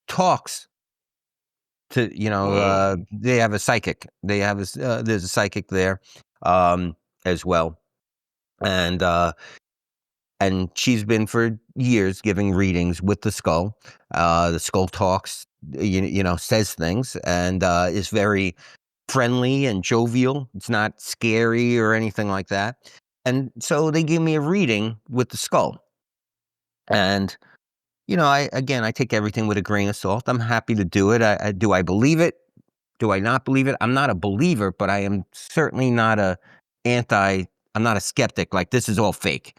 S1: talks to they have a psychic. They have there's a psychic there, as well, and she's been for years giving readings with the skull. The skull talks, says things, and is very friendly and jovial. It's not scary or anything like that. And so they gave me a reading with the skull. And, I take everything with a grain of salt. I'm happy to do it. Do I believe it? Do I not believe it? I'm not a believer, but I am certainly not I'm not a skeptic. Like, this is all fake.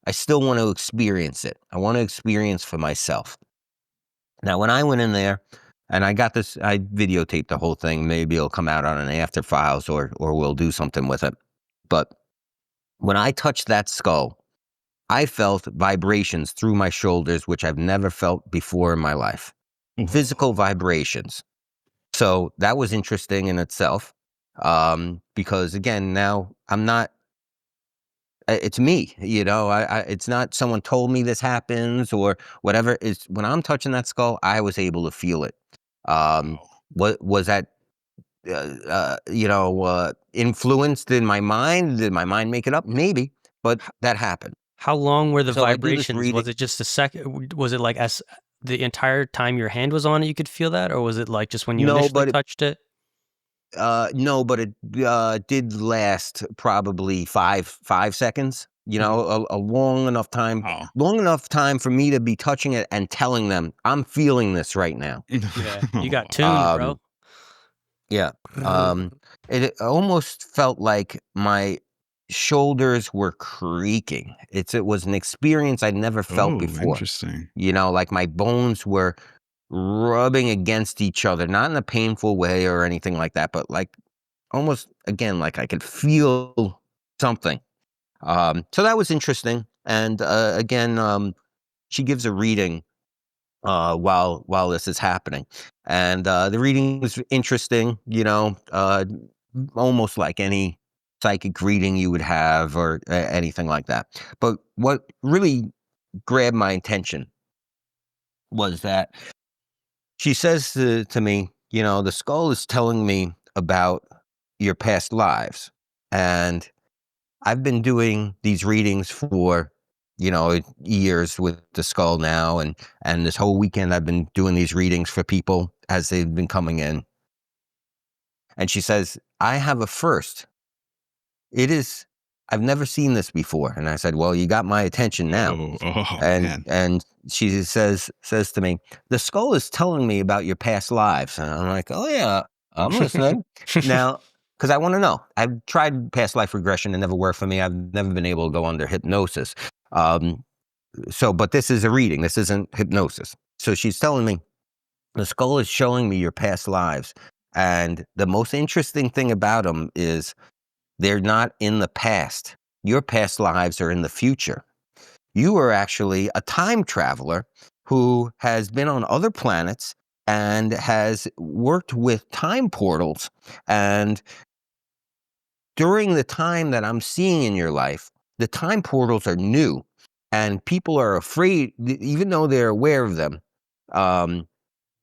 S1: I still want to experience it. I want to experience for myself. Now, when I went in there, and I videotaped the whole thing. Maybe it'll come out on an after files, or we'll do something with it. But when I touched that skull, I felt vibrations through my shoulders, which I've never felt before in my life. Physical vibrations. So that was interesting in itself. Because again, now I'm not, it's me, it's not someone told me this happens or whatever. Is when I'm touching that skull, I was able to feel it. What was that? Influenced in my mind? Did my mind make it up? Maybe, but that happened.
S3: How long were the
S1: So I do this
S3: vibrations?
S1: reading-
S3: Was it just a second? Was it like as the entire time your hand was on it, you could feel that, or was it like just when you initially touched it?
S1: No, but it did last probably five seconds. A long enough time, for me to be touching it and telling them I'm feeling this right now.
S3: Yeah, you got tuned, bro.
S1: Yeah. It almost felt like my shoulders were creaking. It was an experience I'd never felt before.
S2: Interesting.
S1: Like my bones were rubbing against each other, not in a painful way or anything like that, but like almost, again, like I could feel something. So that was interesting. And again, she gives a reading while this is happening. And the reading was interesting, almost like any psychic reading you would have or anything like that. But what really grabbed my attention was that she says to me, the skull is telling me about your past lives. And I've been doing these readings for, years with the skull now. And this whole weekend I've been doing these readings for people as they've been coming in. And she says, I have a first. I've never seen this before. And I said, well, you got my attention now. And she says to me, the skull is telling me about your past lives. And I'm like, oh yeah, I'm listening. Now, because I want to know. I've tried past life regression. It never worked for me. I've never been able to go under hypnosis. But this is a reading. This isn't hypnosis. So she's telling me, the skull is showing me your past lives. And the most interesting thing about them is they're not in the past. Your past lives are in the future. You are actually a time traveler who has been on other planets and has worked with time portals. And during the time that I'm seeing in your life, the time portals are new and people are afraid, even though they're aware of them,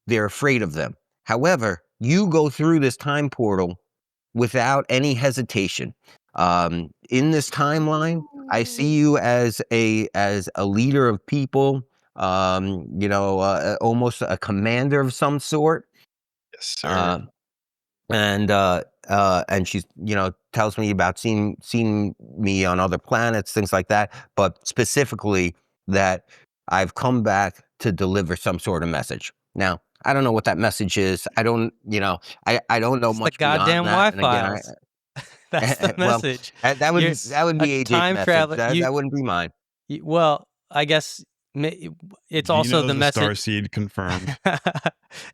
S1: they're afraid of them. However, you go through this time portal without any hesitation. In this timeline, I see you as a leader of people, almost a commander of some sort.
S2: Yes, sir.
S1: And she's, tells me about seeing me on other planets, things like that, but specifically that I've come back to deliver some sort of message. Now, I don't know what that message is. I don't, I don't know
S3: It's
S1: much
S3: the goddamn
S1: beyond that.
S3: Wi-Fi. That's the message.
S1: Well, that would be AJ's
S3: a
S1: message.
S3: time traveler.
S1: That wouldn't be mine.
S3: Well, I guess it's also the
S2: Gino's a
S3: message.
S2: starseed confirmed.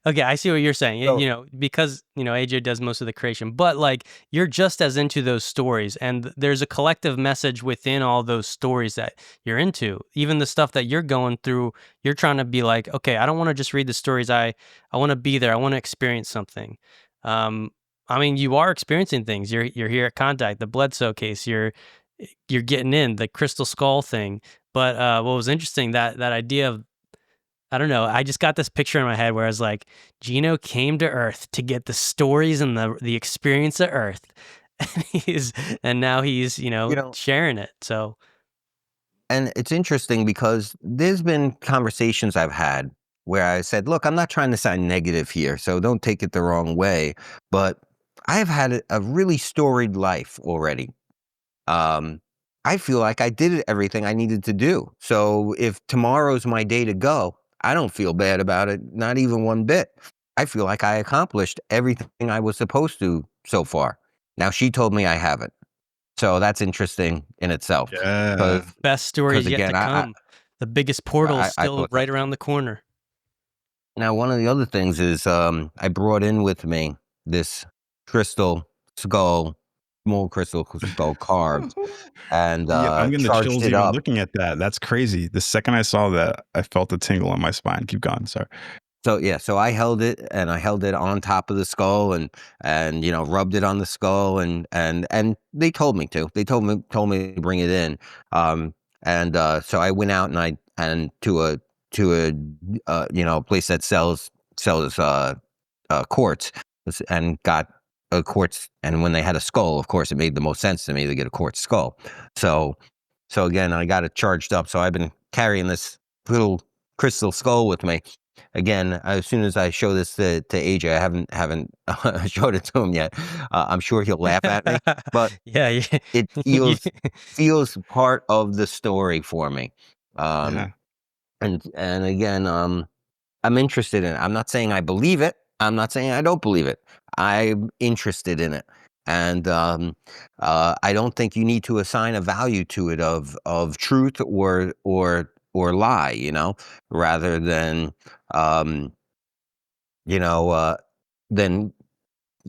S3: Okay, I see what you're saying.
S1: So-
S3: Because AJ does most of the creation, but like you're just as into those stories, and there's a collective message within all those stories that you're into. Even the stuff that you're going through, you're trying to be like, okay, I don't want to just read the stories. I want to be there. I want to experience something. I mean, you are experiencing things. You're here at Contact, the Bledsoe case. You're getting in the crystal skull thing. But what was interesting, that idea of, I don't know, I just got this picture in my head where I was like, Gino came to Earth to get the stories and the experience of Earth, and now he's sharing it. So,
S1: and it's interesting because there's been conversations I've had where I said, look, I'm not trying to sound negative here, so don't take it the wrong way, but I've had a really storied life already. I feel like I did everything I needed to do. So if tomorrow's my day to go, I don't feel bad about it, not even one bit. I feel like I accomplished everything I was supposed to so far. Now, she told me I haven't. So that's interesting in itself.
S2: Yeah.
S3: best stories yet
S1: again,
S3: to come. The biggest portal is
S1: I
S3: still
S1: thought
S3: right around the corner.
S1: Now, one of the other things is I brought in with me this crystal skull, small crystal skull carved, and
S2: Yeah, I'm getting the
S1: charged
S2: chills
S1: it
S2: even
S1: up.
S2: looking at that. That's crazy. The second I saw that, I felt a tingle on my spine. Keep going. Sorry.
S1: So I held it, and I held it on top of the skull, and rubbed it on the skull, and they told me to. They told me to bring it in, so I went out and to a place that sells quartz, and got a quartz. And when they had a skull, of course, it made the most sense to me to get a quartz skull. So again, I got it charged up. So I've been carrying this little crystal skull with me. Again, as soon as I show this to AJ, I haven't showed it to him yet. I'm sure he'll laugh at me, but
S3: yeah.
S1: it feels part of the story for me.
S2: Yeah.
S1: And again, I'm interested in it. I'm not saying I believe it. I'm not saying I don't believe it. I'm interested in it. And I don't think you need to assign a value to it of truth or lie, rather than than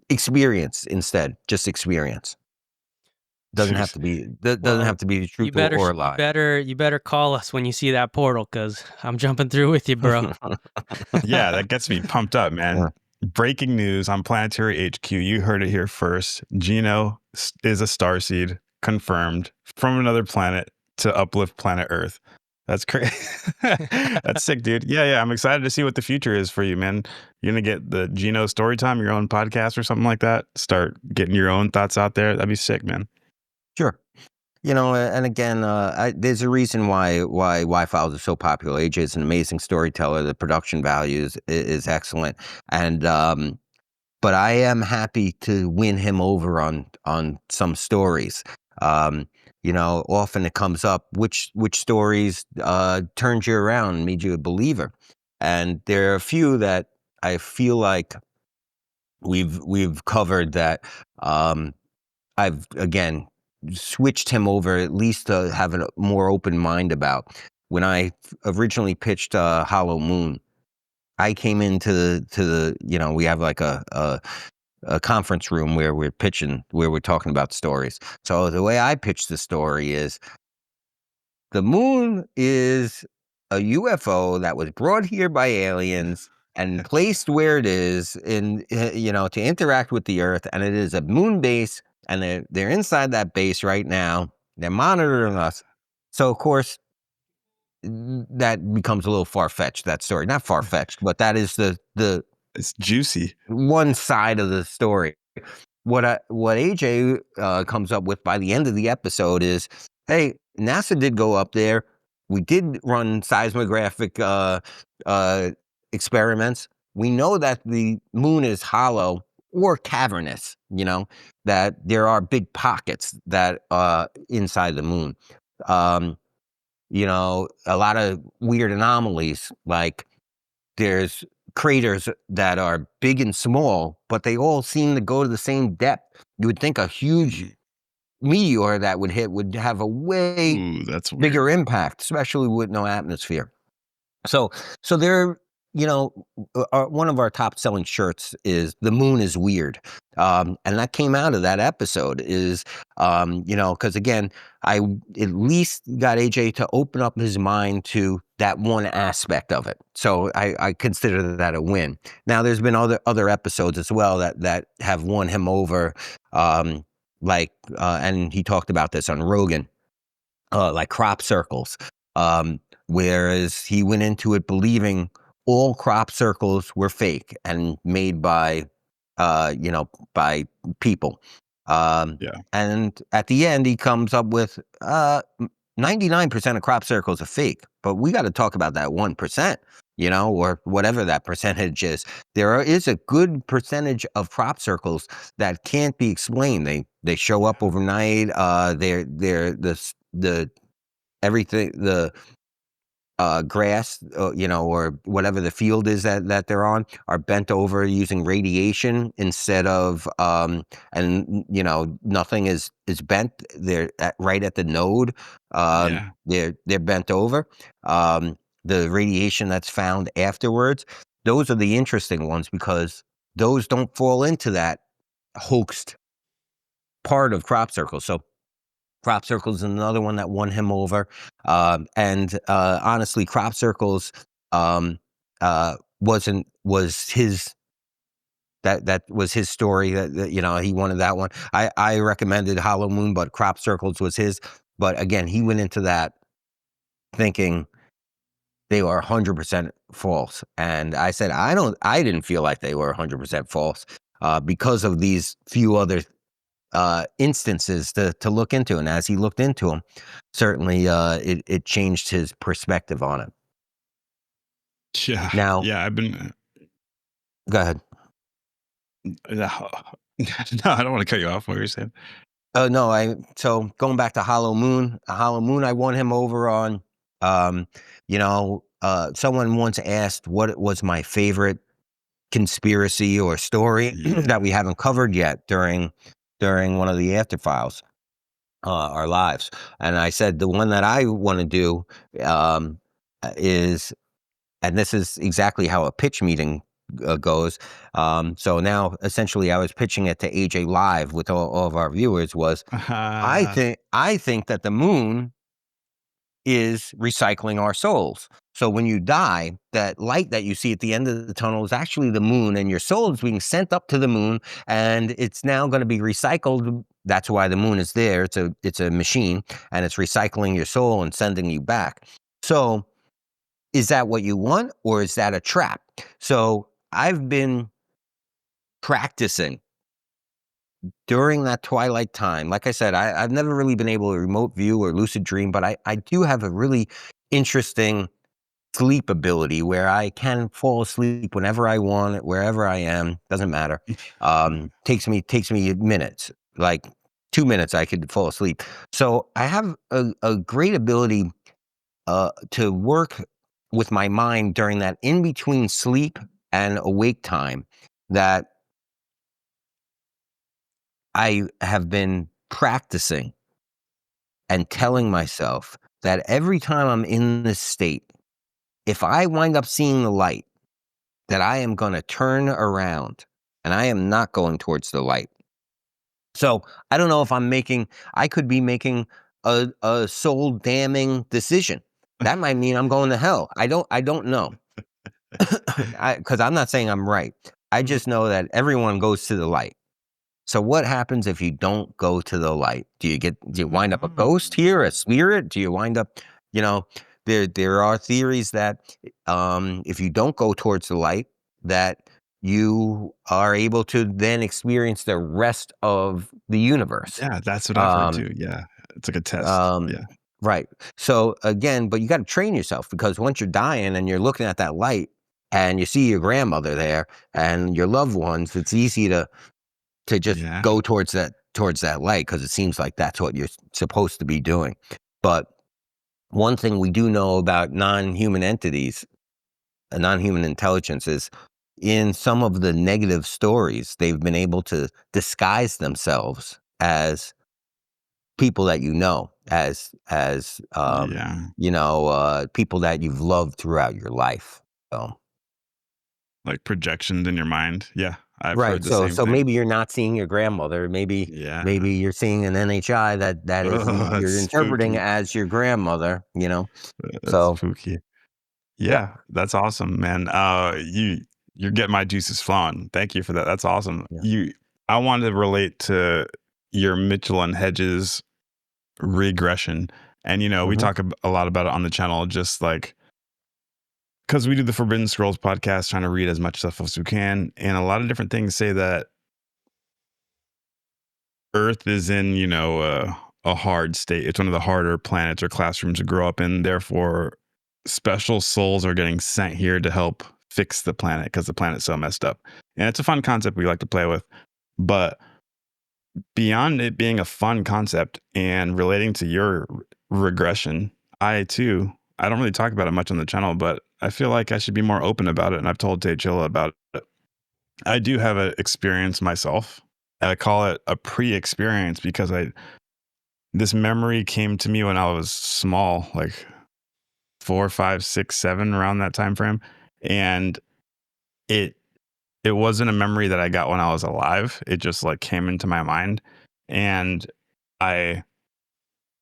S1: experience instead. Just experience. Doesn't have to be truth or a lie.
S3: You better call us when you see that portal, because I'm jumping through with you, bro.
S2: Yeah, that gets me pumped up, man.
S1: Yeah.
S2: Breaking news on Planetary HQ. You heard it here first. Gino is a starseed, confirmed, from another planet to uplift planet Earth. That's crazy. That's sick, dude. Yeah. I'm excited to see what the future is for you, man. You're going to get the Gino story time, your own podcast or something like that. Start getting your own thoughts out there. That'd be sick, man.
S1: Sure. And again, there's a reason why Files is so popular. AJ is an amazing storyteller. The production value is excellent, and but I am happy to win him over on some stories. Often it comes up which stories turned you around, made you a believer, and there are a few that I feel like we've covered that. I've again switched him over, at least to have a more open mind about. When I originally pitched Hollow Moon, I came into the we have like a conference room where we're talking about stories. So the way I pitched the story is, the moon is a UFO that was brought here by aliens and placed where it is to interact with the Earth, and it is a moon base, and they're inside that base right now. They're monitoring us. So of course that becomes a little far-fetched, that story. Not far-fetched, but that is the
S2: It's juicy.
S1: one side of the story. What AJ comes up with by the end of the episode is, hey, NASA did go up there. We did run seismographic experiments. We know that the moon is hollow or cavernous, that there are big pockets that inside the moon. A lot of weird anomalies, like there's craters that are big and small, but they all seem to go to the same depth. You would think a huge meteor that would hit would have a way
S2: Ooh, that's weird.
S1: bigger impact, especially with no atmosphere. So they're, one of our top selling shirts is "The Moon is Weird," and that came out of that episode. Is because again, I at least got AJ to open up his mind to that one aspect of it. So I consider that a win. Now, there's been other episodes as well that have won him over, and he talked about this on Rogan, like crop circles. Whereas he went into it believing all crop circles were fake and made by, by people.
S2: Yeah.
S1: And at the end, he comes up with 99% of crop circles are fake, but we got to talk about that 1%, or whatever that percentage is. There is a good percentage of crop circles that can't be explained. They show up overnight. They're the everything, the grass, or whatever the field is that they're on, are bent over using radiation instead of, and nothing is bent. They're right at the node. They're bent over. The radiation that's found afterwards, those are the interesting ones because those don't fall into that hoaxed part of crop circles. So crop circles is another one that won him over. Honestly, crop circles was his that was his story. That he wanted that one. I recommended Hollow Moon, but crop circles was his. But again, he went into that thinking they were 100% false, and I said I didn't feel like they were 100% false because of these few other instances to look into. And as he looked into them, certainly it changed his perspective on it.
S2: Yeah.
S1: Now,
S2: yeah, I've been.
S1: Go ahead.
S2: No, I don't want to cut you off. What were you saying?
S1: Oh no, so going back to Hollow Moon, I won him over on. Someone once asked what was my favorite conspiracy or story that we haven't covered yet during one of the after files. Our lives. And I said, the one that I want to do is, and this is exactly how a pitch meeting goes. So now essentially I was pitching it to AJ live with all of our viewers was, I think that the moon is recycling our souls. So when you die, that light that you see at the end of the tunnel is actually the moon, and your soul is being sent up to the moon, and it's now going to be recycled. That's why the moon is there. It's a machine, and it's recycling your soul and sending you back. So is that what you want, or is that a trap? So I've been practicing during that twilight time. Like I said, I've never really been able to remote view or lucid dream, but I do have a really interesting sleep ability where I can fall asleep whenever I want, wherever I am, doesn't matter. Takes me minutes, like 2 minutes I could fall asleep. So I have a great ability to work with my mind during that in between sleep and awake time that I have been practicing and telling myself that every time I'm in this state, if I wind up seeing the light, that I am going to turn around and I am not going towards the light. So I don't know if I could be making a soul damning decision. That might mean I'm going to hell. I don't know. Because I'm not saying I'm right. I just know that everyone goes to the light. So what happens if you don't go to the light? Do you wind up a ghost here, a spirit? Do you wind up, there are theories that if you don't go towards the light, that you are able to then experience the rest of the universe.
S2: Yeah, that's what I've heard too. Yeah, it's like a test. Yeah.
S1: Right. So again, but you got to train yourself, because once you're dying and you're looking at that light and you see your grandmother there and your loved ones, it's easy to just go towards that light, because it seems like that's what you're supposed to be doing. But one thing we do know about non-human entities, non-human intelligence, is in some of the negative stories, they've been able to disguise themselves as people that you know. as
S2: Yeah.
S1: people that you've loved throughout your life. So
S2: Like projections in your mind. Yeah. I've
S1: right.
S2: heard the same
S1: So
S2: thing.
S1: maybe you're not seeing your grandmother. Maybe
S2: Yeah.
S1: you're seeing an NHI that is
S2: Oh, that's
S1: you're interpreting
S2: spooky.
S1: as your grandmother.
S2: That's
S1: So
S2: spooky.
S1: yeah.
S2: Yeah, that's awesome, man. You're getting my juices flowing. Thank you for that. That's awesome.
S1: Yeah.
S2: I wanted to relate to your Mitchell and Hedges regression, and we
S1: Hmm.
S2: talk a lot about it on the channel, just like because we do the Forbidden Scrolls podcast, trying to read as much stuff as we can, and a lot of different things say that Earth is in a hard state. It's one of the harder planets or classrooms to grow up in. Therefore, special souls are getting sent here to help fix the planet because the planet's so messed up. And it's a fun concept we like to play with. But beyond it being a fun concept and relating to your regression, I don't really talk about it much on the channel, but I feel like I should be more open about it. And I've told Taychilla about it. I do have an experience myself. I call it a pre-experience because this memory came to me when I was small, like 4, 5, 6, 7, around that time frame, and it it wasn't a memory that I got when I was alive. It just like came into my mind, and I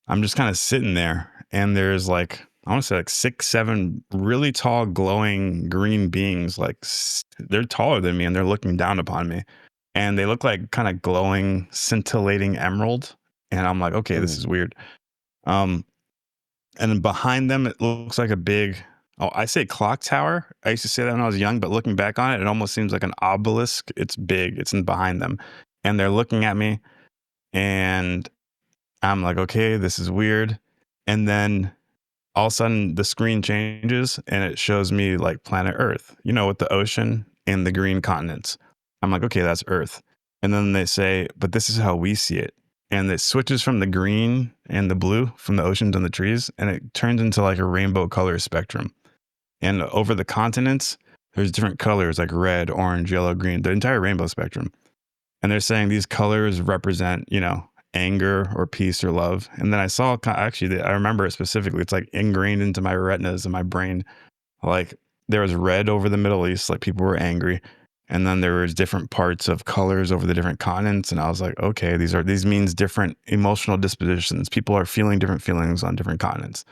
S2: I'm just kind of sitting there, and there's like I want to say like 6, 7 really tall, glowing green beings. Like they're taller than me, and they're looking down upon me, and they look like kind of glowing, scintillating emerald. And I'm like, okay, this
S1: Mm.
S2: is weird. Um, and then behind them, it looks like a big, oh, I say clock tower. I used to say that when I was young, but looking back on it, it almost seems like an obelisk. It's big, it's in behind them. And they're looking at me, and I'm like, okay, this is weird. And then all of a sudden, the screen changes and it shows me like planet Earth, with the ocean and the green continents. I'm like, okay, that's Earth. And then they say, but this is how we see it. And it switches from the green and the blue from the oceans and the trees, and it turns into like a rainbow color spectrum. And over the continents, there's different colors like red, orange, yellow, green, the entire rainbow spectrum. And they're saying these colors represent, anger or peace or love. And then I saw, actually, I remember it specifically. It's like ingrained into my retinas and my brain. Like there was red over the Middle East, like people were angry. And then there was different parts of colors over the different continents. And I was like, okay, these means different emotional dispositions. People are feeling different feelings on different continents.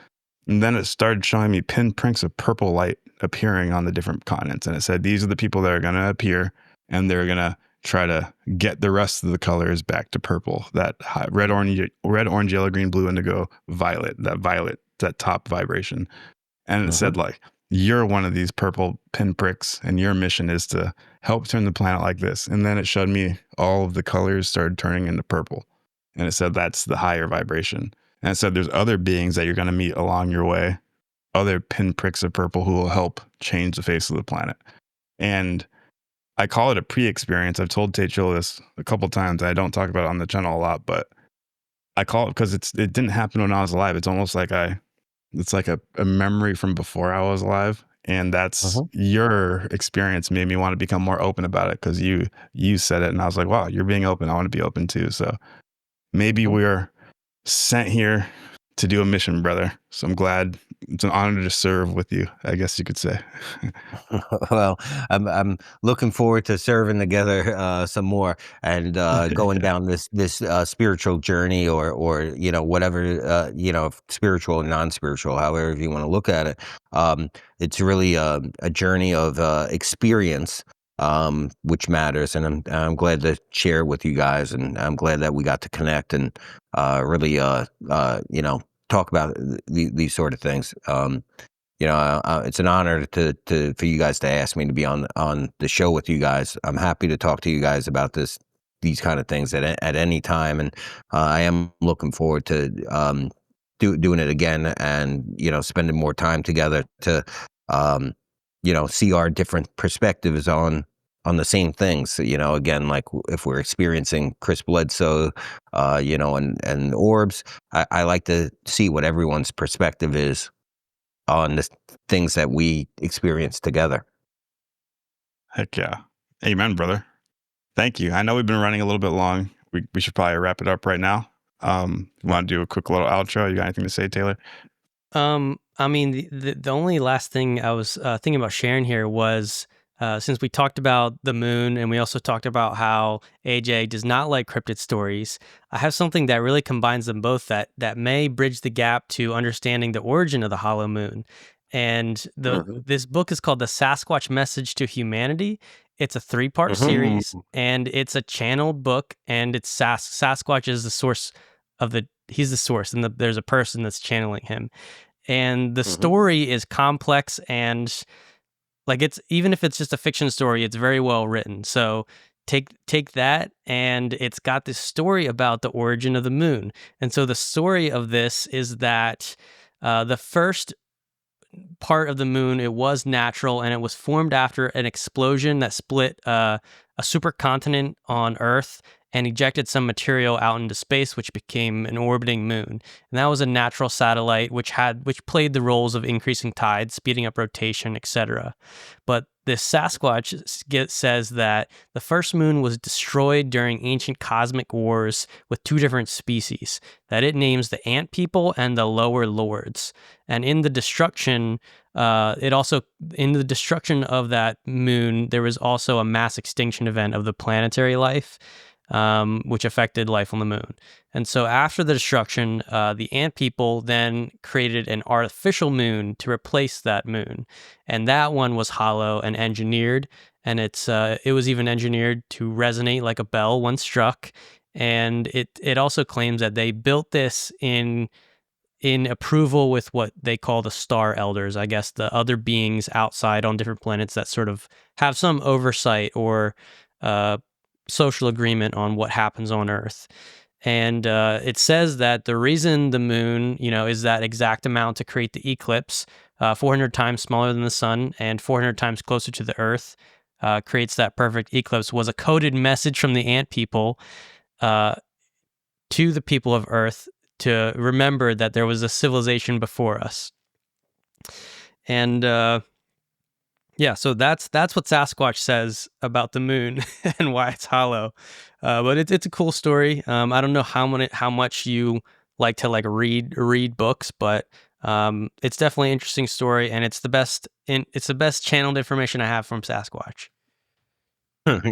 S2: And then it started showing me pinpricks of purple light appearing on the different continents. And it said, these are the people that are going to appear, and they're going to try to get the rest of the colors back to purple, that red, orange, yellow, green, blue, indigo, violet, that top vibration. And it
S1: Hmm.
S2: said, like, you're one of these purple pinpricks, and your mission is to help turn the planet like this. And then it showed me all of the colors started turning into purple. And it said, that's the higher vibration. And it said, there's other beings that you're going to meet along your way, other pinpricks of purple who will help change the face of the planet. And I call it a pre-experience. I've told Taychilla this a couple times. I don't talk about it on the channel a lot, but I call it because it didn't happen when I was alive. It's almost like it's like a memory from before I was alive. And that's
S1: Hmm.
S2: your experience made me want to become more open about it, because you said it, and I was like, wow, you're being open. I want to be open too. So maybe
S1: Hmm.
S2: we're sent here to do a mission, brother. So I'm glad. It's an honor to serve with you, I guess you could say.
S1: Well, I'm looking forward to serving together some more and going
S2: Yeah.
S1: down this spiritual journey, or whatever, spiritual and non-spiritual, however you want to look at it. It's really a journey of experience, which matters, and I'm glad to share with you guys, and I'm glad that we got to connect and really talk about these sort of things. It's an honor for you guys to ask me to be on the show with you guys. I'm happy to talk to you guys about these kind of things at any time, and I am looking forward to doing it again, and spending more time together to see our different perspectives on the same things. Again, like if we're experiencing Chris Bledsoe, and orbs, I like to see what everyone's perspective is on the things that we experience together.
S2: Heck yeah. Amen, brother. Thank you. I know we've been running a little bit long. We should probably wrap it up right now. Want to do a quick little outro? You got anything to say, Taylor?
S3: I mean, the only last thing I was thinking about sharing here was, since we talked about the moon and we also talked about how AJ does not like cryptid stories, I have something that really combines them both that may bridge the gap to understanding the origin of the hollow moon. And this book is called The Sasquatch Message to Humanity. It's a 3-part series, and it's a channeled book, and it's Sasquatch is the source of he's the source, and there's a person that's channeling him. And the story is complex, and like, it's, even if it's just a fiction story, it's very well written. So take that, and it's got this story about the origin of the moon. And so the story of this is that the first part of the moon, it was natural, and it was formed after an explosion that split a supercontinent on Earth and ejected some material out into space, which became an orbiting moon. And that was a natural satellite which played the roles of increasing tides, speeding up rotation, etc. But this Sasquatch says that the first moon was destroyed during ancient cosmic wars with 2 different species, that it names the ant people and the lower lords. And in the destruction, of that moon, there was also a mass extinction event of the planetary life, which affected life on the moon. And so after the destruction, the ant people then created an artificial moon to replace that moon. And that one was hollow and engineered. And it was even engineered to resonate like a bell when struck. And it also claims that they built this in approval with what they call the star elders, I guess the other beings outside on different planets that sort of have some oversight or social agreement on what happens on Earth. And it says that the reason the moon, is that exact amount to create the eclipse, 400 times smaller than the sun and 400 times closer to the Earth, creates that perfect eclipse, was a coded message from the ant people to the people of Earth to remember that there was a civilization before us. And so that's what Sasquatch says about the moon and why it's hollow. But it's a cool story. I don't know how much you like to read books, but it's definitely an interesting story, and it's the best channeled information I have from Sasquatch.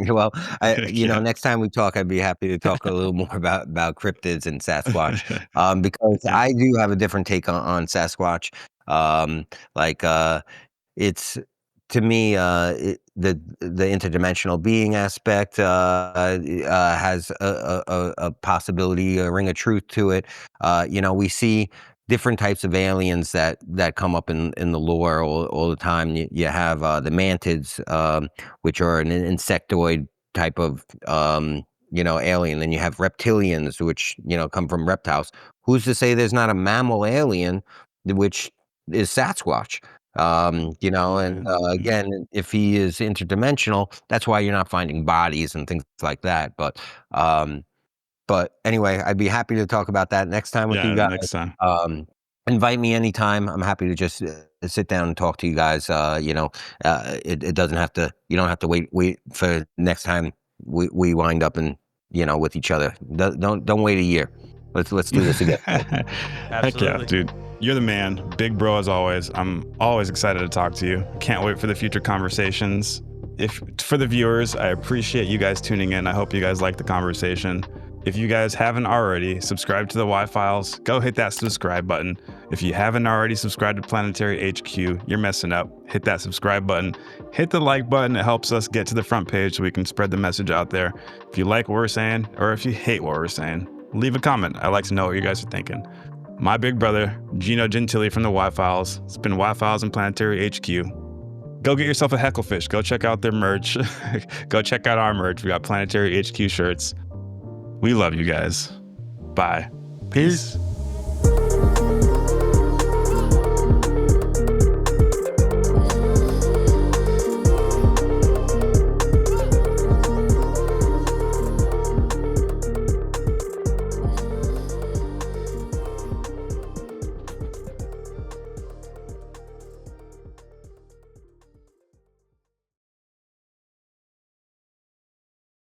S1: Well, next time we talk, I'd be happy to talk a little more about cryptids and Sasquatch, because I do have a different take on Sasquatch. It's, to me, the interdimensional being aspect has a possibility, a ring of truth to it. We see different types of aliens that come up in the lore all the time. You have the mantids, which are an insectoid type of alien. Then you have reptilians, which come from reptiles. Who's to say there's not a mammal alien, which is Sasquatch? Again, if he is interdimensional, that's why you're not finding bodies and things like that. But anyway, I'd be happy to talk about that next time with you guys.
S2: Next time.
S1: Invite me anytime. I'm happy to just sit down and talk to you guys. It doesn't have to. You don't have to wait for next time we wind up and with each other. Don't wait a year. Let's do this again.
S2: Heck yeah, dude. You're the man. Big bro as always. I'm always excited to talk to you. Can't wait for the future conversations. For the viewers, I appreciate you guys tuning in. I hope you guys like the conversation. If you guys haven't already, subscribe to the Y-Files. Go hit that subscribe button. If you haven't already subscribed to Planetary HQ, you're messing up. Hit that subscribe button. Hit the like button. It helps us get to the front page so we can spread the message out there. If you like what we're saying, or if you hate what we're saying, leave a comment. I'd like to know what you guys are thinking. My big brother, Gino Gentile from the Y-Files. It's been Y-Files and Planetary HQ. Go get yourself a hecklefish. Go check out their merch. Go check out our merch. We got Planetary HQ shirts. We love you guys. Bye. Peace.